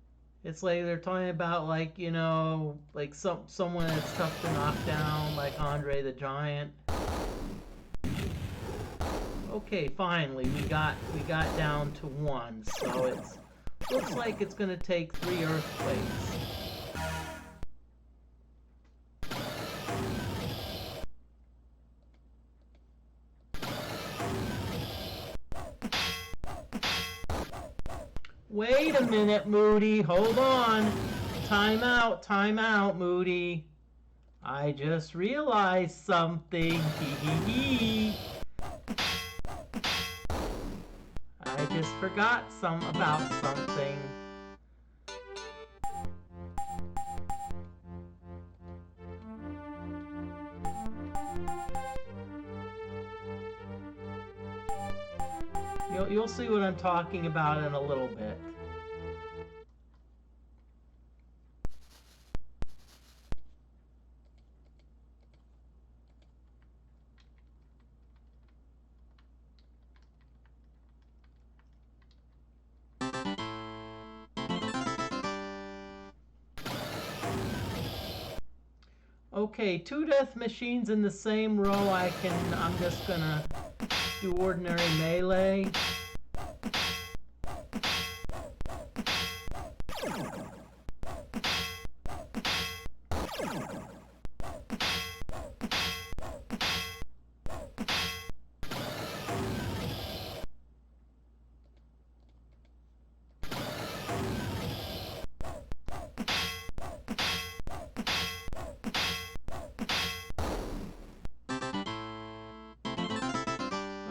It's like they're talking about, like, you know, like someone that's tough to knock down, like Andre the Giant. Okay, finally we got down to 1, so it's looks like it's gonna take 3 earthquakes. Wait a minute, Moody. Hold on. Time out, Moody. I just realized something. Hee hee hee. I just forgot about something. You'll see what I'm talking about in a little bit. Okay, 2 death machines in the same row. I'm just gonna do ordinary melee.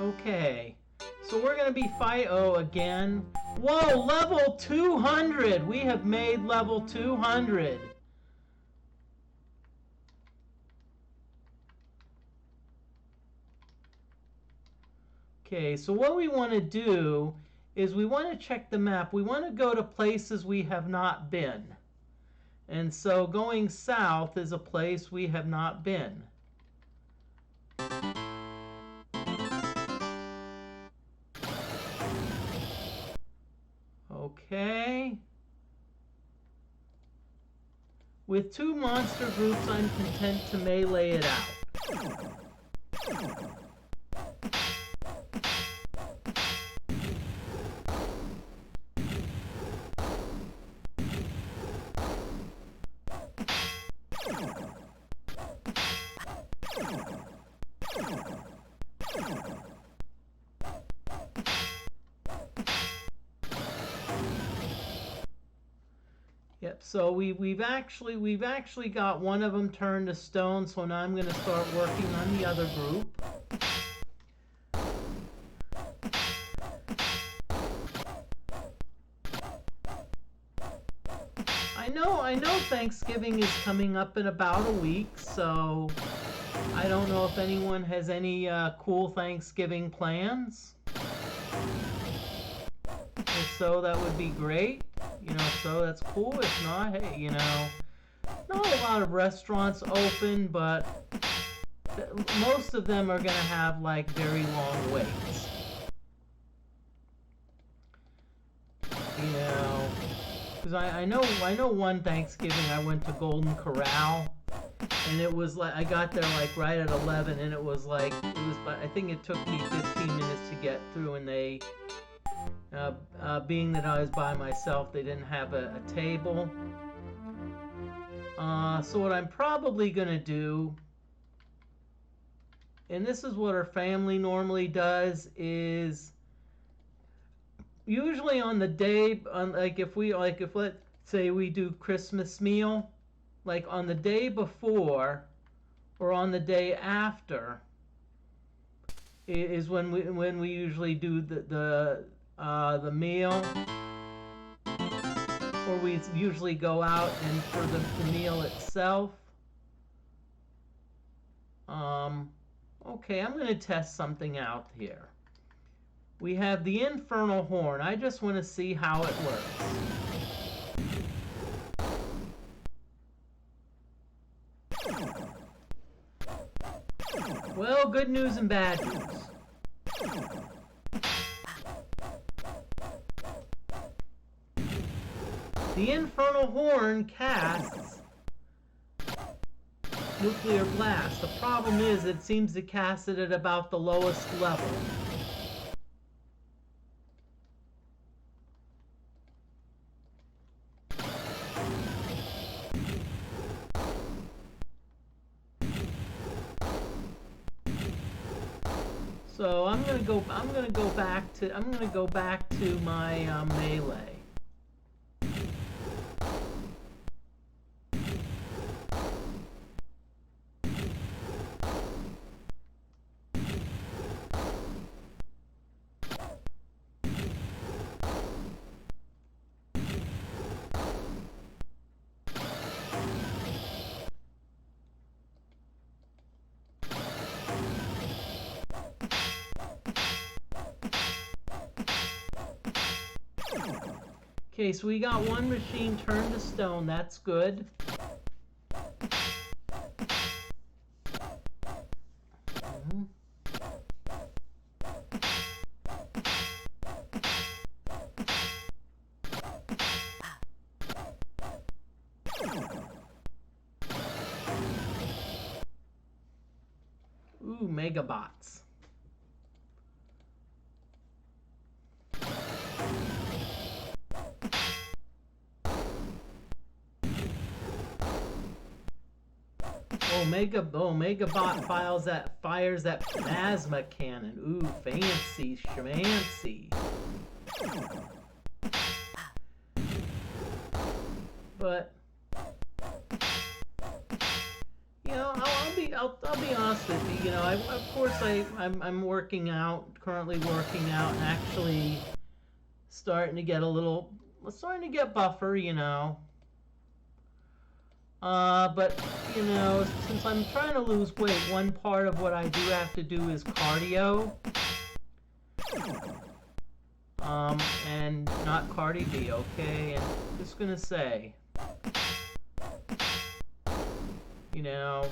Okay, so we're gonna be again. Whoa, level 200! We have made level 200. Okay, so what we want to do is we want to check the map. We want to go to places we have not been. And so going south is a place we have not been. Okay. With 2 monster groups, I'm content to melee it out. Yep, so we've actually got one of them turned to stone, so now I'm going to start working on the other group. I know Thanksgiving is coming up in about a week, so I don't know if anyone has any cool Thanksgiving plans. If so, that would be great. You know, so that's cool. If not, hey, you know, not a lot of restaurants open, but most of them are going to have like very long waits. You know, because I know one Thanksgiving I went to Golden Corral, and it was like I got there like right at 11, and it was like I think it took me 15 minutes to get through, and they. Being that I was by myself, they didn't have a table. So what I'm probably going to do, and this is what our family normally does, is usually on the day, if let's say we do Christmas meal, like on the day before or on the day after is when we usually do the meal, or we usually go out and for the meal itself. Okay, I'm going to test something out here. We have the Infernal Horn. I just want to see how it works. Well, good news and bad news. The Infernal Horn casts Nuclear Blast. The problem is it seems to cast it at about the lowest level. So I'm gonna go back to my melee. Okay, so we got one machine turned to stone. That's good. Ooh, Megabots. Megabot fires that plasma cannon. Ooh, fancy schmancy. But you know, I'll be honest with you. You know, of course I'm working out, currently working out, and actually starting to get buffer. You know. But, you know, since I'm trying to lose weight, one part of what I do have to do is cardio. And not Cardi B, okay? And I'm just gonna say, you know,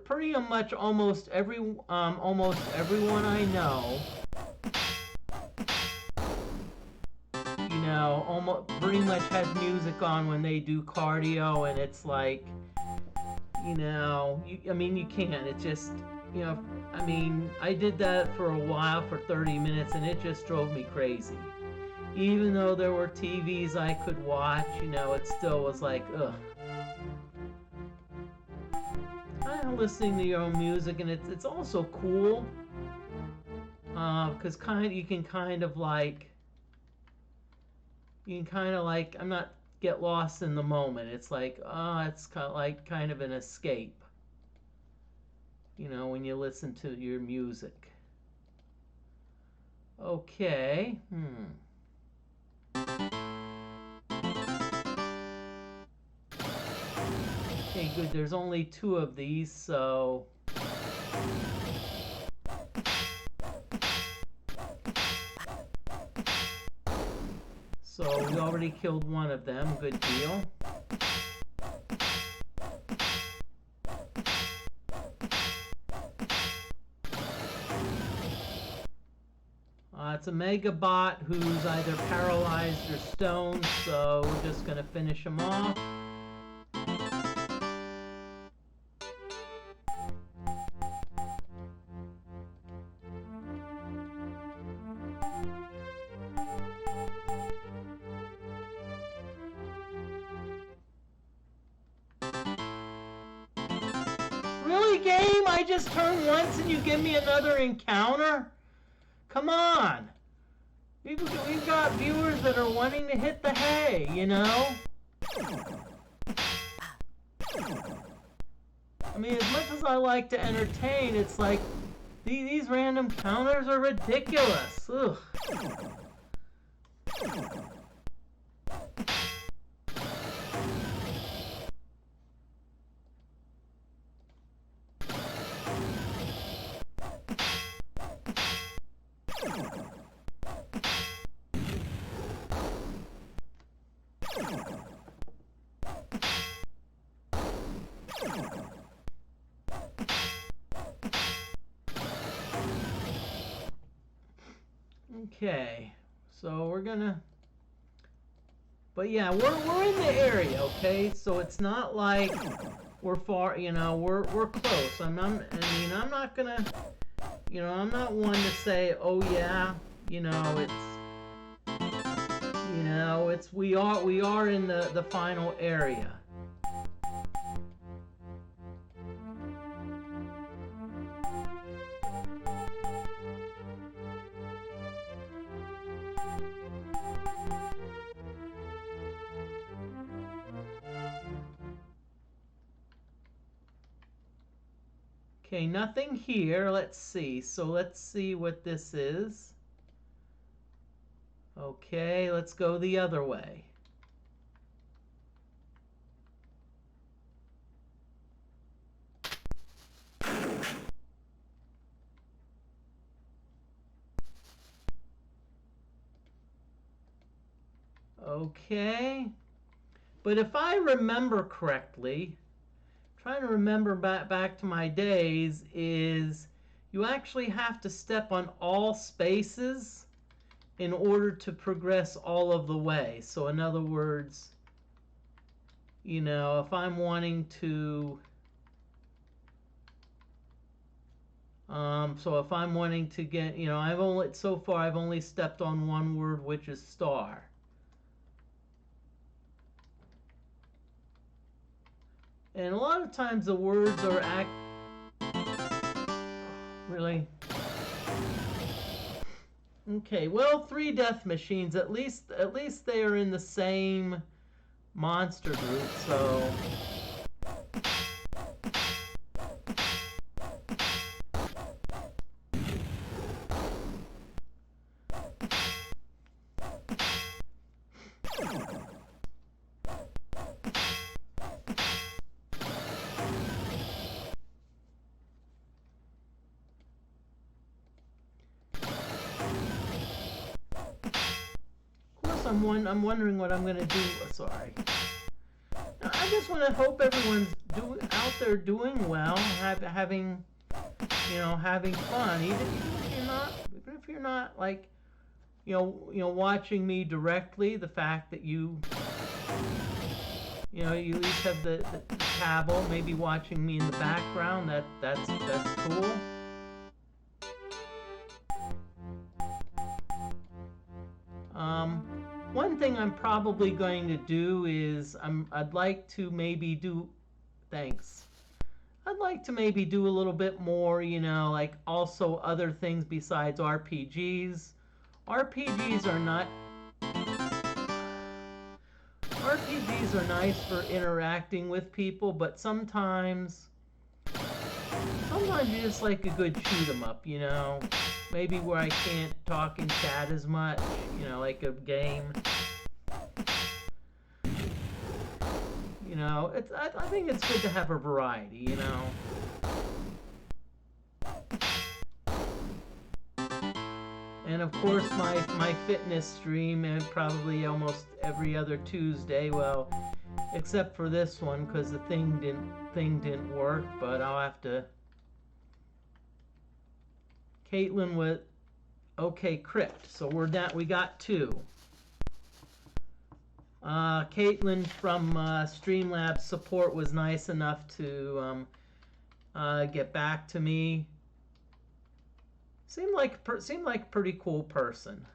pretty much almost everyone I know, you know, almost pretty much has music on when they do cardio, and it's like, you know, I mean, you can't. It's just, you know, I mean, I did that for a while for 30 minutes, and it just drove me crazy. Even though there were TVs I could watch, you know, it still was like, ugh. Kind of listening to your own music, and it's also cool, because you can kind of like I'm not get lost in the moment. It's like, it's kind of an escape, you know, when you listen to your music. Okay. Okay, good. There's only 2 of these, so we already killed one of them. Good deal. It's a Megabot who's either paralyzed or stoned, so we're just going to finish him off. Really, game? I just turn once and you give me another encounter? Come on! We've got viewers that are wanting to hit the hay, you know? I mean, as much as I like to entertain, it's like, these random counters are ridiculous. Ugh. Okay, so we're gonna But yeah, we're in the area, okay? So it's not like we're far, you know, we're close. I mean, I'm not gonna, you know, I'm not one to say, oh yeah, you know, we are in the final area. Okay, nothing here. Let's see. So let's see what this is. Okay, let's go the other way. Okay. But if I remember correctly, trying to remember back to my days, is you actually have to step on all spaces in order to progress all of the way. So in other words, you know, if I'm wanting to so if I'm wanting to get, you know, I've only stepped on one word, which is star. And a lot of times the words are really. Okay, well, 3 death machines. At least they are in the same monster group. So. I'm wondering what I'm going to do. Sorry. I just want to hope everyone's out there doing well, having fun. Even if you're not like, watching me directly. The fact that you at least have the tablet, maybe watching me in the background. That's cool. One thing I'm probably going to do is I'd like to maybe do. Thanks. I'd like to maybe do a little bit more, like also other things besides RPGs. RPGs are nice for interacting with people, but sometimes you just like a good shoot 'em up, Maybe where I can't talk and chat as much, like a game. I think it's good to have a variety, And of course my fitness stream, and probably almost every other Tuesday, well, except for this one because the thing didn't work, but I'll have to. Caitlin with okay crypt, so we got 2. Caitlin from Streamlabs support was nice enough to get back to me. Seemed like a pretty cool person.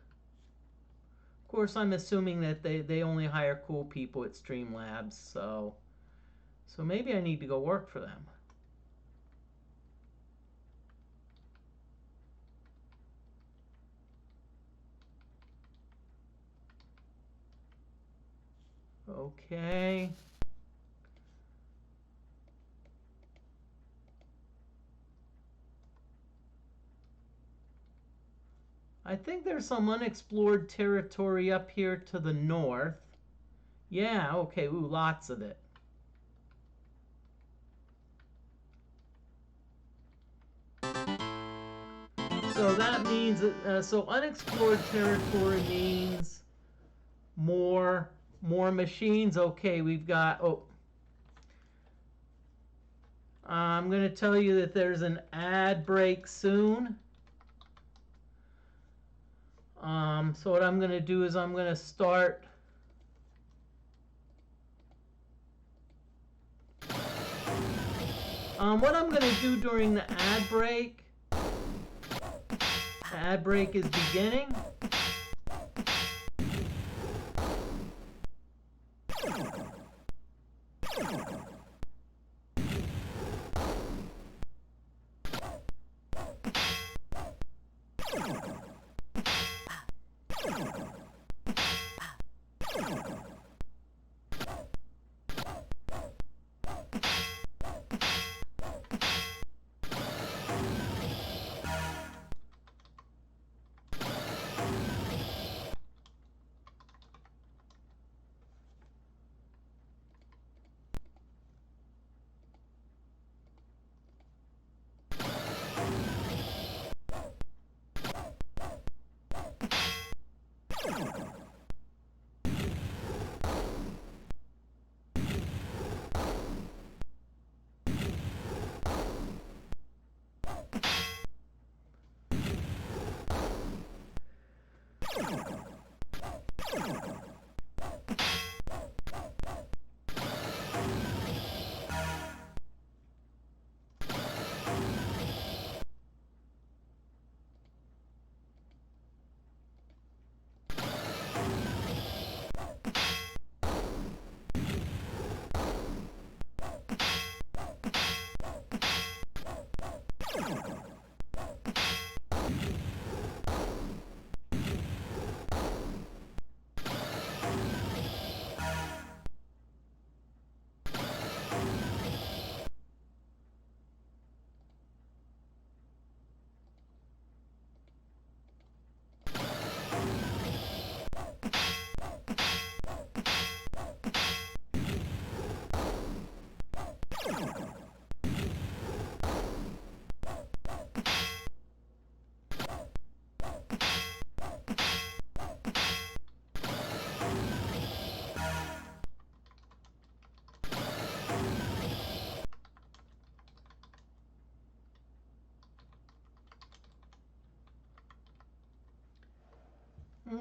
Of course, I'm assuming that they only hire cool people at Streamlabs, so maybe I need to go work for them. Okay. I think there's some unexplored territory up here to the north. Yeah, okay, ooh, lots of it. So that means, so unexplored territory means more machines. Okay, we've got, I'm going to tell you that there's an ad break soon. So what I'm going to do is I'm going to start What I'm going to do during the ad break, the ad break is beginning.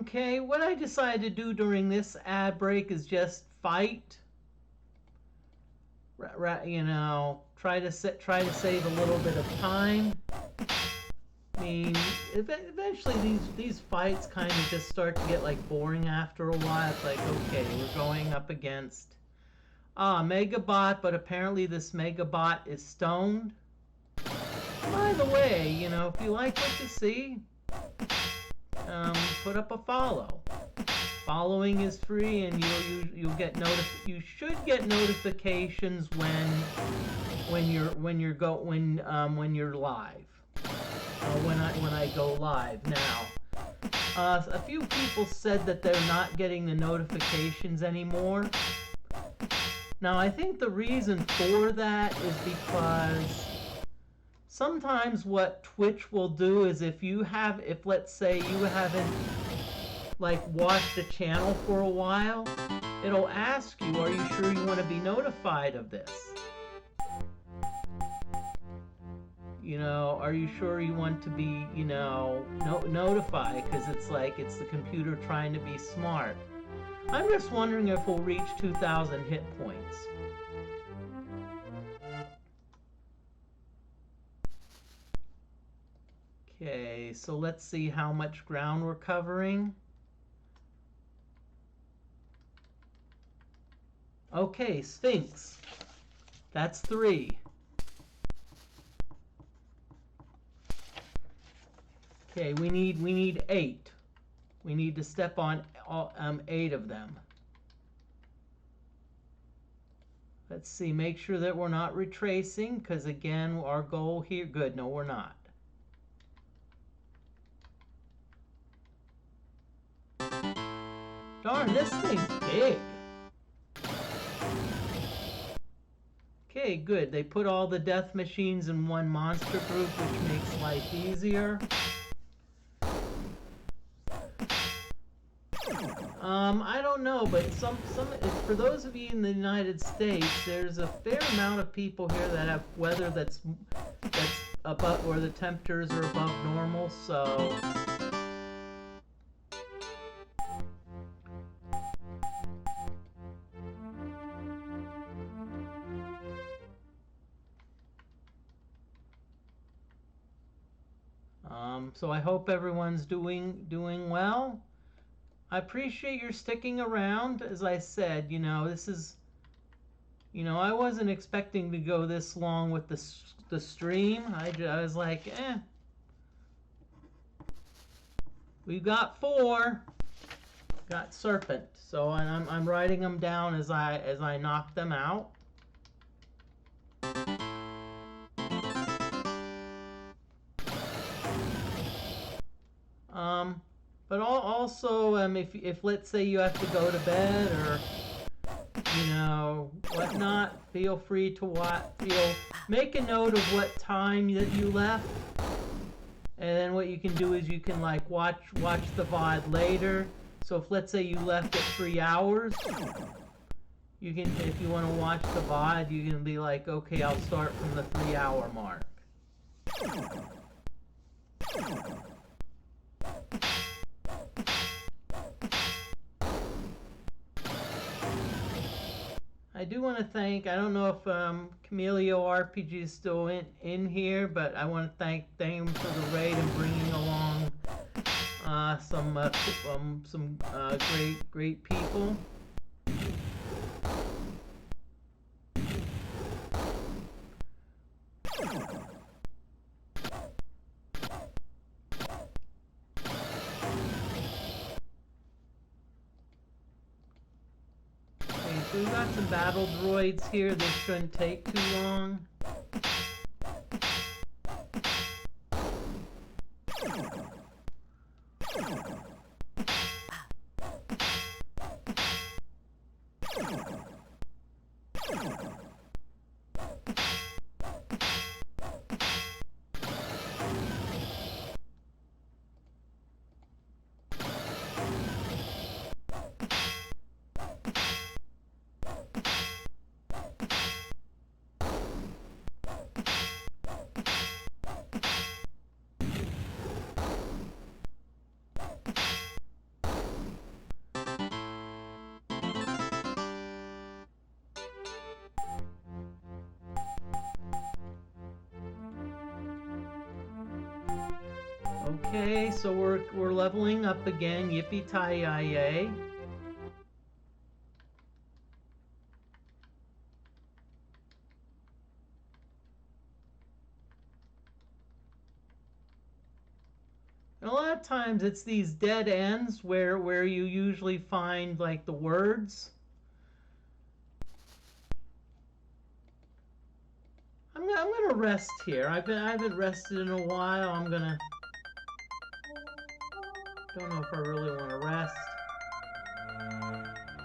Okay, what I decided to do during this ad break is just fight. You know, try to save a little bit of time. I mean, eventually these fights kind of just start to get like boring after a while. It's like, okay, we're going up against Megabot, but apparently this Megabot is stoned. By the way, you know, if you like what you see, put up a follow. Following is free, and you'll get you should get notifications when you're live. When I go live now. A few people said that they're not getting the notifications anymore. Now I think the reason for that is because sometimes what Twitch will do is if let's say you haven't like watched a channel for a while, it'll ask you, are you sure you want to be notified of this? You know, are you sure you want to be, you know, notified? Because it's like it's the computer trying to be smart. I'm just wondering if we'll reach 2,000 hit points. Okay, so let's see how much ground we're covering. Okay, Sphinx. That's 3. Okay, we need 8. We need to step on 8 of them. Let's see, make sure that we're not retracing, because again, our goal here, good, no we're not. Darn, this thing's big. Okay, good. They put all the death machines in one monster group, which makes life easier. I don't know, but for those of you in the United States, there's a fair amount of people here that have weather that's above, where the temperatures are above normal, so So I hope everyone's doing well. I appreciate your sticking around. As I said, this is, I wasn't expecting to go this long with the stream. I was like, we've got 4. Got serpent. So I'm writing them down as I knock them out. But also, if let's say you have to go to bed or whatnot, feel free to make a note of what time that you left, and then what you can do is you can like watch the VOD later. So if let's say you left at 3 hours, you can, if you want to watch the VOD, you can be like, okay, I'll start from the 3-hour mark. I do want to thank, I don't know if Camelio RPG is still in here, but I want to thank him for the raid and bringing along some great people. So we've got some battle droids here. This shouldn't take too long. Okay, so we're leveling up again. Yippee-ki-yay. And a lot of times it's these dead ends where you usually find like the words. I'm gonna rest here. I haven't rested in a while. Don't know if I really want to rest.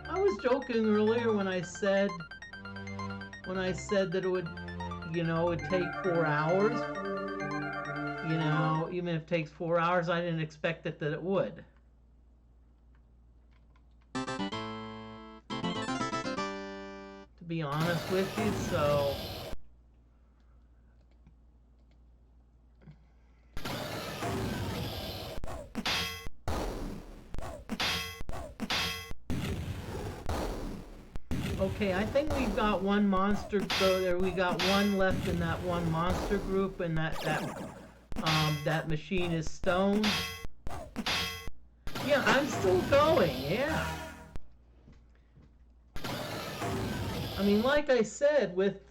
I was joking earlier when I said that it would, it'd take 4 hours. Even if it takes 4 hours, I didn't expect that it would. To be honest with you, so. Okay, I think we've got one monster. So there, we got one left in that one monster group, and that machine is stone. Yeah, I'm still going. Yeah. I mean, like I said, with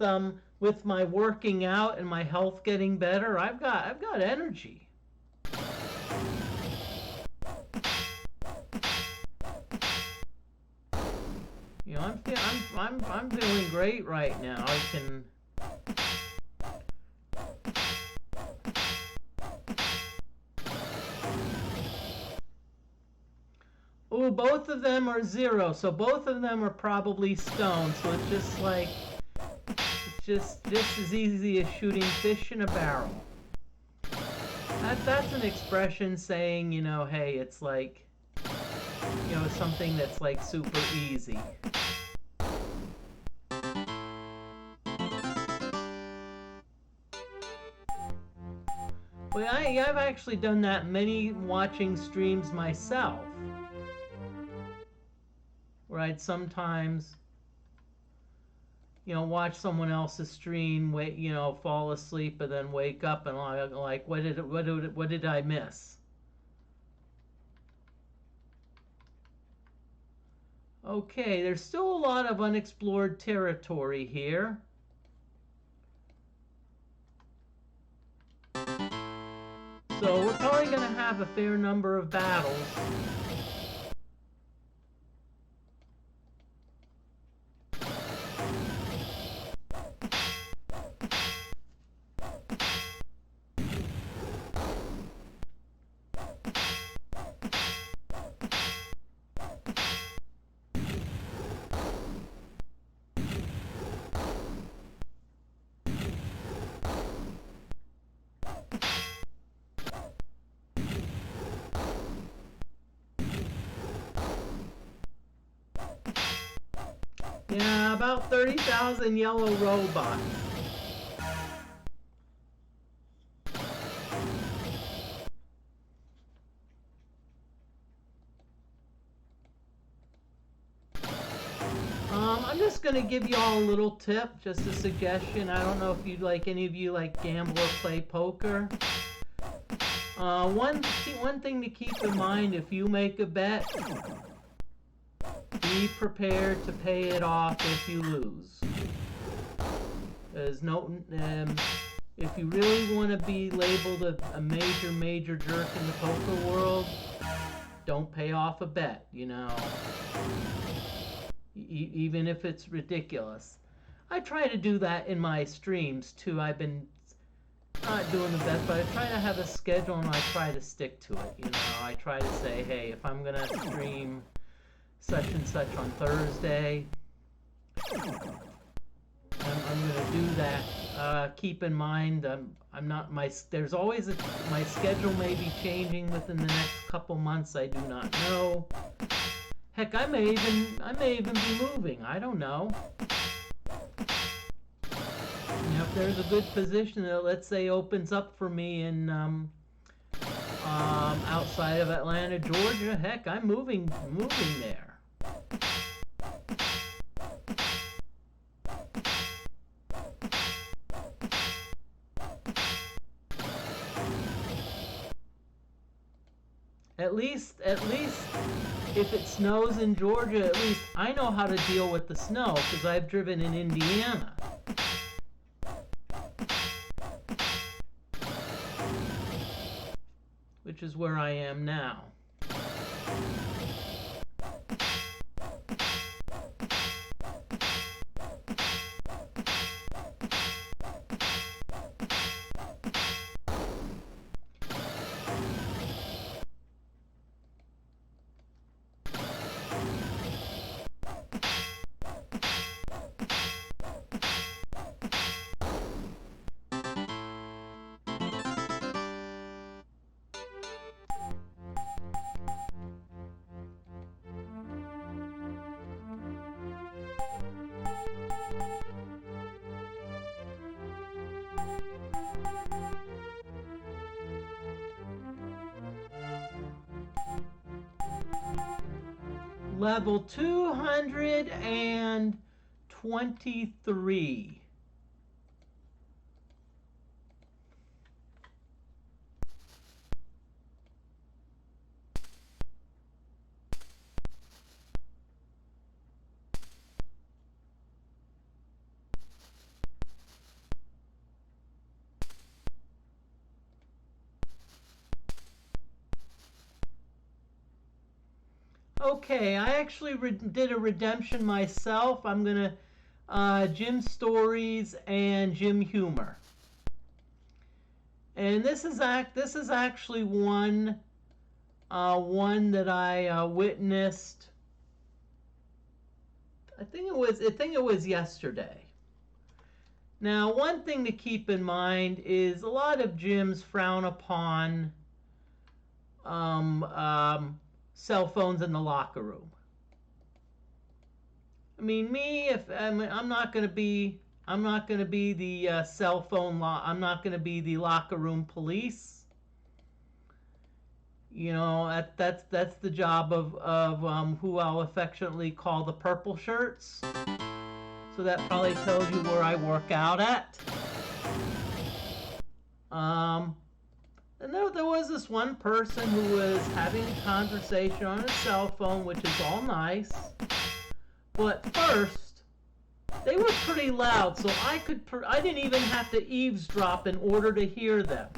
my working out and my health getting better, I've got energy. I'm feeling great right now. I can. Oh, both of them are 0, so both of them are probably stone. So it's just like, it's just as easy as shooting fish in a barrel. That's an expression saying, hey, it's like, something that's like super easy. Well, I've actually done that many watching streams myself, where I'd sometimes watch someone else's stream, wait, fall asleep and then wake up and like, what did I miss? Okay, there's still a lot of unexplored territory here. So we're probably going to have a fair number of battles. Yeah, about 30,000 yellow robots. I'm just going to give you all a little tip, just a suggestion. I don't know if you'd like, any of you like gamble or play poker. One thing to keep in mind, if you make a bet, be prepared to pay it off if you lose. There's if you really want to be labeled a major jerk in the poker world, don't pay off a bet, even if it's ridiculous. I try to do that in my streams too. I've been not doing the best, but I try to have a schedule and I try to stick to it. I try to say, hey, if I'm gonna stream such and such on Thursday, I'm gonna do that. Keep in mind, I'm not there's always my schedule may be changing within the next couple months. I do not know. Heck, I may even be moving. I don't know. If there's a good position that, let's say, opens up for me in outside of Atlanta, Georgia, heck, I'm moving there. At least if it snows in Georgia, at least I know how to deal with the snow because I've driven in Indiana. Which is where I am now. Level 223. Okay, I actually did a redemption myself. I'm gonna Jim Stories and Jim Humor, and this is actually one that I witnessed. I think it was yesterday. Now, one thing to keep in mind is a lot of gyms frown upon cell phones in the locker room. I mean, I'm not going to be the cell phone I'm not going to be the locker room police. That's the job of who I'll affectionately call the purple shirts. So that probably tells you where I work out at. And there was this one person who was having a conversation on his cell phone, which is all nice. But first, they were pretty loud, so I didn't even have to eavesdrop in order to hear them.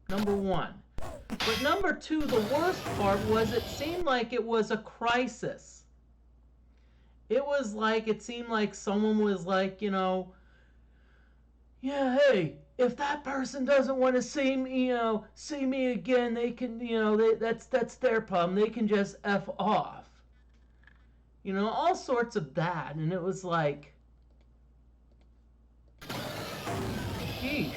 Number one. But number two, the worst part was it seemed like it was a crisis. It seemed like someone was like, yeah, hey, if that person doesn't want to see me again, they can, that's their problem. They can just F off. All sorts of that. And it was like, sheesh.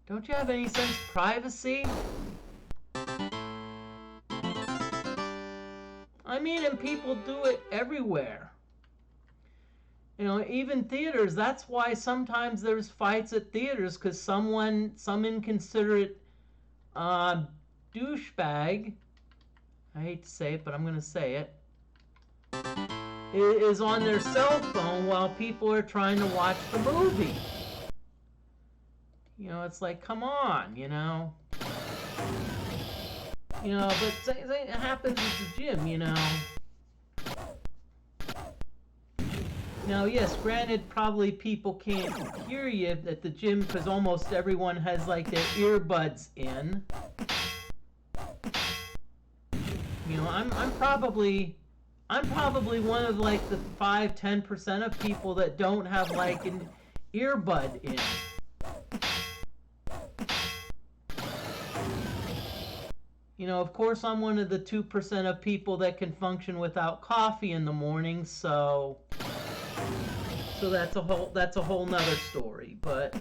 Don't you have any sense of privacy? I mean, and people do it everywhere. Even theaters. That's why sometimes there's fights at theaters, because some inconsiderate douchebag, I hate to say it, but I'm going to say it, is on their cell phone while people are trying to watch the movie. It's like, come on, but it happens at the gym, Now, yes, granted, probably people can't hear you at the gym because almost everyone has, like, their earbuds in. I'm probably one of, like, the 5-10% of people that don't have, like, an earbud in. Of course, I'm one of the 2% of people that can function without coffee in the morning, so that's a whole nother story. But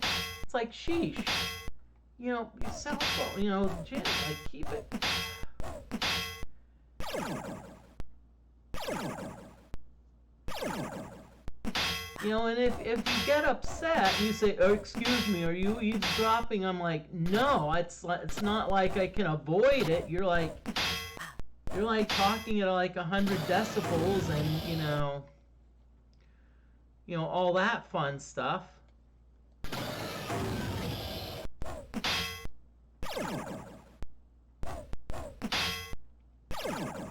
it's like, sheesh, your cell phone, Jim, like, keep it. And if you get upset and you say, oh, excuse me, are you eavesdropping? I'm like, no, it's not like I can avoid it. You're like talking at like 100 decibels and, all that fun stuff.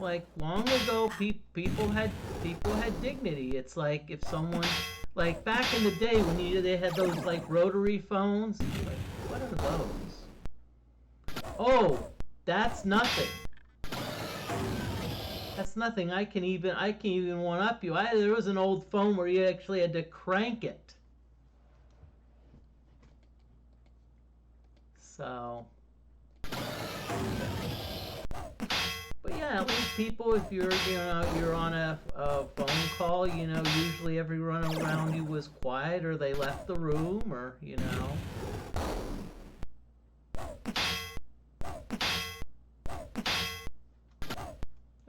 Like, long ago, people had dignity. It's like if someone, like back in the day when they had those like rotary phones. Like, what are those? Oh, that's nothing. That's nothing. I can even one up you. There was an old phone where you actually had to crank it. So. But yeah, at least people, if you're on a phone call, usually everyone around you was quiet, or they left the room, or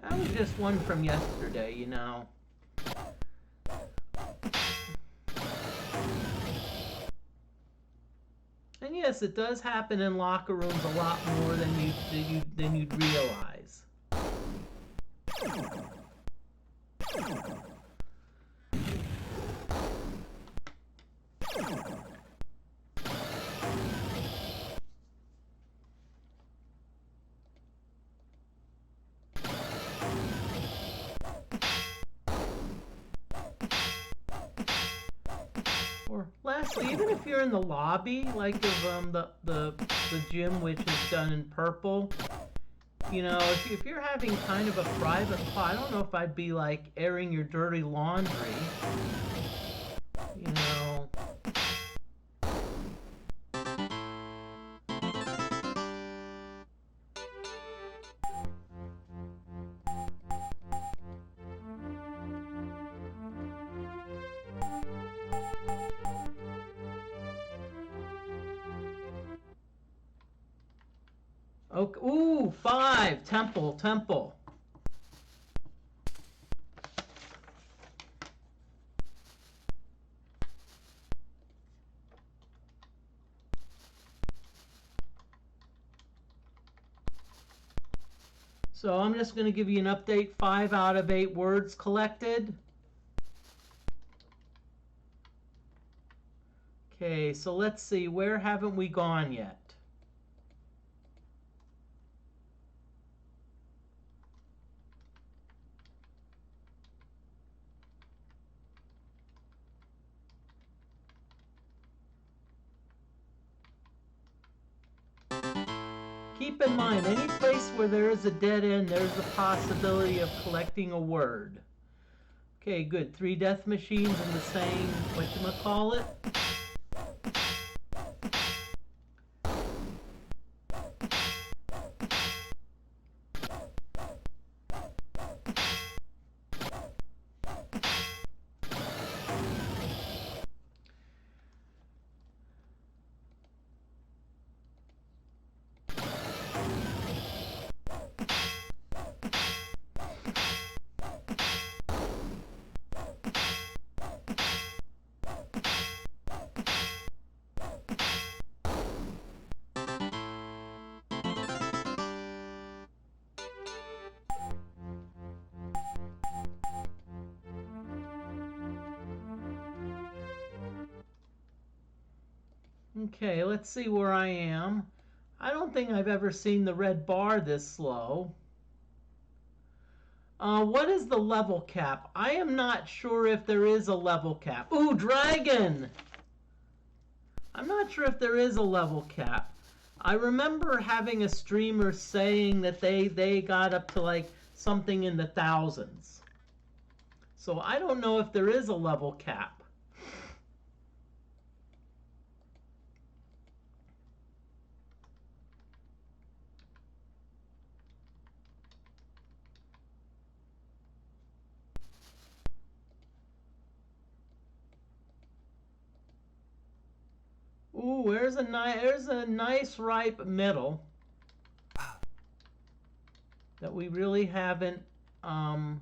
That was just one from yesterday, And yes, it does happen in locker rooms a lot more than you'd realize. Or lastly, even if you're in the lobby, like of the gym, which is done in purple, if you're having kind of a private call, I don't know if I'd be like airing your dirty laundry. Okay. Ooh, 5. Temple. So I'm just going to give you an update. 5 out of 8 words collected. Okay, so let's see. Where haven't we gone yet? Keep in mind, any place where there is a dead end, there's a possibility of collecting a word. Okay, good. 3 death machines in the same, whatchamacallit. Okay, let's see where I am. I don't think I've ever seen the red bar this slow. What is the level cap? I am not sure if there is a level cap. Ooh, dragon! I'm not sure if there is a level cap. I remember having a streamer saying that they got up to like something in the thousands. So I don't know if there is a level cap. Ooh, there's a nice ripe middle that we really haven't. Oh,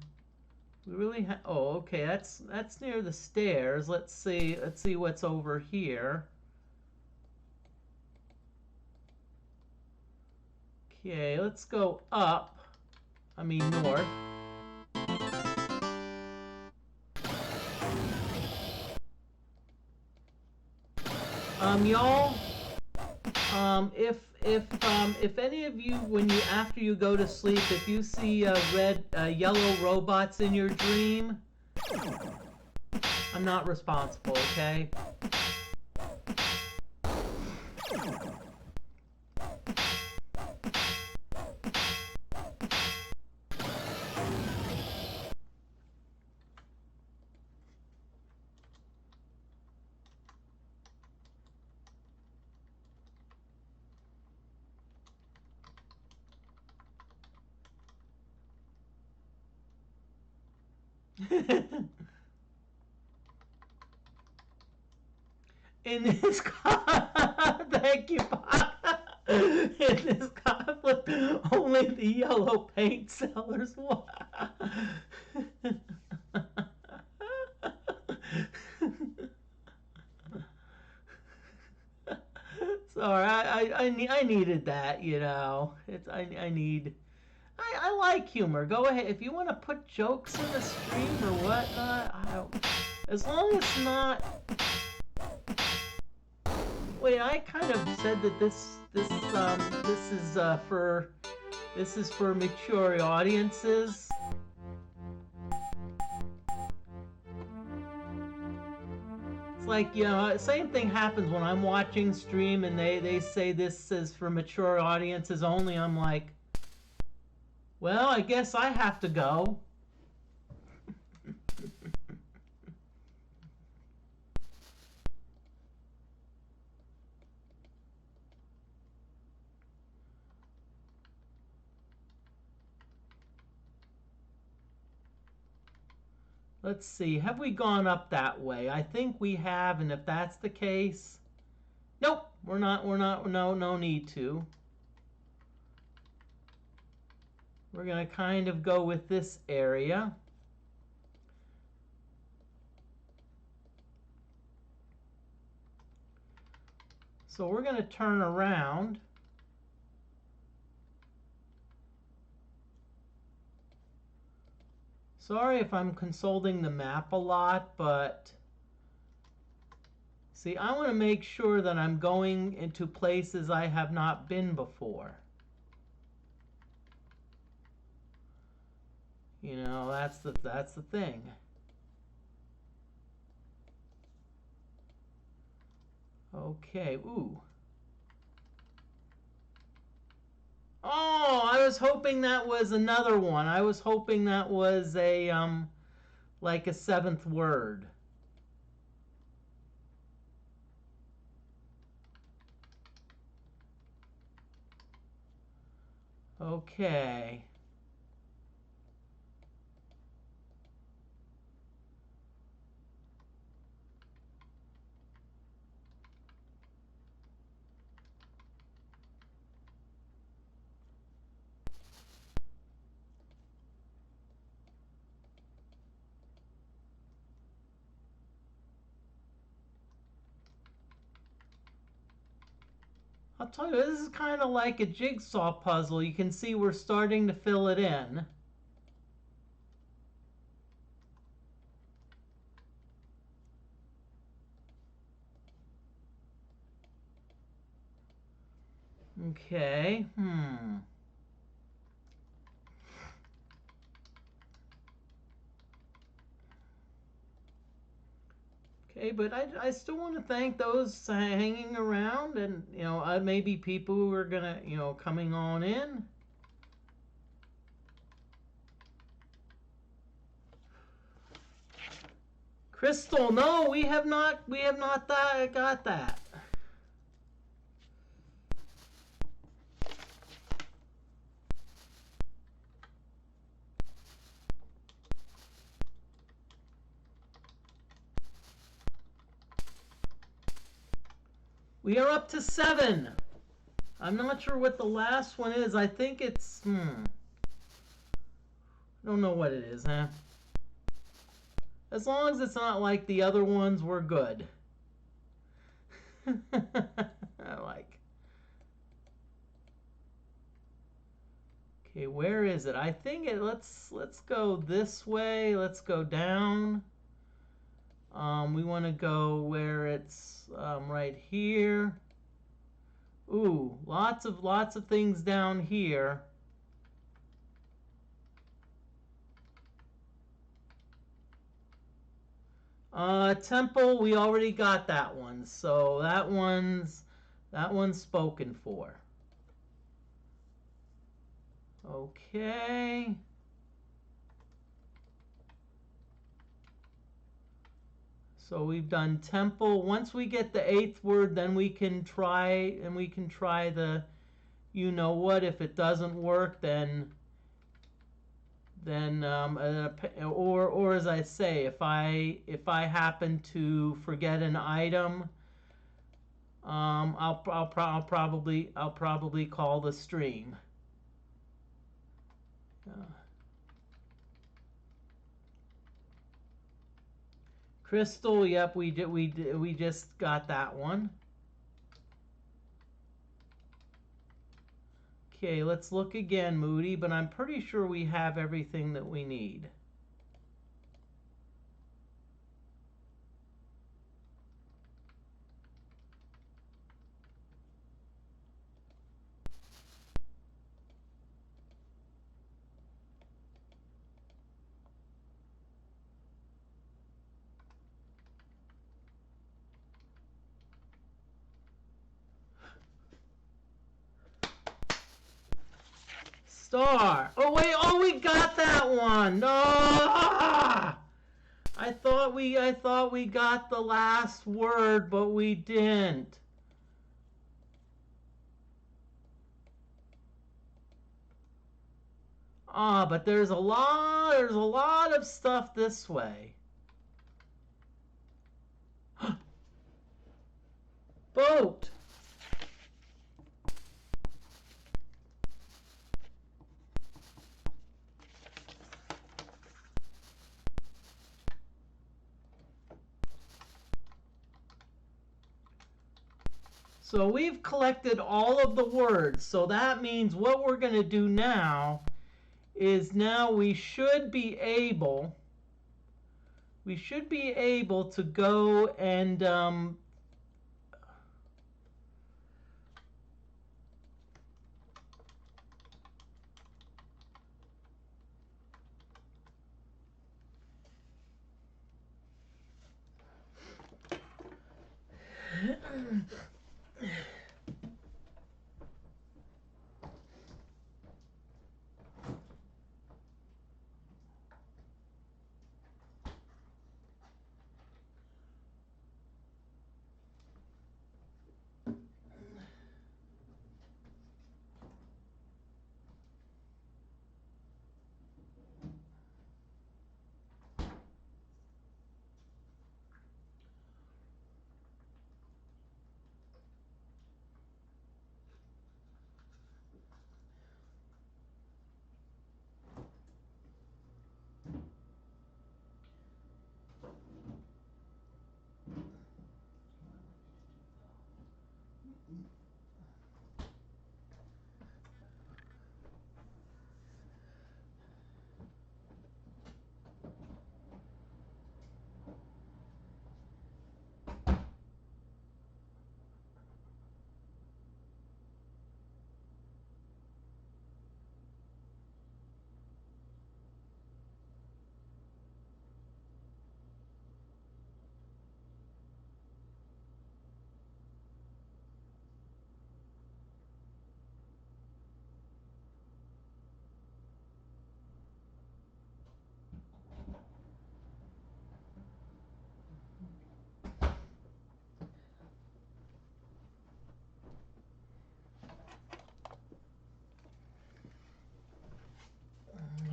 okay. That's near the stairs. Let's see what's over here. Okay, let's go up. I mean north. Y'all, if any of you, after you go to sleep, if you see yellow robots in your dream, I'm not responsible, okay? In this thank you, in this conflict, only the yellow paint sellers won. Sorry, I needed that, you know. I like humor. Go ahead if you want to put jokes in the stream or whatnot. I don't, as long as it's not. Wait, I kind of said that this is for mature audiences. It's like, you know, same thing happens when I'm watching stream and they say this is for mature audiences only. I'm like, well, I guess I have to go. Let's see, have we gone up that way? I think we have, and if that's the case, nope, we're not, no need to. We're gonna kind of go with this area. So we're gonna turn around. Sorry if I'm consulting the map a lot, but see, I want to make sure that I'm going into places I have not been before. You know, that's the thing. Okay, ooh. Oh, I was hoping that was another one. I was hoping that was a like a seventh word. Okay. I'll tell you, this is kind of like a jigsaw puzzle. You can see we're starting to fill it in. Okay, Okay, but I still want to thank those hanging around, and you know, maybe people who are gonna, you know, coming on in. Crystal, no, we have not got that. We are up to 7. I'm not sure what the last one is. I think it's, I don't know what it is, huh? As long as it's not like the other ones, we're good. I like. Okay, where is it? I think it. Let's go this way. Let's go down. We want to go where it's right here. Ooh, lots of things down here. Temple, we already got that one, so that one's spoken for. Okay. So we've done temple. Once we get the 8th word, then we can try the you know what. If it doesn't work, then or as I say, if I happen to forget an item, I'll probably call the stream. Crystal, yep, we just got that one. Okay, let's look again, Moody, but I'm pretty sure we have everything that we need. Star. Oh wait, oh we got that one. No. I thought we got the last word, but we didn't. But there's a lot of stuff this way. Boat. So we've collected all of the words. So that means what we're going to do now is now we should be able to go and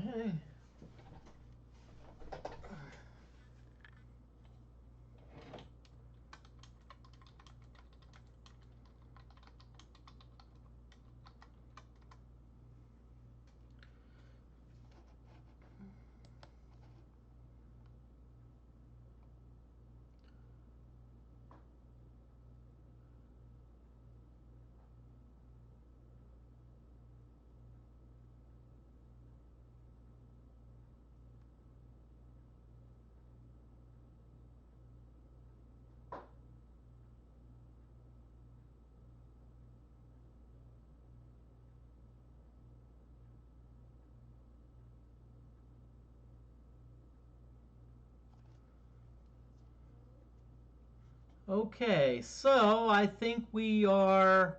okay. Okay, so I think we are.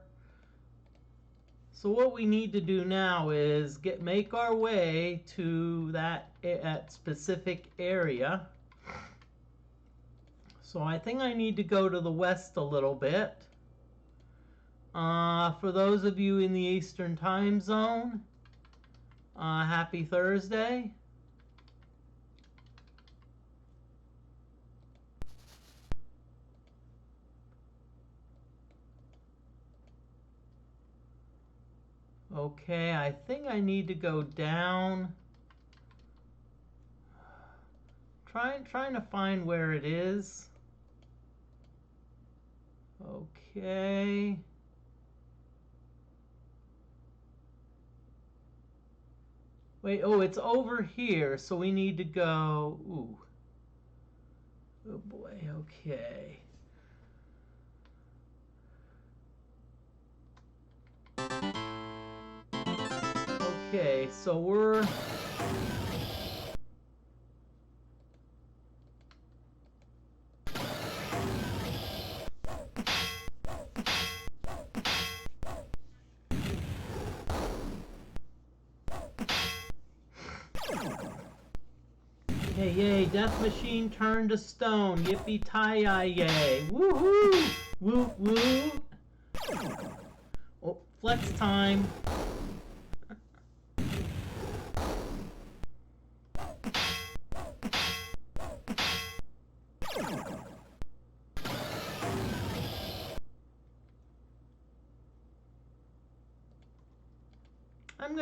So what we need to do now is make our way to that specific area. So I think I need to go to the west a little bit. For those of you in the Eastern Time Zone, happy Thursday. Okay, I think I need to go down. Trying to find where it is. Okay. Wait, oh, it's over here, so we need to go. Ooh. Oh boy, okay. Okay, so we're. Yay, yay, Death Machine turned to stone. Yippee-ti-yi-yay. Woohoo! Woo, woo! Oh, flex time.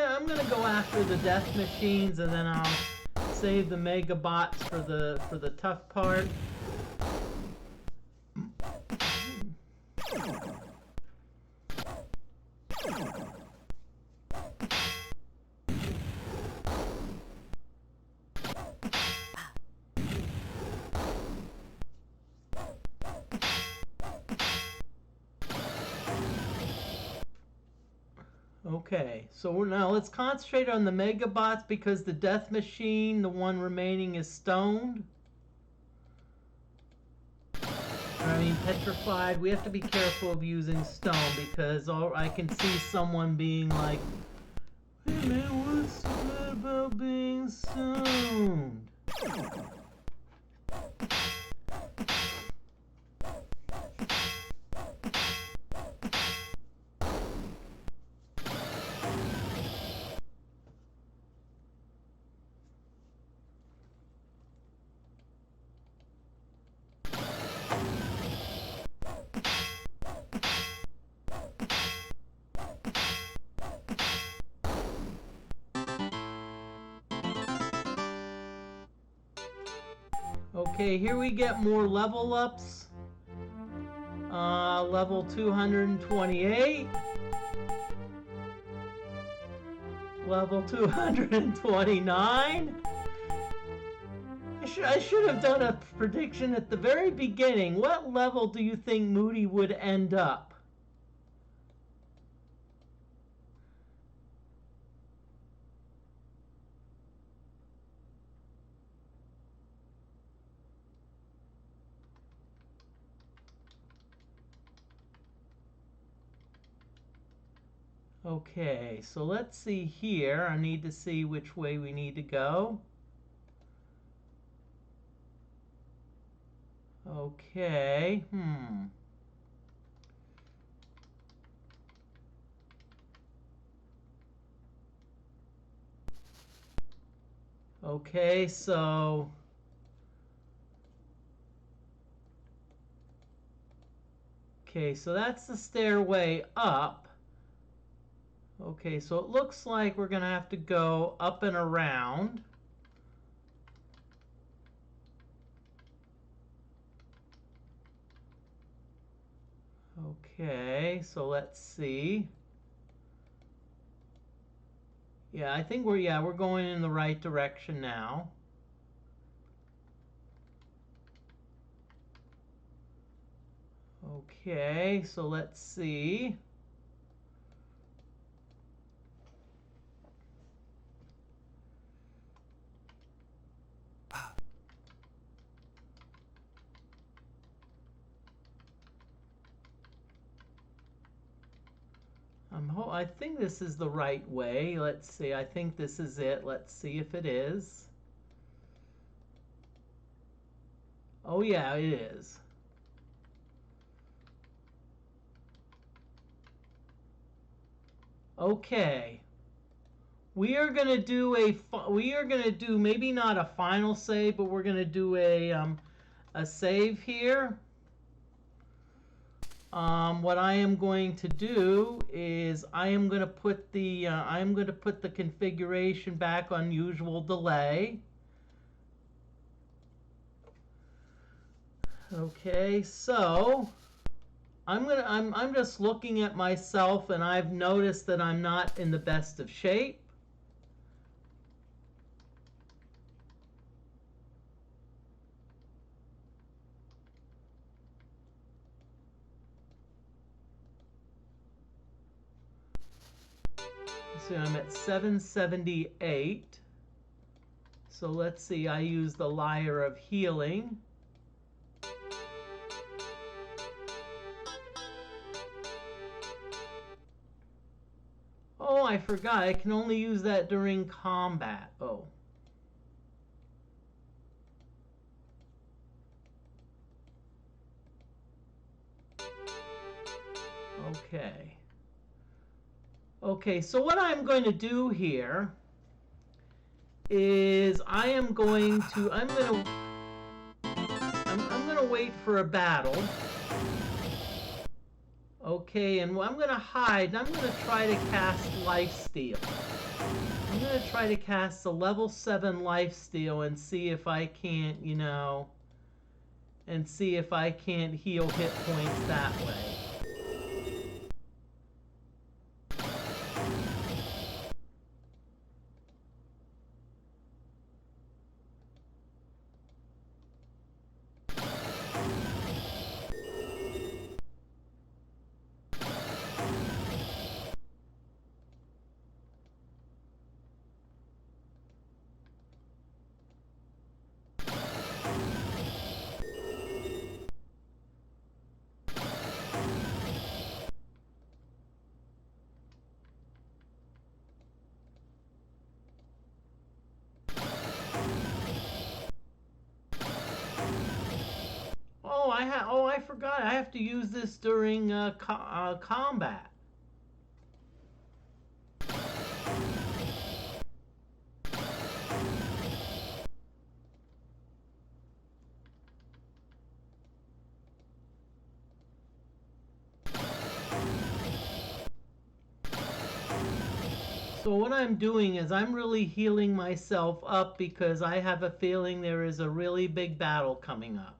I'm gonna go after the Death Machines, and then I'll save the Mega Bots for the tough part. Okay, so now let's concentrate on the Megabots because the Death Machine, the one remaining, is stoned. I mean, petrified. We have to be careful of using stone because I can see someone being like, "Hey man, what's so bad about being stoned?" Okay, here we get more level ups. Level 228. Level 229. I should have done a prediction at the very beginning. What level do you think Moody would end up? Okay, so let's see here. I need to see which way we need to go. Okay, Okay, so... Okay, so that's the stairway up. Okay, so it looks like we're going to have to go up and around. Okay, so let's see. Yeah, I think we're going in the right direction now. Okay, so let's see. I think this is the right way. Let's see. I think this is it. Let's see if it is. Oh yeah, it is. Okay. We are gonna do maybe not a final save, but we're gonna do a save here. What I am going to do is I am going to put the configuration back on usual delay. Okay, so I'm just looking at myself and I've noticed that I'm not in the best of shape. So I'm at 778. So let's see, I use the Lyre of Healing. Oh, I forgot. I can only use that during combat. Oh. Okay. Okay, so what I'm going to do here is I'm going to wait for a battle. Okay, and I'm going to hide, and I'm going to try to cast Lifesteal. I'm going to try to cast a level 7 Lifesteal and see if I can't, and see if I can't heal hit points that way. I forgot. I have to use this during combat. So what I'm doing is I'm really healing myself up because I have a feeling there is a really big battle coming up.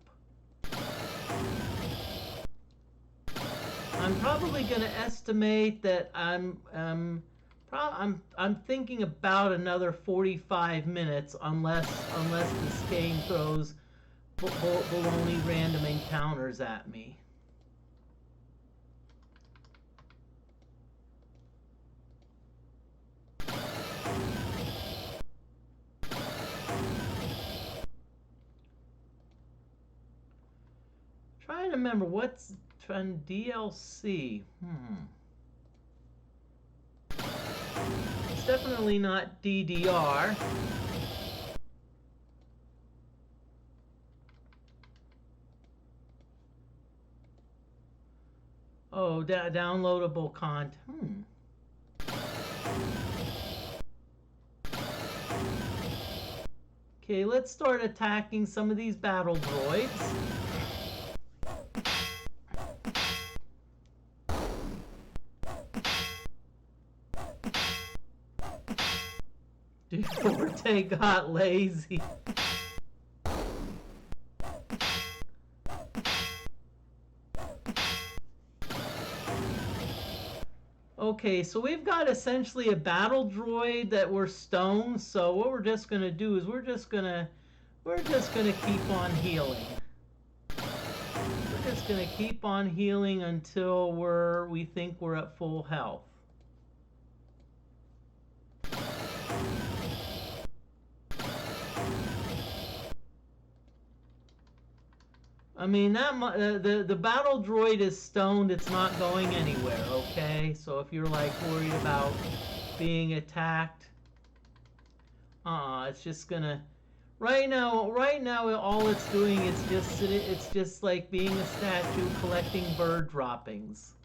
I'm probably going to estimate that I'm thinking about another 45 minutes unless this game throws baloney random encounters at me. Trying to remember what's on DLC. It's definitely not DDR. Oh, downloadable content. Okay, let's start attacking some of these battle droids. DFortae got lazy. Okay, so we've got essentially a battle droid that we're stoned. So what we're just gonna do is we're just gonna keep on healing. We're just gonna keep on healing until we think we're at full health. I mean, the battle droid is stoned. It's not going anywhere, okay? So if you're like worried about being attacked, it's just gonna. Right now, all it's doing is it's just like being a statue collecting bird droppings.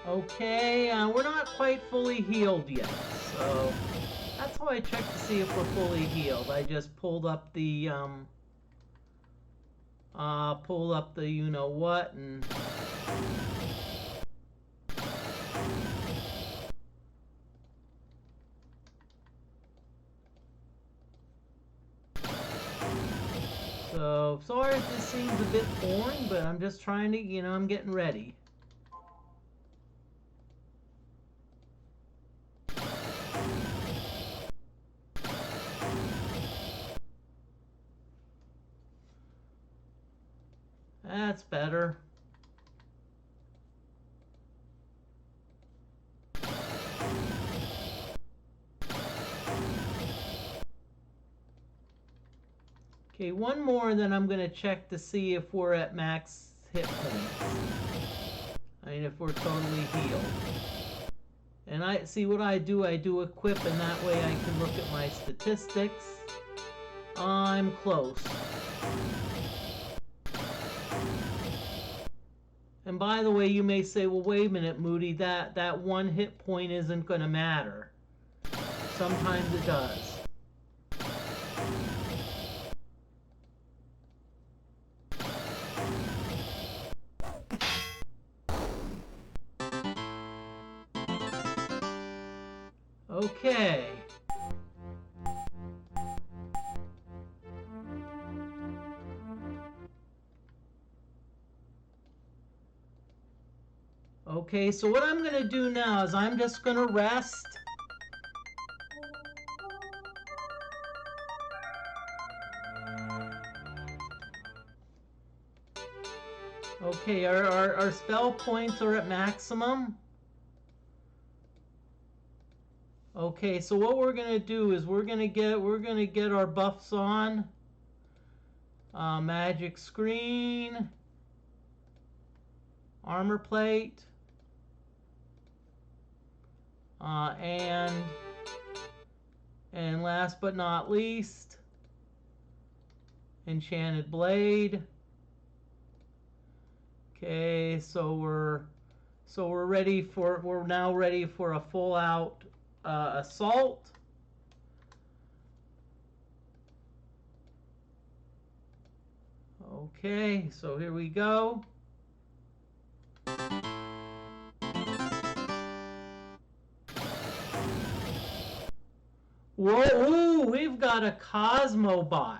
Okay, we're not quite fully healed yet, so that's how I check to see if we're fully healed. I just pulled up the you know what and. So sorry if this seems a bit boring, but I'm just trying to, I'm getting ready. That's better. Okay, one more, and then I'm going to check to see if we're at max hit points. I mean, if we're totally healed. And I see what I do equip, and that way I can look at my statistics. I'm close. And by the way, you may say, well, wait a minute, Moody, that one hit point isn't going to matter. Sometimes it does. Okay. Okay, so what I'm going to do now is I'm just going to rest. Okay, our spell points are at maximum. Okay, so what we're gonna do is we're gonna get our buffs on. Magic screen, armor plate, and last but not least, enchanted blade. Okay, so we're now ready for a full out assault. Okay, so here we go. Whoa, ooh, we've got a Cosmobot.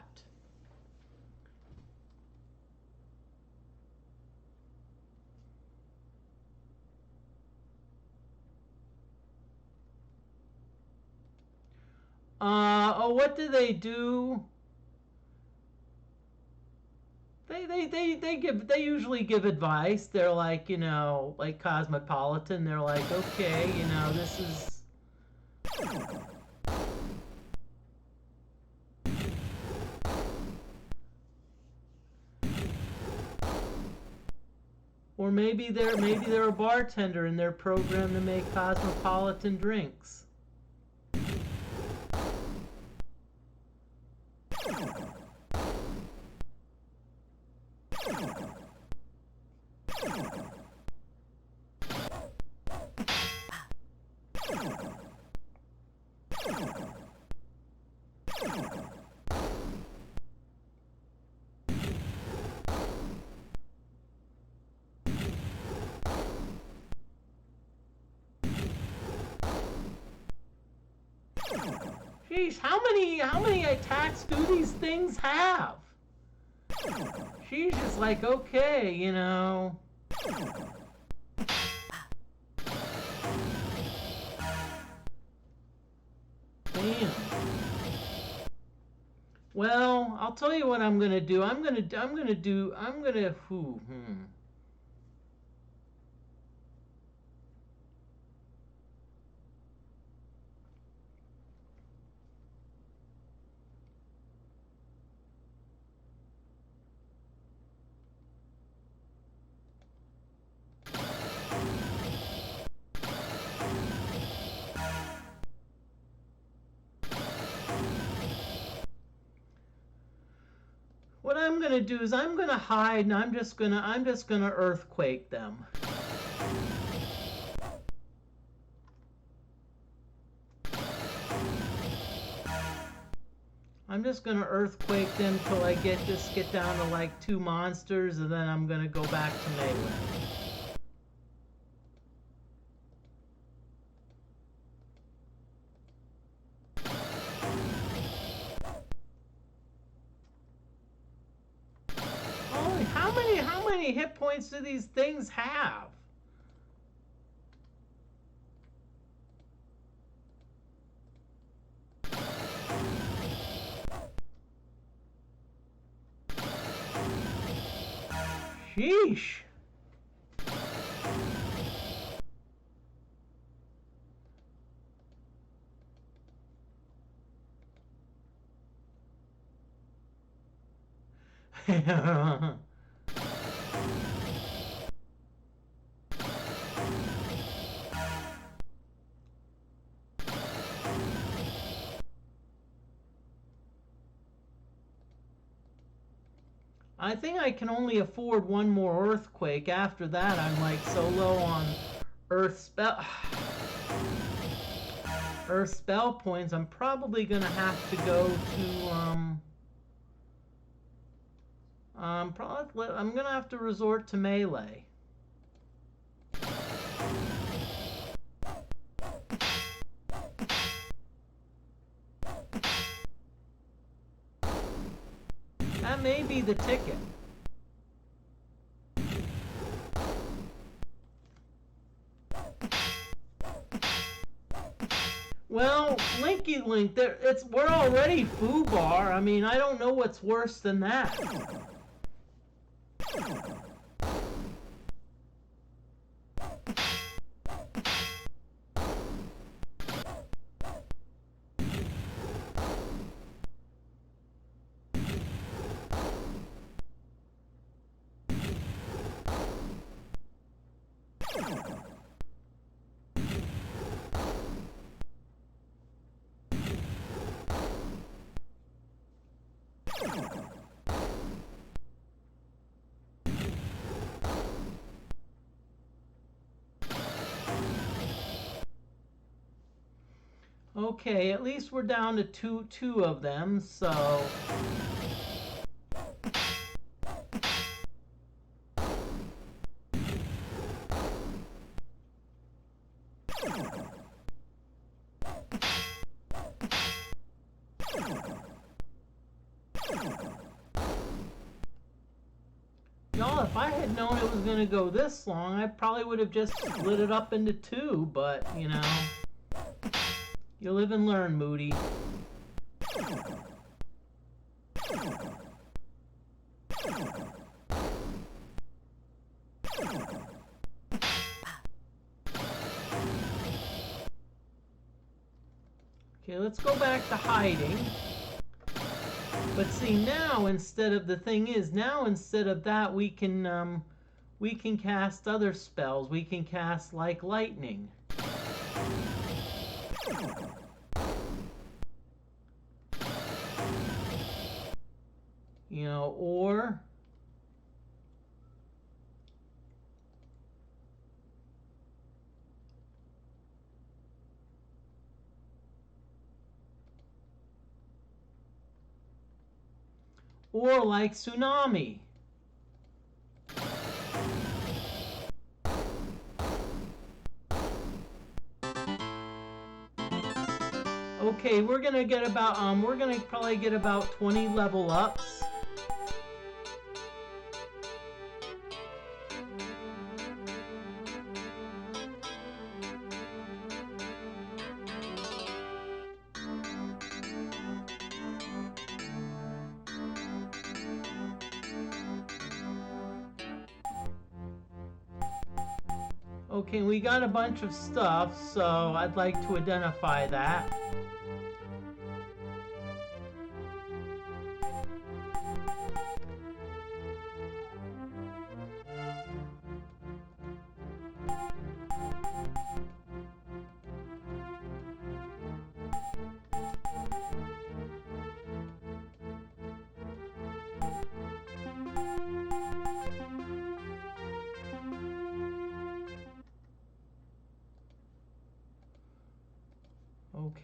Oh, what do they do? They usually give advice. They're like, like Cosmopolitan. They're like, okay, this is. Or maybe they're a bartender and they're programmed to make cosmopolitan drinks. Sheesh, how many attacks do these things have? She's just like, okay, Damn. Well, I'll tell you what I'm gonna do. What I'm gonna do is I'm gonna hide and I'm just gonna earthquake them. I'm just gonna earthquake them till I get down to like 2 monsters, and then I'm gonna go back to melee. Holy, how many hit points do these things have? Sheesh. I think I can only afford one more earthquake. After that, I'm like so low on earth spell points. I'm probably gonna have to go to I'm gonna have to resort to melee. That may be the ticket. Well, Linky Link, we're already foobar. I mean, I don't know what's worse than that. Okay, at least we're down to two of them, so... Y'all, if I had known it was going to go this long, I probably would have just split it up into two, but, you know, you live and learn, Moody. Okay, let's go back to hiding. But see, now instead of that, we can cast other spells. We can cast like lightning. You know, or like tsunami. Okay, we're gonna probably get about 20 level ups. Okay, we got a bunch of stuff, so I'd like to identify that.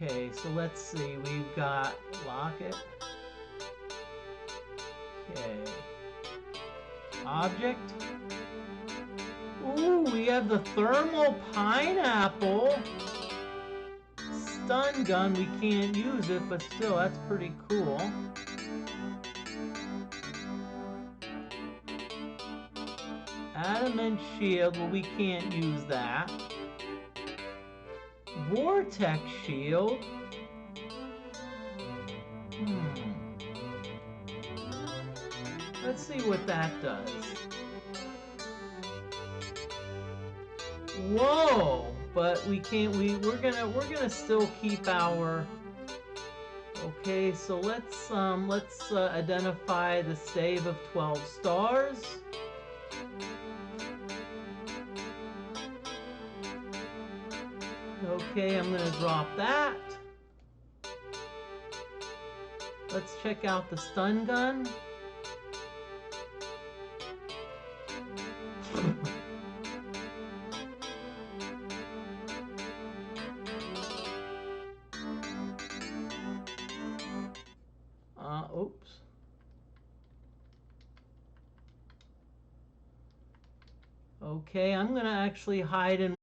Okay, so let's see. We've got locket. Okay. Object. Ooh, we have the thermal pineapple. Stun gun, we can't use it, but still, that's pretty cool. Adamant shield, well, we can't use that. Vortex shield. Let's see what that does. Whoa! But we can't. We're gonna still keep our. Okay, so let's identify the save of 12 stars. Okay, I'm gonna drop that. Let's check out the stun gun. Oops. Okay, I'm gonna actually hide in